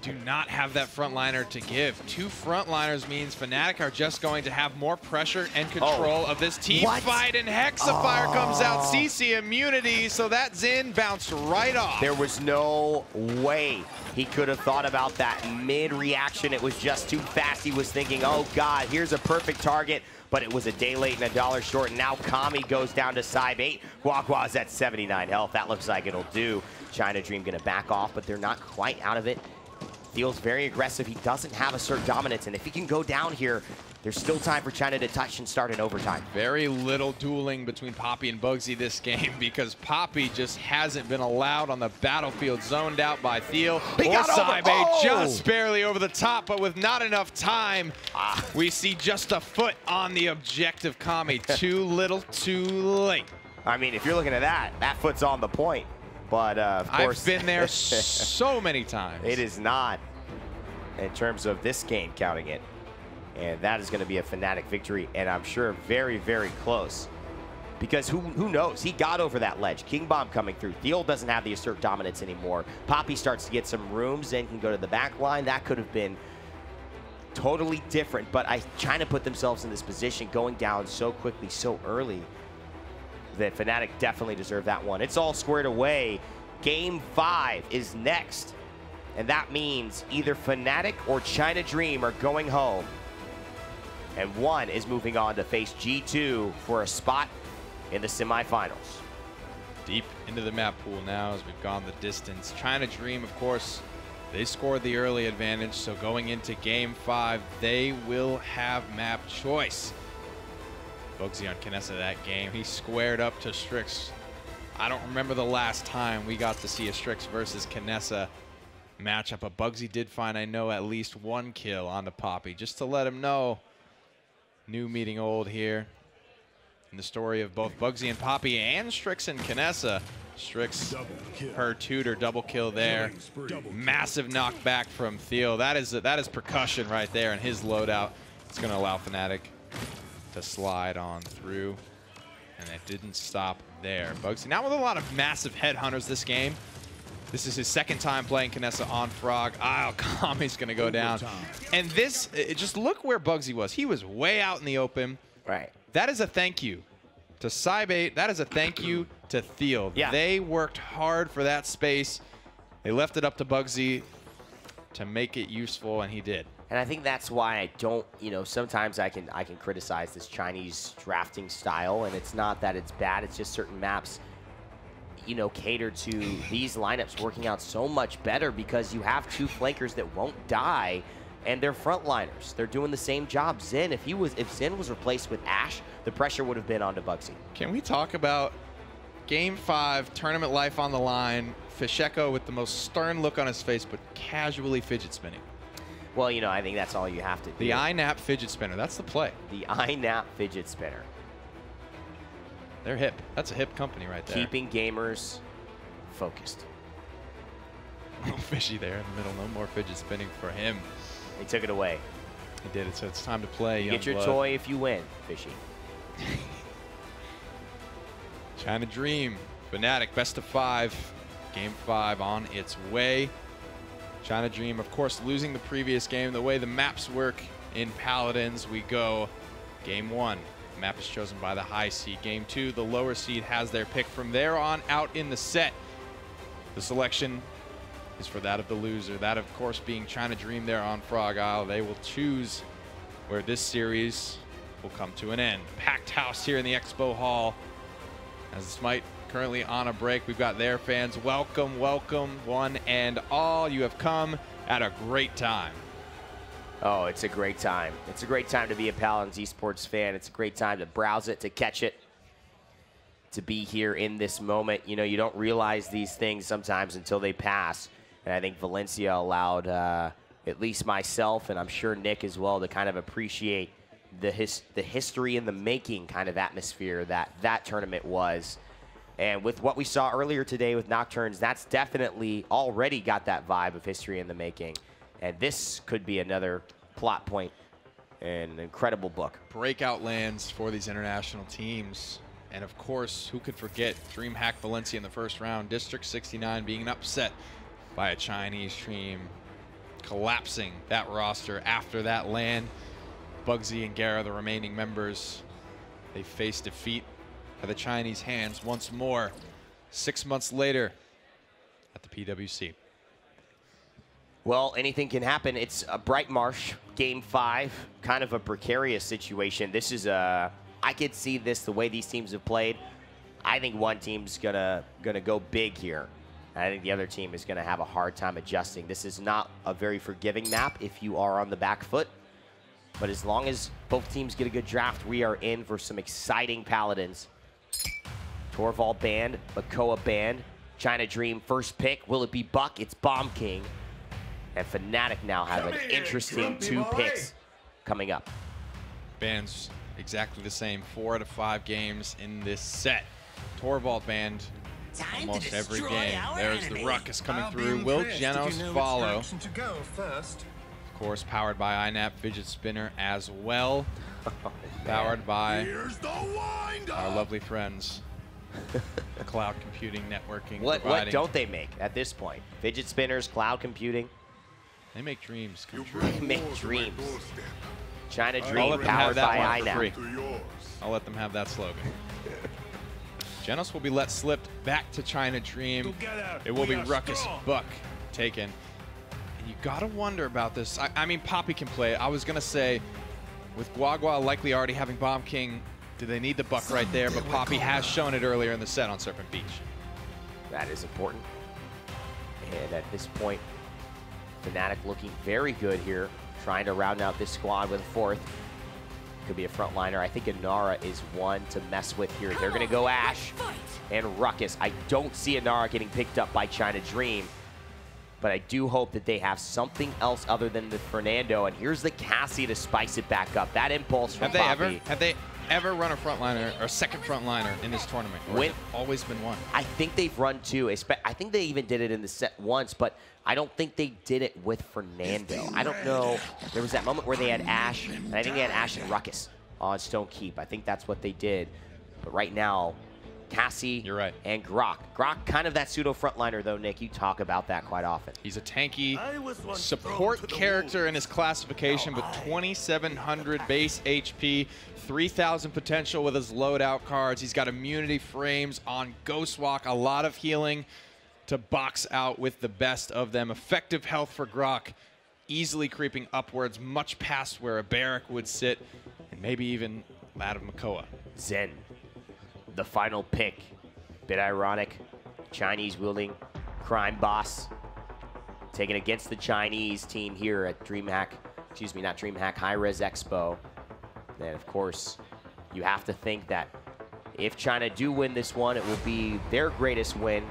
do not have that frontliner to give. 2 frontliners means FNATIC are just going to have more pressure and control of this team fight, and Hexafire comes out, CC immunity, so that Xin bounced right off. There was no way he could have thought about that mid-reaction. It was just too fast. He was thinking, oh God, here's a perfect target, but it was a day late and a dollar short, and now Kami goes down to Cybe 8. Guagua's at 79 health. That looks like it'll do. China Dream gonna back off, but they're not quite out of it. Thiel's very aggressive. He doesn't have assert dominance, and if he can go down here, there's still time for China to touch and start in overtime. Very little dueling between Poppy and bugzy this game because Poppy just hasn't been allowed on the battlefield, zoned out by Thiel. Cybe just barely over the top, but with not enough time, we see just a foot on the objective Kami. Too little, too late. I mean, if you're looking at that, that foot's on the point. But of course, I've been there so many times. It is not in terms of this game counting it. And that is going to be a FNATIC victory, and I'm sure very, very close. Because who knows? He got over that ledge. King Bomb coming through. Thiel doesn't have the assert dominance anymore. Poppy starts to get some rooms and can go to the back line. That could have been totally different, but China put themselves in this position going down so quickly, so early, that FNATIC definitely deserved that one. It's all squared away. Game 5 is next. And that means either FNATIC or China Dream are going home. And one is moving on to face G2 for a spot in the semifinals. Deep into the map pool now as we've gone the distance. China Dream, of course, they scored the early advantage. So going into game 5, they will have map choice. bugzy on Knessa that game. He squared up to Strix. I don't remember the last time we got to see a Strix versus Knessa matchup, but bugzy did find, I know, at least 1 kill on the Poppy, just to let him know. New meeting old here in the story of both bugzy and Poppy and Strix and Knessa. Strix, her tutor, double kill there. Massive knockback from Thiel. That is percussion right there, and his loadout. It's going to allow FNATIC to slide on through, and it didn't stop there. bugzy, not with a lot of massive headhunters this game. This is his 2nd time playing Knessa on Frog. Kami's going to go down. And this, just look where bugzy was. He was way out in the open. Right. That is a thank you to Cybe 8. That is a thank you to Thiel. Yeah. They worked hard for that space. They left it up to bugzy to make it useful, and he did. And I think that's why I don't, you know, sometimes I can criticize this Chinese drafting style, and it's not that it's bad, it's just certain maps, you know, cater to these lineups working out so much better because you have 2 flankers that won't die, and they're frontliners. They're doing the same job. Zen, if Zen was replaced with Ashe, the pressure would have been onto bugzy. Can we talk about Game 5, tournament life on the line, Fisheko with the most stern look on his face, but casually fidget spinning? Well, you know, I think that's all you have to do. The INAP fidget spinner, that's the play. The INAP fidget spinner. They're hip. That's a hip company right there. Keeping gamers focused. Little fishy there in the middle. No more fidget spinning for him. He took it away. He did it, so it's time to play. Get your toy if you win, Fishy. China Dream, FNATIC, best of 5. Game 5 on its way. China Dream, of course, losing the previous game. The way the maps work in Paladins, we go Game 1. Map is chosen by the high seed. Game 2, the lower seed has their pick. From there on out in the set, the selection is for that of the loser. That, of course, being China Dream there on Frog Isle. They will choose where this series will come to an end. Packed house here in the Expo Hall. As Smite currently on a break, we've got their fans. Welcome, welcome, one and all. You have come at a great time. Oh, it's a great time. It's a great time to be a Paladins esports fan. It's a great time to browse it, to catch it, to be here in this moment. You know, you don't realize these things sometimes until they pass. And I think Valencia allowed at least myself, and I'm sure Nick as well, to kind of appreciate the history in the making kind of atmosphere that tournament was. And with what we saw earlier today with Nocturnes, that's definitely already got that vibe of history in the making. And this could be another plot point in an incredible book. Breakout lands for these international teams. And of course, who could forget DreamHack Valencia in the first round, District 69 being upset by a Chinese team, collapsing that roster after that land. Bugzy and Gerrah, the remaining members, they face defeat at the Chinese hands once more 6 months later at the PWC. Well, anything can happen. It's a Bright Marsh, Game 5, kind of a precarious situation. This is a, I could see this the way these teams have played. I think one team's gonna go big here. I think the other team is gonna have a hard time adjusting. This is not a very forgiving map if you are on the back foot. But as long as both teams get a good draft, we are in for some exciting Paladins. Torvald banned, Makoa banned, China Dream first pick. Will it be Buck? It's Bomb King. And FNATIC now have an interesting 2 picks coming up. Bans exactly the same, 4 out of 5 games in this set. Torvald banned almost every game. There's the ruckus coming through. Will Genos follow? Of course, powered by INAP Fidget Spinner as well. Powered by our lovely friends, cloud computing, networking. What don't they make at this point? Fidget spinners, cloud computing. They make dreams come true. They make dreams. China Dream powered by INAP. I'll let them have that slogan. Genos will be let slip back to China Dream. It will be Ruckus Buck taken. And you gotta wonder about this. I mean, Poppy can play it. I was gonna say, with Guagua likely already having Bomb King, do they need the Buck right there? But Poppy has shown it earlier in the set on Serpent Beach. That is important. And at this point, FNATIC looking very good here, trying to round out this squad with a 4th. Could be a frontliner. I think Inara is one to mess with here. They're going to go Ash and Ruckus. I don't see Inara getting picked up by China Dream, but I do hope that they have something else other than the Fernando. And here's the Cassie to spice it back up. That impulse from Poppy. Have they ever run a frontliner or second frontliner in this tournament? Or has it always been one? I think they've run 2. I think they even did it in the set once, but I don't think they did it with Fernando. I don't know. There was that moment where they had Ash, and I think they had Ash and Ruckus on Stone Keep. I think that's what they did. But right now, Cassie and Grok. Grok, kind of that pseudo frontliner, though, Nick. You talk about that quite often. He's a tanky support character in his classification, but 2,700 base HP, 3,000 potential with his loadout cards. He's got immunity frames on Ghost Walk, a lot of healing to box out with the best of them. Effective health for Grok, easily creeping upwards, much past where a Barrack would sit, and maybe even that of Makoa. Zen, the final pick. Bit ironic. Chinese wielding crime boss. Taken against the Chinese team here at DreamHack, excuse me, not DreamHack, Hi-Rez Expo. And of course, you have to think that if China do win this one, it will be their greatest win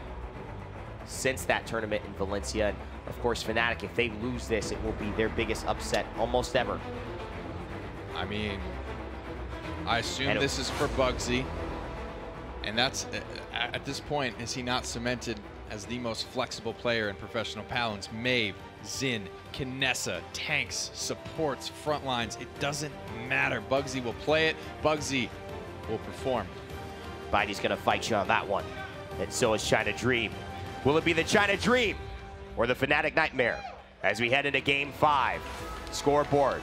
since that tournament in Valencia. And of course, FNATIC, if they lose this, it will be their biggest upset almost ever. I mean, I assume this is for Bugzy. And that's, at this point, is he not cemented as the most flexible player in professional Paladins? Maeve, Xin, Kinessa, tanks, supports, front lines. It doesn't matter. Bugzy will play it. Bugzy will perform. Biden's going to fight you on that one. And so is China Dream. Will it be the China Dream or the FNATIC Nightmare as we head into Game 5? Scoreboard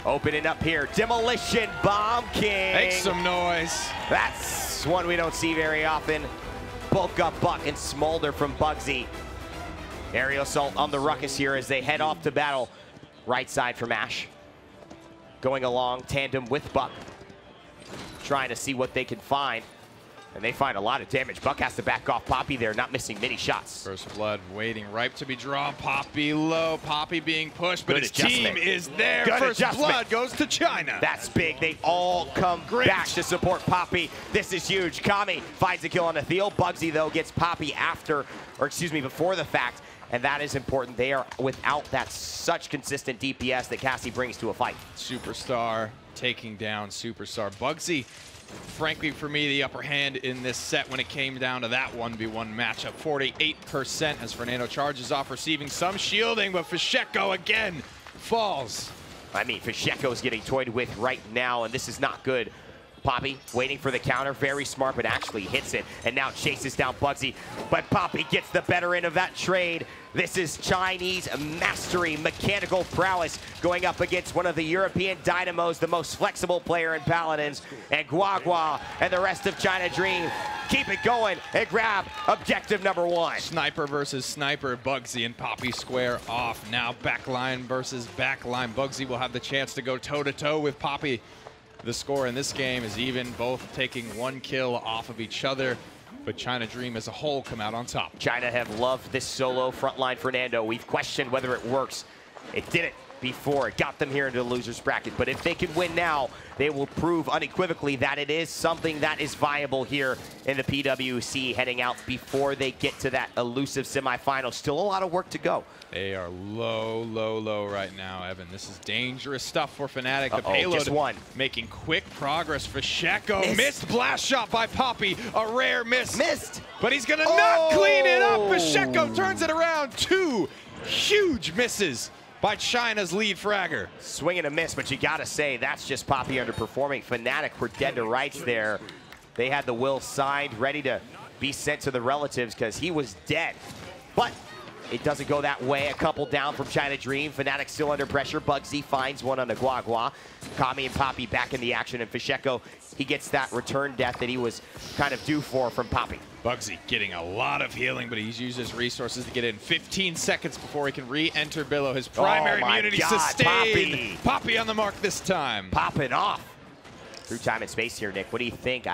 opening up here. Demolition Bomb King. Make some noise. That's one we don't see very often. Bulk up Buck and Smolder from Bugzy. Aerial assault on the Ruckus here as they head off to battle. Right side from Ash. Going along tandem with Buck. Trying to see what they can find. And they find a lot of damage. Buck has to back off Poppy there, not missing many shots. First blood waiting, ripe to be drawn. Poppy low, Poppy being pushed, but his team is there. First blood goes to China. That's big. They all come back to support Poppy. This is huge. Kami finds a kill on the Thiel. Bugzy, though, gets Poppy after, or excuse me, before the fact. and that is important. They are without that such consistent DPS that Cassie brings to a fight. Superstar taking down Superstar. Bugzy, frankly, for me, the upper hand in this set when it came down to that 1v1 matchup. 48% as Fernando charges off, receiving some shielding, but Fisheko again falls. I mean, Fisheko is getting toyed with right now, and this is not good. Poppy waiting for the counter, very smart, but actually hits it, and now chases down Bugzy. But Poppy gets the better end of that trade. This is Chinese mastery, mechanical prowess, going up against one of the European dynamos, the most flexible player in Paladins, and Guagua and the rest of China Dream keep it going and grab objective number 1. Sniper versus sniper, Bugzy and Poppy square off. Now backline versus backline. Bugzy will have the chance to go toe-to-toe with Poppy. The score in this game is even, both taking 1 kill off of each other, but China Dream as a whole come out on top. China have loved this solo frontline Fernando. We've questioned whether it works. It didn't before. It got them here into the loser's bracket, but if they can win now, they will prove unequivocally that it is something that is viable here in the PWC heading out before they get to that elusive semifinal. Still a lot of work to go. They are low right now, Evan. This is dangerous stuff for FNATIC. The payload just one. Making quick progress. Fisheko missed blast shot by Poppy. A rare miss. Missed. But he's gonna not clean it up. Fisheko turns it around. 2 huge misses by China's lead fragger. Swing and a miss, but you gotta say, that's just Poppy underperforming. FNATIC were dead to rights there. They had the will signed, ready to be sent to the relatives because he was dead. But it doesn't go that way. A couple down from China Dream. FNATIC still under pressure. Bugzy finds one on the Guagua. Kami and Poppy back in the action, and Fisheko, he gets that return death that he was kind of due for from Poppy. Bugzy getting a lot of healing, but he's used his resources to get in 15 seconds before he can re-enter below. His primary immunity sustained. Poppy on the mark this time. Popping off. Through time and space here, Nick. What do you think?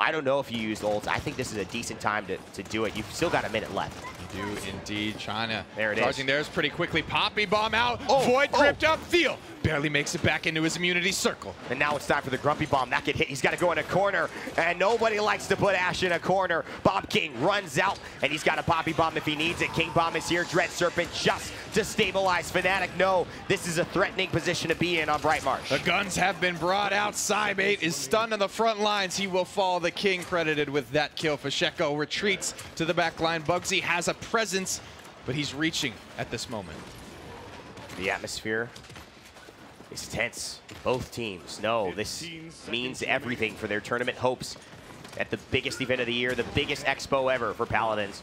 I don't know if you used ults. I think this is a decent time to do it. You've still got a minute left. You do indeed. China there it charging theirs pretty quickly. Poppy bomb out. Void gripped up. Thiel barely makes it back into his immunity circle. And now it's time for the Grumpy Bomb. That could hit. He's got to go in a corner, and nobody likes to put Ash in a corner. Bob King runs out, and he's got a Poppy Bomb if he needs it. King Bomb is here. Dread Serpent just to stabilize FNATIC. No, this is a threatening position to be in on Bright Marsh. The guns have been brought out. Cybate is stunned on the front lines. He will fall. The King credited with that kill. Fisheko retreats to the back line. Bugzy has a presence, but he's reaching at this moment. The atmosphere is tense. Both teams know this means everything for their tournament hopes at the biggest event of the year, the biggest expo ever for Paladins.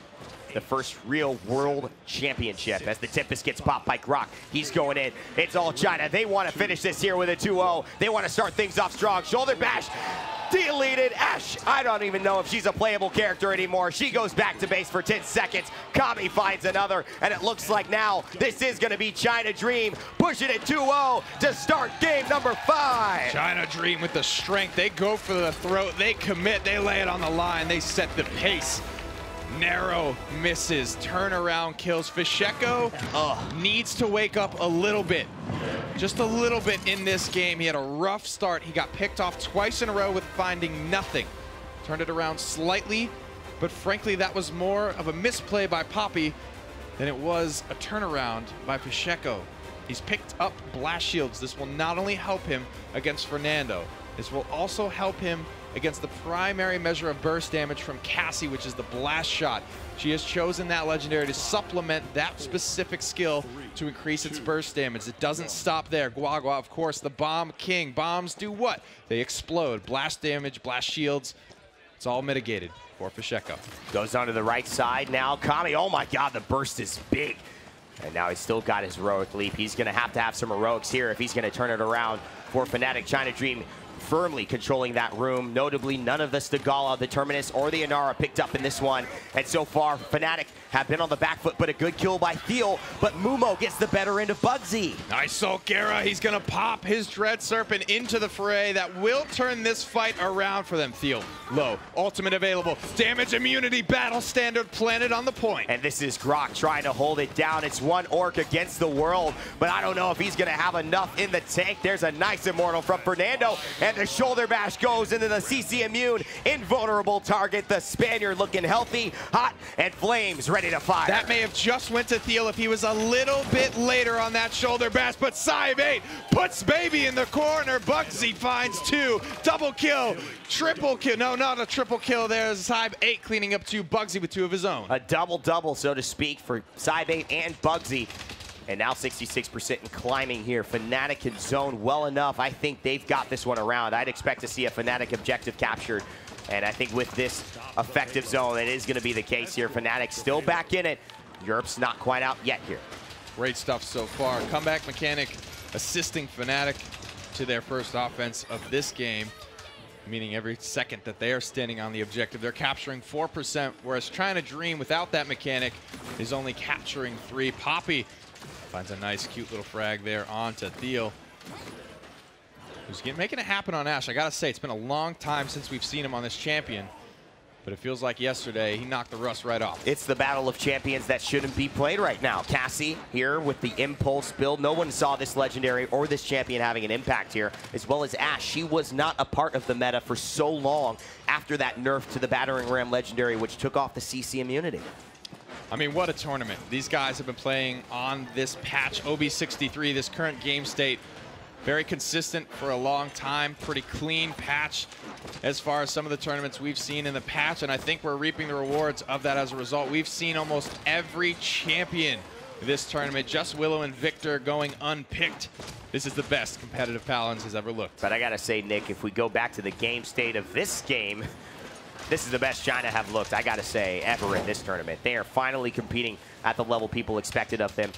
The first real world championship as the Tempest gets popped by Grok. He's going in. It's all China. They want to finish this here with a 2-0. They want to start things off strong. Shoulder bash. Deleted. Ash, I don't even know if she's a playable character anymore. She goes back to base for 10 seconds. Kami finds another, and it looks like now this is going to be China Dream pushing it 2-0 to start game number 5. China Dream with the strength. They go for the throat. They commit. They lay it on the line. They set the pace. Narrow misses, turnaround kills. Fisheko needs to wake up a little bit. Just a little bit in this game. He had a rough start. He got picked off twice in a row with finding nothing. Turned it around slightly, but frankly, that was more of a misplay by Poppy than it was a turnaround by Fisheko. He's picked up blast shields. This will not only help him against Fernando, this will also help him against the primary measure of burst damage from Cassie, which is the blast shot. She has chosen that legendary to supplement that specific skill to increase its burst damage. It doesn't stop there. Guagua, of course, the Bomb King. Bombs do what? They explode. Blast damage, blast shields. It's all mitigated for Fisheko. Goes onto the right side now. Kami, oh my God, the burst is big. And now he's still got his heroic leap. He's going to have some heroics here if he's going to turn it around for FNATIC. China Dream firmly controlling that room. Notably, none of the Stigala, the Terminus, or the Inara picked up in this one. And so far, FNATIC have been on the back foot, but a good kill by Thiel. But Mumo gets the better end of Bugzy. Nice soul, Gerrah. He's going to pop his Dread Serpent into the fray. That will turn this fight around for them. Thiel, low. Ultimate available. Damage immunity, battle standard planted on the point. And this is Grok trying to hold it down. It's one orc against the world, but I don't know if he's going to have enough in the tank. There's a nice immortal from Fernando, and and the shoulder bash goes into the CC Immune. Invulnerable target. The Spaniard looking healthy, hot, and flames ready to fire. That may have just went to Thiel if he was a little bit later on that shoulder bash, but Cy8 puts baby in the corner. Bugzy finds 2. Double kill, triple kill. No, not a triple kill. There's Cy8 cleaning up 2. Bugzy with 2 of his own. A double-double, so to speak, for Cy8 and Bugzy. And now 66% and climbing here. FNATIC can zone well enough. I think they've got this one around. I'd expect to see a FNATIC objective captured. And I think with this effective zone, it is going to be the case here. FNATIC still back in it. Europe's not quite out yet here. Great stuff so far. Comeback mechanic assisting FNATIC to their first offense of this game, meaning every second that they are standing on the objective, they're capturing 4%, whereas Trying to Dream without that mechanic is only capturing 3. Poppy finds a nice, cute little frag there onto Thiel, who's making it happen on Ashe. I gotta say, it's been a long time since we've seen him on this champion, but it feels like yesterday he knocked the rust right off. It's the battle of champions that shouldn't be played right now. Cassie here with the impulse build. No one saw this legendary or this champion having an impact here, as well as Ashe. She was not a part of the meta for so long after that nerf to the Battering Ram legendary, which took off the CC immunity. I mean, what a tournament. These guys have been playing on this patch, OB63, this current game state. Very consistent for a long time. Pretty clean patch as far as some of the tournaments we've seen in the patch, and I think we're reaping the rewards of that as a result. We've seen almost every champion this tournament. Just Willow and Victor going unpicked. This is the best competitive Paladins has ever looked. But I gotta say, Nick, if we go back to the game state of this game, this is the best China have looked, I gotta say, ever in this tournament. They are finally competing at the level people expected of them.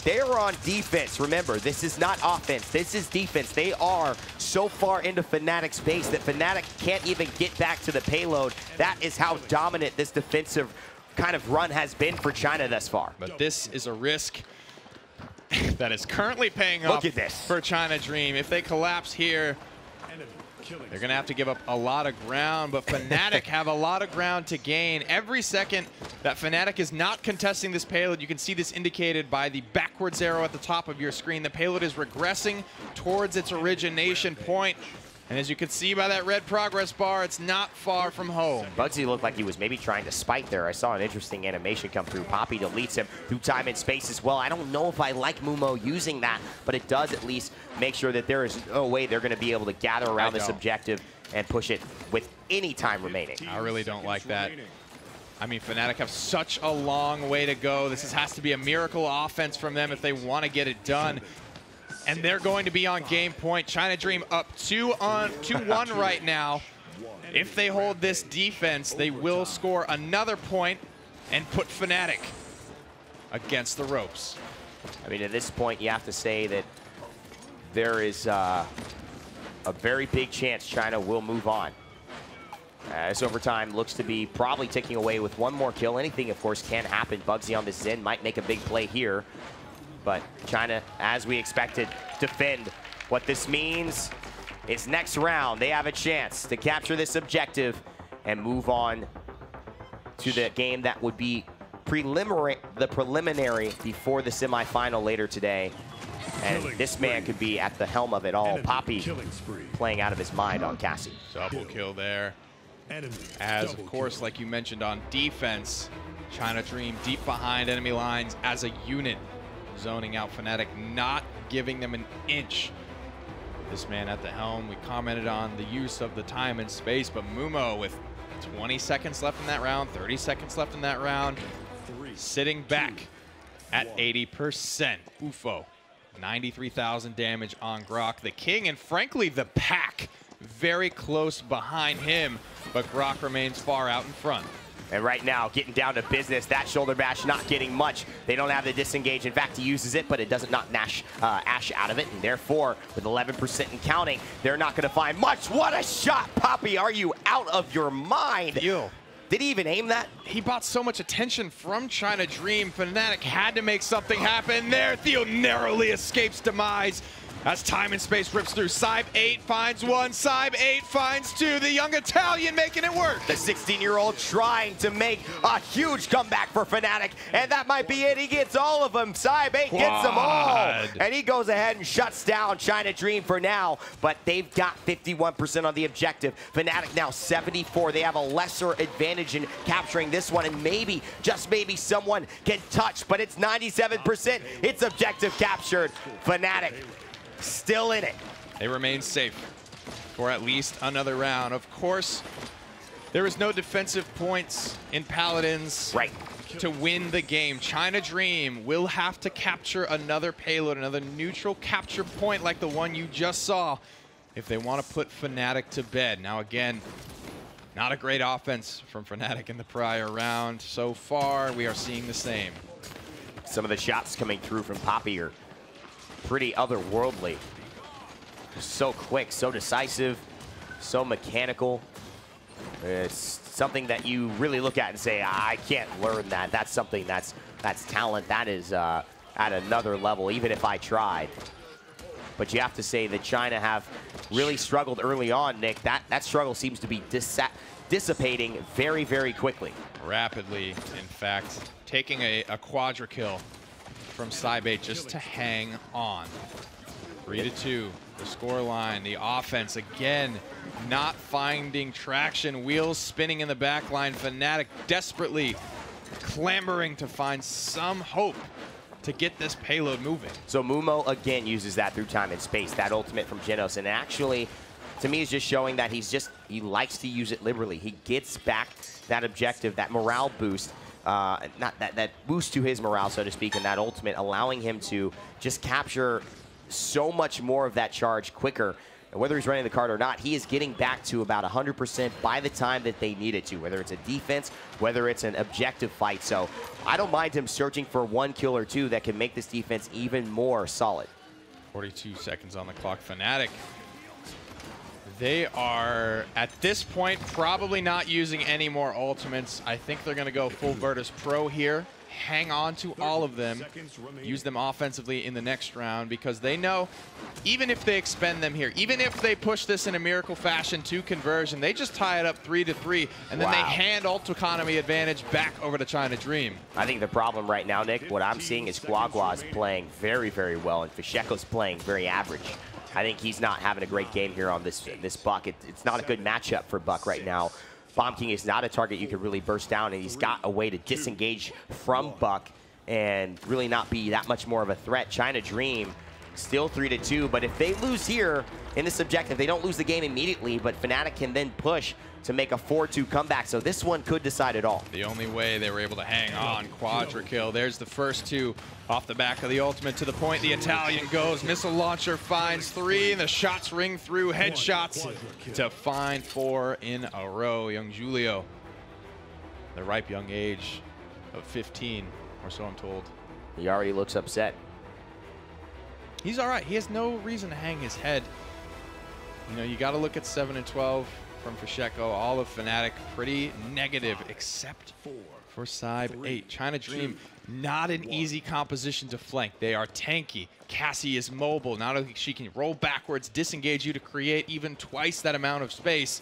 They are on defense. Remember, this is not offense. This is defense. They are so far into FNATIC's base that FNATIC can't even get back to the payload. That is how dominant this defensive kind of run has been for China thus far. But this is a risk that is currently paying off for China Dream. If they collapse here, they're going to have to give up a lot of ground, but FNATIC have a lot of ground to gain. Every second that FNATIC is not contesting this payload, you can see this indicated by the backwards arrow at the top of your screen. The payload is regressing towards its origination point. And as you can see by that red progress bar, it's not far from home. Bugzy looked like he was maybe trying to spike there. I saw an interesting animation come through. Poppy deletes him through time and space as well. I don't know if I like Mumo using that, but it does at least make sure that there is no way they're going to be able to gather around this objective and push it with any time remaining. I really don't like that. I mean, FNATIC have such a long way to go. This has to be a miracle offense from them if they want to get it done. And they're going to be on game point. China Dream up 2-1 right now. If they hold this defense, they will score another point and put FNATIC against the ropes. I mean, at this point, you have to say that there is a very big chance China will move on. As overtime looks to be probably taking away with one more kill. Anything, of course, can happen. Bugzy on the Zen might make a big play here. But China, as we expected, defend. What this means is next round, they have a chance to capture this objective and move on to the game that would be the preliminary before the semifinal later today. And this man could be at the helm of it all. Poppy playing out of his mind on Cassie. Double kill there. As, of course, like you mentioned on defense, China Dream deep behind enemy lines as a unit. Zoning out FNATIC, not giving them an inch. This man at the helm, we commented on the use of the time and space, but Mumo with 20 seconds left in that round, 30 seconds left in that round, sitting back at 80%. UFO, 93,000 damage on Grok, the king, and frankly, the pack very close behind him, but Grok remains far out in front. And right now, getting down to business. That shoulder bash not getting much. They don't have the disengage. In fact, he uses it, but it doesn't knock Ashe out of it. And therefore, with 11% and counting, they're not going to find much. What a shot, Poppy. Are you out of your mind? Thiel. Did he even aim that? He bought so much attention from China Dream. FNATIC had to make something happen there. Thiel narrowly escapes demise. As time and space rips through, Sybe 8 finds one, Sybe 8 finds two. The young Italian making it work. The 16-year-old trying to make a huge comeback for FNATIC, and that might be it. He gets all of them. Sybe 8 gets them all, and he goes ahead and shuts down China Dream for now, but they've got 51% on the objective. FNATIC now 74. They have a lesser advantage in capturing this one, and maybe, just maybe, someone can touch, but it's 97%. It's objective captured. FNATIC still in it. They remain safe for at least another round. Of course, there is no defensive points in Paladins to win the game. China Dream will have to capture another payload, another neutral capture point like the one you just saw, if they want to put FNATIC to bed. Now again, not a great offense from FNATIC in the prior round. So far, we are seeing the same. Some of the shots coming through from Poppy are pretty otherworldly. So quick, so decisive, so mechanical. It's something that you really look at and say, I can't learn that. That's something that's talent. That is at another level, even if I tried. But you have to say that China have really struggled early on, Nick. That struggle seems to be dissipating very, very quickly. Rapidly, in fact, taking a quadra kill from Sybe 8 just to hang on. 3-2, the score line, the offense again not finding traction, wheels spinning in the back line. FNATIC desperately clamoring to find some hope to get this payload moving. So Mumo again uses that through time and space, that ultimate from Genos, and actually, to me, is just showing that he likes to use it liberally. He gets back that objective, that morale boost, not that boost to his morale, so to speak, and that ultimate, allowing him to just capture so much more of that charge quicker. And whether he's running the card or not, he is getting back to about 100% by the time that they need it to, whether it's a defense, whether it's an objective fight. So I don't mind him searching for one kill or two that can make this defense even more solid. 42 seconds on the clock. FNATIC, they are, at this point, probably not using any more ultimates. I think they're going to go full Virtus Pro here. Hang on to all of them, use them offensively in the next round, because they know even if they expend them here, even if they push this in a miracle fashion to conversion, they just tie it up 3-3, and then they hand ult economy advantage back over to China Dream. I think the problem right now, Nick, what I'm seeing is Guagua's playing very, very well, and Fisheko's playing very average. I think he's not having a great game here on this Buck. It's not a good matchup for Buck right now. Bomb King is not a target you can really burst down, and he's got a way to disengage from Buck and really not be that much more of a threat. China Dream still 3-2, but if they lose here in this objective, they don't lose the game immediately, but FNATIC can then push to make a 4-2 comeback, so this one could decide it all. The only way they were able to hang on, quadra kill. There's the first two off the back of the ultimate to the point. The Italian goes, missile launcher finds 3, and the shots ring through, headshots to find 4 in a row. Young Julio, the ripe young age of 15, or so I'm told. He already looks upset. He's all right. He has no reason to hang his head. You know, you got to look at 7 and 12 from Fisheko. All of FNATIC pretty negative, except for Sybe 8. China Dream, not an easy composition to flank. They are tanky. Cassie is mobile. Not only she can roll backwards, disengage you to create even twice that amount of space.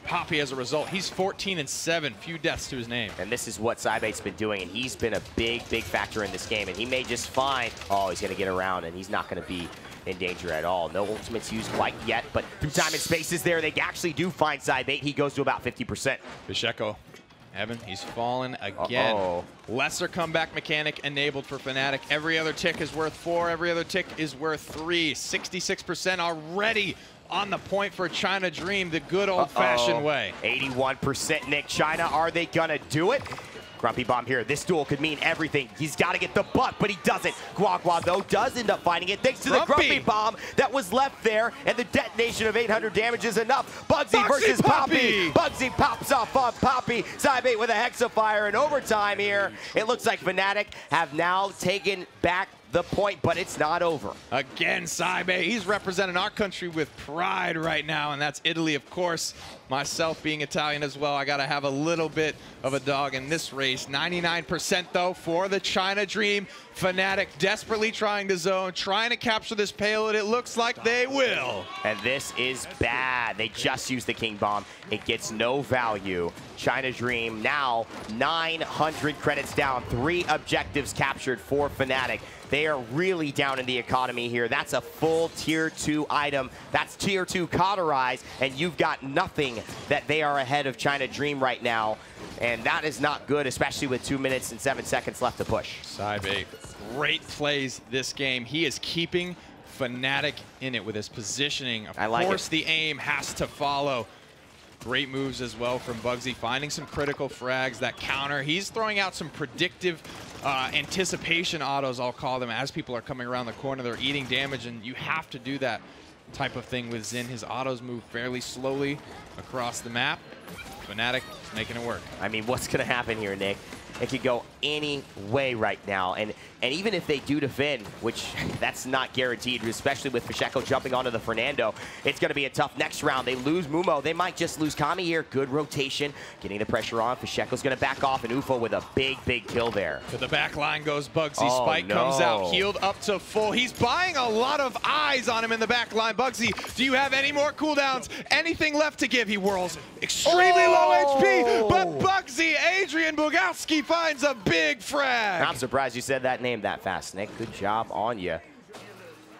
Poppy, as a result, he's 14 and 7, few deaths to his name. And this is what Sybe 8's been doing, and he's been a big, big factor in this game. And he may just find, oh, he's going to get around, and he's not going to be in danger at all. No ultimates used quite yet, but through time and space is there. They actually do find Sybe 8. He goes to about 50%. Fisheko, Evan, he's fallen again. Lesser comeback mechanic enabled for FNATIC. Every other tick is worth 4. Every other tick is worth 3. 66% already on the point for China Dream, the good old-fashioned way. 81%, Nick. China, are they gonna do it? Grumpy Bomb here. This duel could mean everything. He's got to get the buck, but he doesn't. Guagua, though, does end up finding it thanks to the Grumpy Bomb that was left there, and the detonation of 800 damage is enough. Bugzy versus Poppy. Bugzy pops off on Poppy. Sybe 8 with a Hexafire in overtime here. It looks like FNATIC have now taken back the point, but it's not over. Again, Sybe, he's representing our country with pride right now, and that's Italy, of course. myself being Italian as well, I got to have a little bit of a dog in this race. 99% though for the China Dream. FNATIC desperately trying to zone, trying to capture this payload. It looks like they will. And this is bad. They just used the King Bomb. It gets no value. China Dream now 900 credits down. 3 objectives captured for FNATIC. They are really down in the economy here. That's a full tier 2 item. That's tier 2 cauterize, and you've got nothing that they are ahead of China Dream right now. And that is not good, especially with 2 minutes and 7 seconds left to push. Saibe, great plays this game. He is keeping FNATIC in it with his positioning. Of course, the aim has to follow. Great moves as well from bugzy, finding some critical frags, that counter. He's throwing out some predictive anticipation autos, I'll call them, as people are coming around the corner. They're eating damage, and you have to do that type of thing with Xin. His autos move fairly slowly across the map. FNATIC is making it work. I mean, what's going to happen here, Nick? It could go any way right now. And even if they do defend, which that's not guaranteed, especially with Fisheko jumping onto the Fernando, it's going to be a tough next round. They lose Mumo. They might just lose Kami here. Good rotation. Getting the pressure on. Fisheko's going to back off, and UFO with a big kill there. To the back line goes bugzy. Spike comes out, healed up to full. He's buying a lot of eyes on him in the back line. bugzy, do you have any more cooldowns? Anything left to give? He whirls extremely low HP, but bugzy, Adrian Bugowski finds a big frag. I'm surprised you said that name that fast, Nick. Good job on you.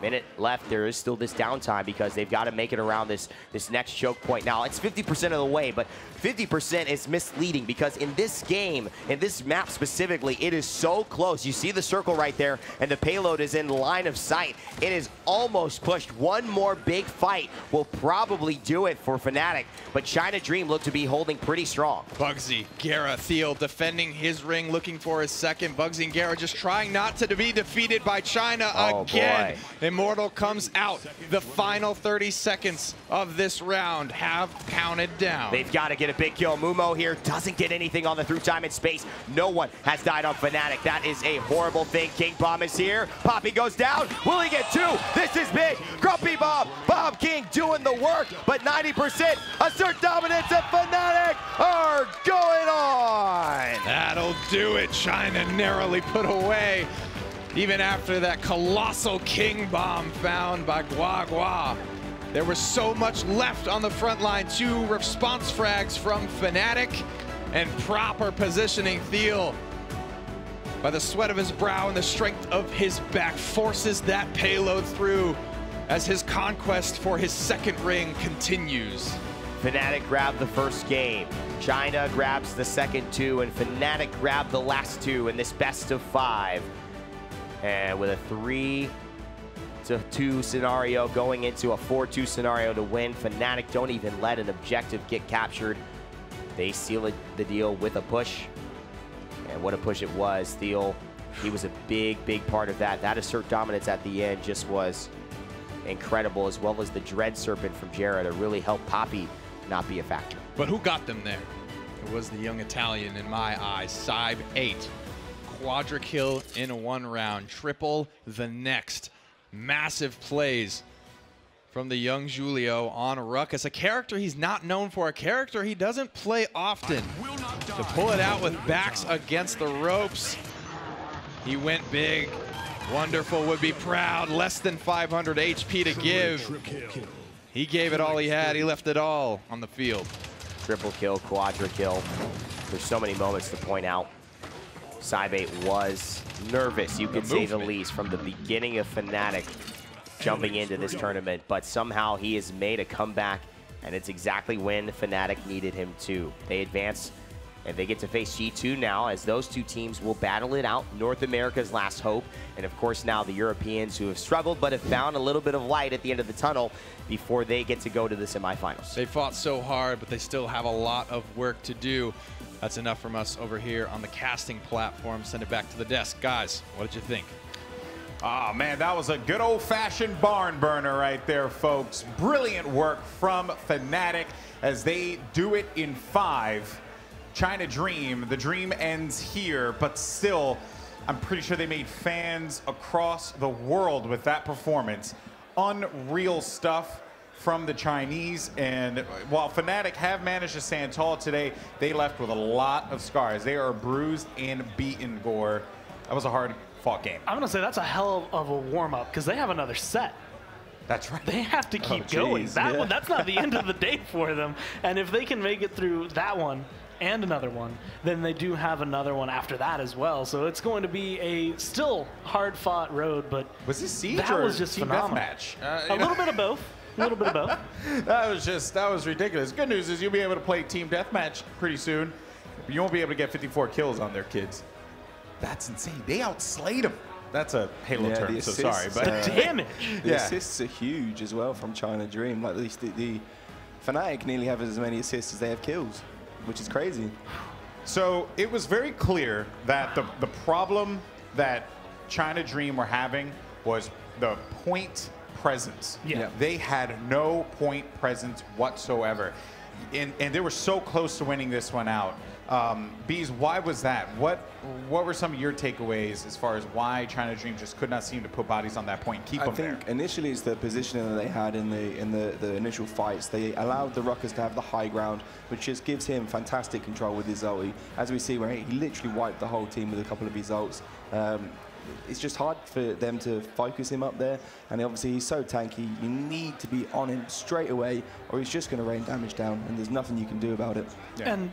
Minute left. There is still this downtime because they've got to make it around this next choke point. Now, it's 50% of the way, but 50% is misleading because in this game, in this map specifically, it is so close. You see the circle right there, and the payload is in line of sight. It is almost pushed. One more big fight will probably do it for FNATIC, but China Dream looked to be holding pretty strong. bugzy, Gerrah, Thiel defending his ring, looking for his second. bugzy and Gerrah just trying not to be defeated by China again. Boy. Immortal comes out. The final 30 seconds of this round have counted down. They've got to get a big kill. Mumo here doesn't get anything on the through time and space. No one has died on FNATIC. That is a horrible thing. King Bomb is here. Poppy goes down. Will he get 2? This is big. Grumpy Bomb. Bomb King doing the work, but 90% assert dominance, and FNATIC are going on. That'll do it. China narrowly put away. Even after that colossal King Bomb found by Gua. There was so much left on the front line. 2 response frags from FNATIC and proper positioning. Thiel, by the sweat of his brow and the strength of his back, forces that payload through as his conquest for his second ring continues. FNATIC grabbed the first game. China grabs the second 2, and FNATIC grabbed the last 2 in this best of 5. And with a 3-2 scenario going into a 4-2 scenario to win, FNATIC don't even let an objective get captured. They seal the deal with a push. And what a push it was. Thiel, he was a big part of that. That assert dominance at the end just was incredible, as well as the Dread Serpent from Gerrah to really help Poppy not be a factor. But who got them there? It was the young Italian in my eyes. Saibe 8. Quadra kill in 1 round, triple the next. Massive plays from the young Julio on Ruckus, a character he's not known for, a character he doesn't play often. To pull it out with backs against the ropes, he went big. Wonderful would be proud, less than 500 HP to give. He gave it all he had, he left it all on the field. Triple kill, quadra kill. There's so many moments to point out. Saibe was nervous, you could say the least, from the beginning of FNATIC jumping into this tournament, but somehow he has made a comeback, and it's exactly when FNATIC needed him to. They advance, and they get to face G2 now, as those 2 teams will battle it out. North America's last hope, and of course now the Europeans, who have struggled but have found a little bit of light at the end of the tunnel before they get to go to the semifinals. They fought so hard, but they still have a lot of work to do. That's enough from us over here on the casting platform. Send it back to the desk. Guys, what did you think? Oh, man, that was a good old-fashioned barn burner right there, folks. Brilliant work from FNATIC as they do it in 5. China Dream, the dream ends here, but still, I'm pretty sure they made fans across the world with that performance. Unreal stuff from the Chinese. And while FNATIC have managed to stand tall today, they left with a lot of scars. They are bruised and beaten, Gore. That was a hard-fought game. I'm going to say that's a hell of a warm-up because they have another set. That's right. They have to keep going. That's not the end of the day for them. And if they can make it through that one and another one, then they do have another one after that as well. So it's going to be a still hard-fought road, but was this Siege that or was just team phenomenal. deathmatch? A little bit of both. A little bit of both. That was ridiculous. Good news is you'll be able to play team deathmatch pretty soon. But you won't be able to get 54 kills on their kids. That's insane. They outslayed them. That's a Halo term, so sorry. But the damage. The assists are huge as well from China Dream. Like the FNATIC nearly have as many assists as they have kills, which is crazy. So it was very clear that the problem that China Dream were having was the point presence. Yeah. They had no point presence whatsoever. And they were so close to winning this one out. Bees, why was that? What were some of your takeaways as far as why China Dream just could not seem to put bodies on that point and keep them there? I think initially it's the positioning that they had in the initial fights. They allowed the Ruckus to have the high ground, which just gives him fantastic control with his ulti. As we see, where he literally wiped the whole team with a couple of his ults. It's just hard for them to focus him up there, and obviously he's so tanky. You need to be on him straight away, or he's just going to rain damage down, and there's nothing you can do about it. Yeah. And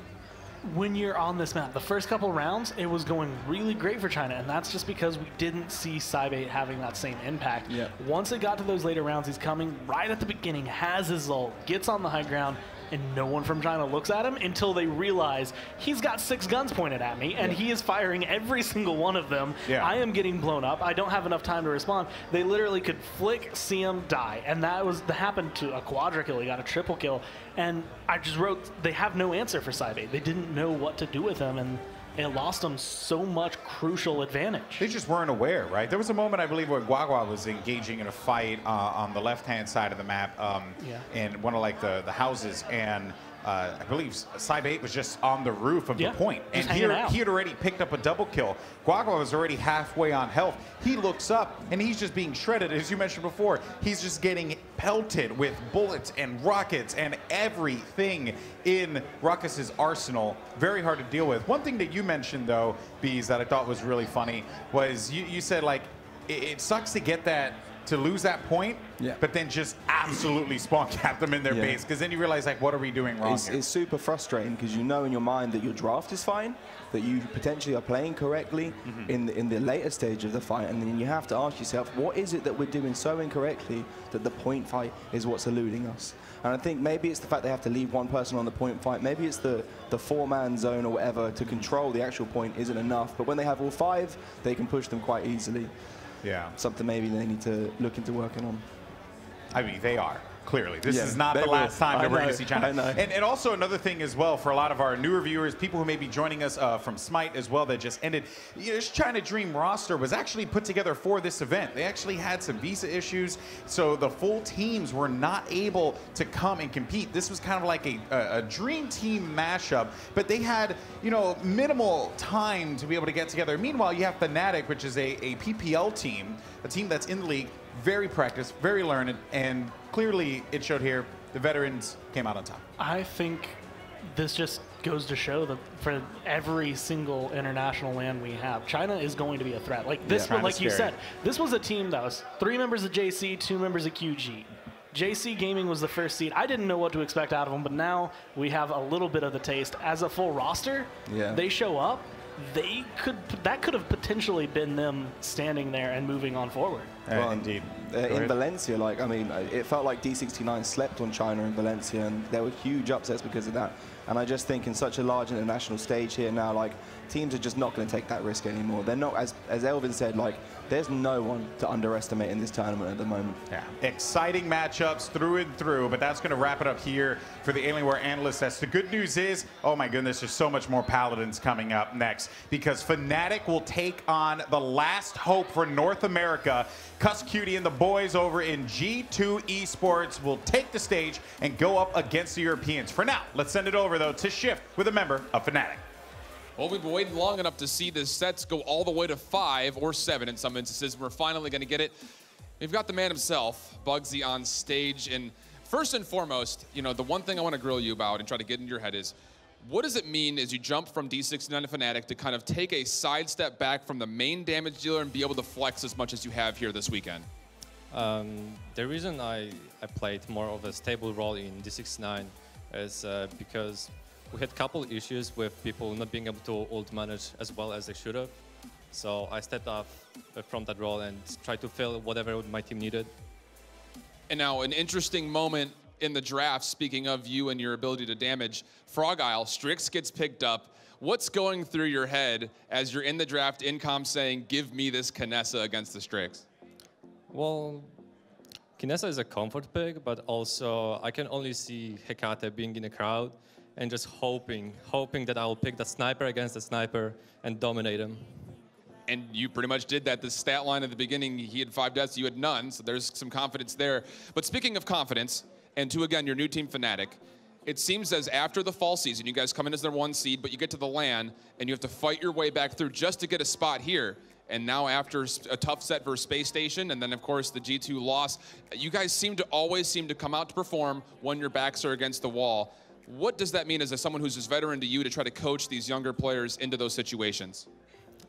when you're on this map, the first couple rounds, it was going really great for China, and that's just because we didn't see Saibate having that same impact. Yeah. Once it got to those later rounds, he's coming right at the beginning, has his ult, gets on the high ground, and no one from China looks at him until they realize he's got 6 guns pointed at me, and he is firing every single one of them. Yeah. I am getting blown up. I don't have enough time to respond. They literally could flick, see him, die, and that happened to a quadra kill. He got a triple kill, and I just wrote, they have no answer for Saibate. They didn't know what to do with him, and it lost them so much crucial advantage. They just weren't aware, right? There was a moment, I believe, where Guagua was engaging in a fight on the left-hand side of the map in one of like the houses, and I believe Saibate was just on the roof of the point. And he had already picked up a double kill. Guagua was already halfway on health. He looks up, and he's just being shredded. As you mentioned before, he's just getting pelted with bullets and rockets and everything in Ruckus's arsenal. Very hard to deal with. One thing that you mentioned, though, Bees, that I thought was really funny was you said, like, it sucks to get that, to lose that point, but then just absolutely spawn cap them in their base, because then you realize, like, what are we doing wrong here? It's super frustrating because you know in your mind that your draft is fine, that you potentially are playing correctly in the later stage of the fight, and then you have to ask yourself, what is it that we're doing so incorrectly that the point fight is what's eluding us? And I think maybe it's the fact they have to leave one person on the point fight. Maybe it's the 4-man zone or whatever to control the actual point isn't enough. But when they have all 5, they can push them quite easily. Yeah. Something maybe they need to look into working on. I mean, they are. Clearly, this is not the last time that we're going to see China. And also another thing as well for a lot of our newer viewers, people who may be joining us from Smite as well that just ended, this China Dream roster was actually put together for this event. They actually had some visa issues, so the full teams were not able to come and compete. This was kind of like a dream team mashup, but they had, you know, minimal time to be able to get together. Meanwhile, you have FNATIC, which is a PPL team, a team that's in the league, very practiced, very learned, and clearly it showed here the veterans came out on top. I think this just goes to show that for every single international land we have, China is going to be a threat. Like this, like you said, this was a team that was 3 members of JC, 2 members of QG. JC Gaming was the first seed. I didn't know what to expect out of them, but now we have a little bit of the taste. As a full roster, they show up. That could have potentially been them standing there and moving on forward. Well, indeed. In Valencia, like, I mean, it felt like D69 slept on China in Valencia, and there were huge upsets because of that. And I just think in such a large international stage here now, like, teams are just not going to take that risk anymore. They're not, as Elvin said, like, there's no one to underestimate in this tournament at the moment. Yeah, exciting matchups through and through, but that's going to wrap it up here for the Alienware Analyst Test. The good news is, oh my goodness, there's so much more Paladins coming up next, because FNATIC will take on the last hope for North America. Cuss Cutie and the boys over in G2 Esports will take the stage and go up against the Europeans. For now, let's send it over, though, to Shift with a member of FNATIC. Well, we've been waiting long enough to see the sets go all the way to 5 or 7 in some instances. We're finally going to get it. We've got the man himself, Bugzy, on stage. And first and foremost, you know, the one thing I want to grill you about and try to get into your head is, what does it mean as you jump from D69 to FNATIC to kind of take a sidestep back from the main damage dealer and be able to flex as much as you have here this weekend? The reason I played more of a stable role in D69 is because we had a couple issues with people not being able to ult manage as well as they should have. So I stepped off from that role and tried to fill whatever my team needed. And now an interesting moment in the draft, speaking of you and your ability to damage, Frog Isle, Strix gets picked up. What's going through your head as you're in the draft in comm saying, give me this Kinessa against the Strix? Well, Kinessa is a comfort pick, but also I can only see Hecate being in a crowd and just hoping that I will pick the sniper against the sniper and dominate him. And you pretty much did that. The stat line at the beginning, he had 5 deaths, you had none, so there's some confidence there. But speaking of confidence, and to, again, your new team, FNATIC, it seems as after the fall season, you guys come in as their 1 seed, but you get to the LAN, and you have to fight your way back through just to get a spot here. And now after a tough set versus Space Station, and then, of course, the G2 loss, you guys always seem to come out to perform when your backs are against the wall. What does that mean as someone who's as veteran to you to try to coach these younger players into those situations?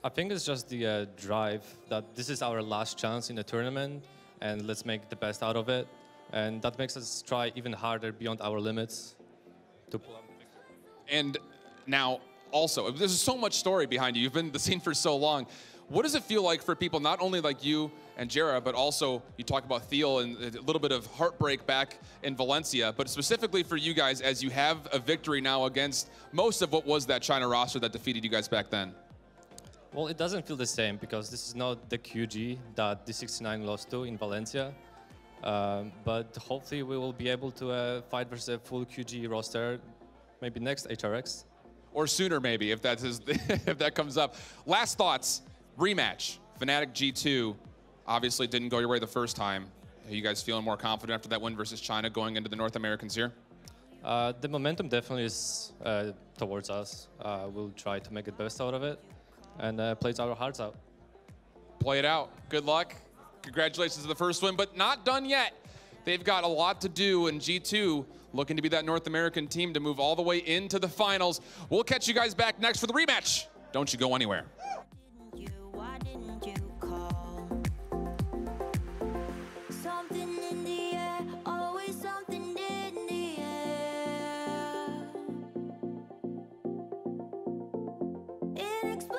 I think it's just the drive that this is our last chance in the tournament, and let's make the best out of it. And that makes us try even harder beyond our limits to pull up the victory. And now, also, there's so much story behind you. You've been in the scene for so long. What does it feel like for people, not only like you and Gerrah, but also you talk about Thiel and a little bit of heartbreak back in Valencia, but specifically for you guys as you have a victory now against most of what was that China roster that defeated you guys back then? Well, it doesn't feel the same because this is not the QG that D69 lost to in Valencia. But hopefully we will be able to fight versus a full QG roster, maybe next HRX. Or sooner, maybe, if that is if that comes up. Last thoughts, rematch. FNATIC G2 obviously didn't go your way the first time. Are you guys feeling more confident after that win versus China going into the North Americans here? The momentum definitely is towards us. We'll try to make the best out of it and play our hearts out. Play it out. Good luck. Congratulations on the first win, but not done yet. They've got a lot to do in G2, looking to be that North American team to move all the way into the finals. We'll catch you guys back next for the rematch. Don't you go anywhere. Inexplicable.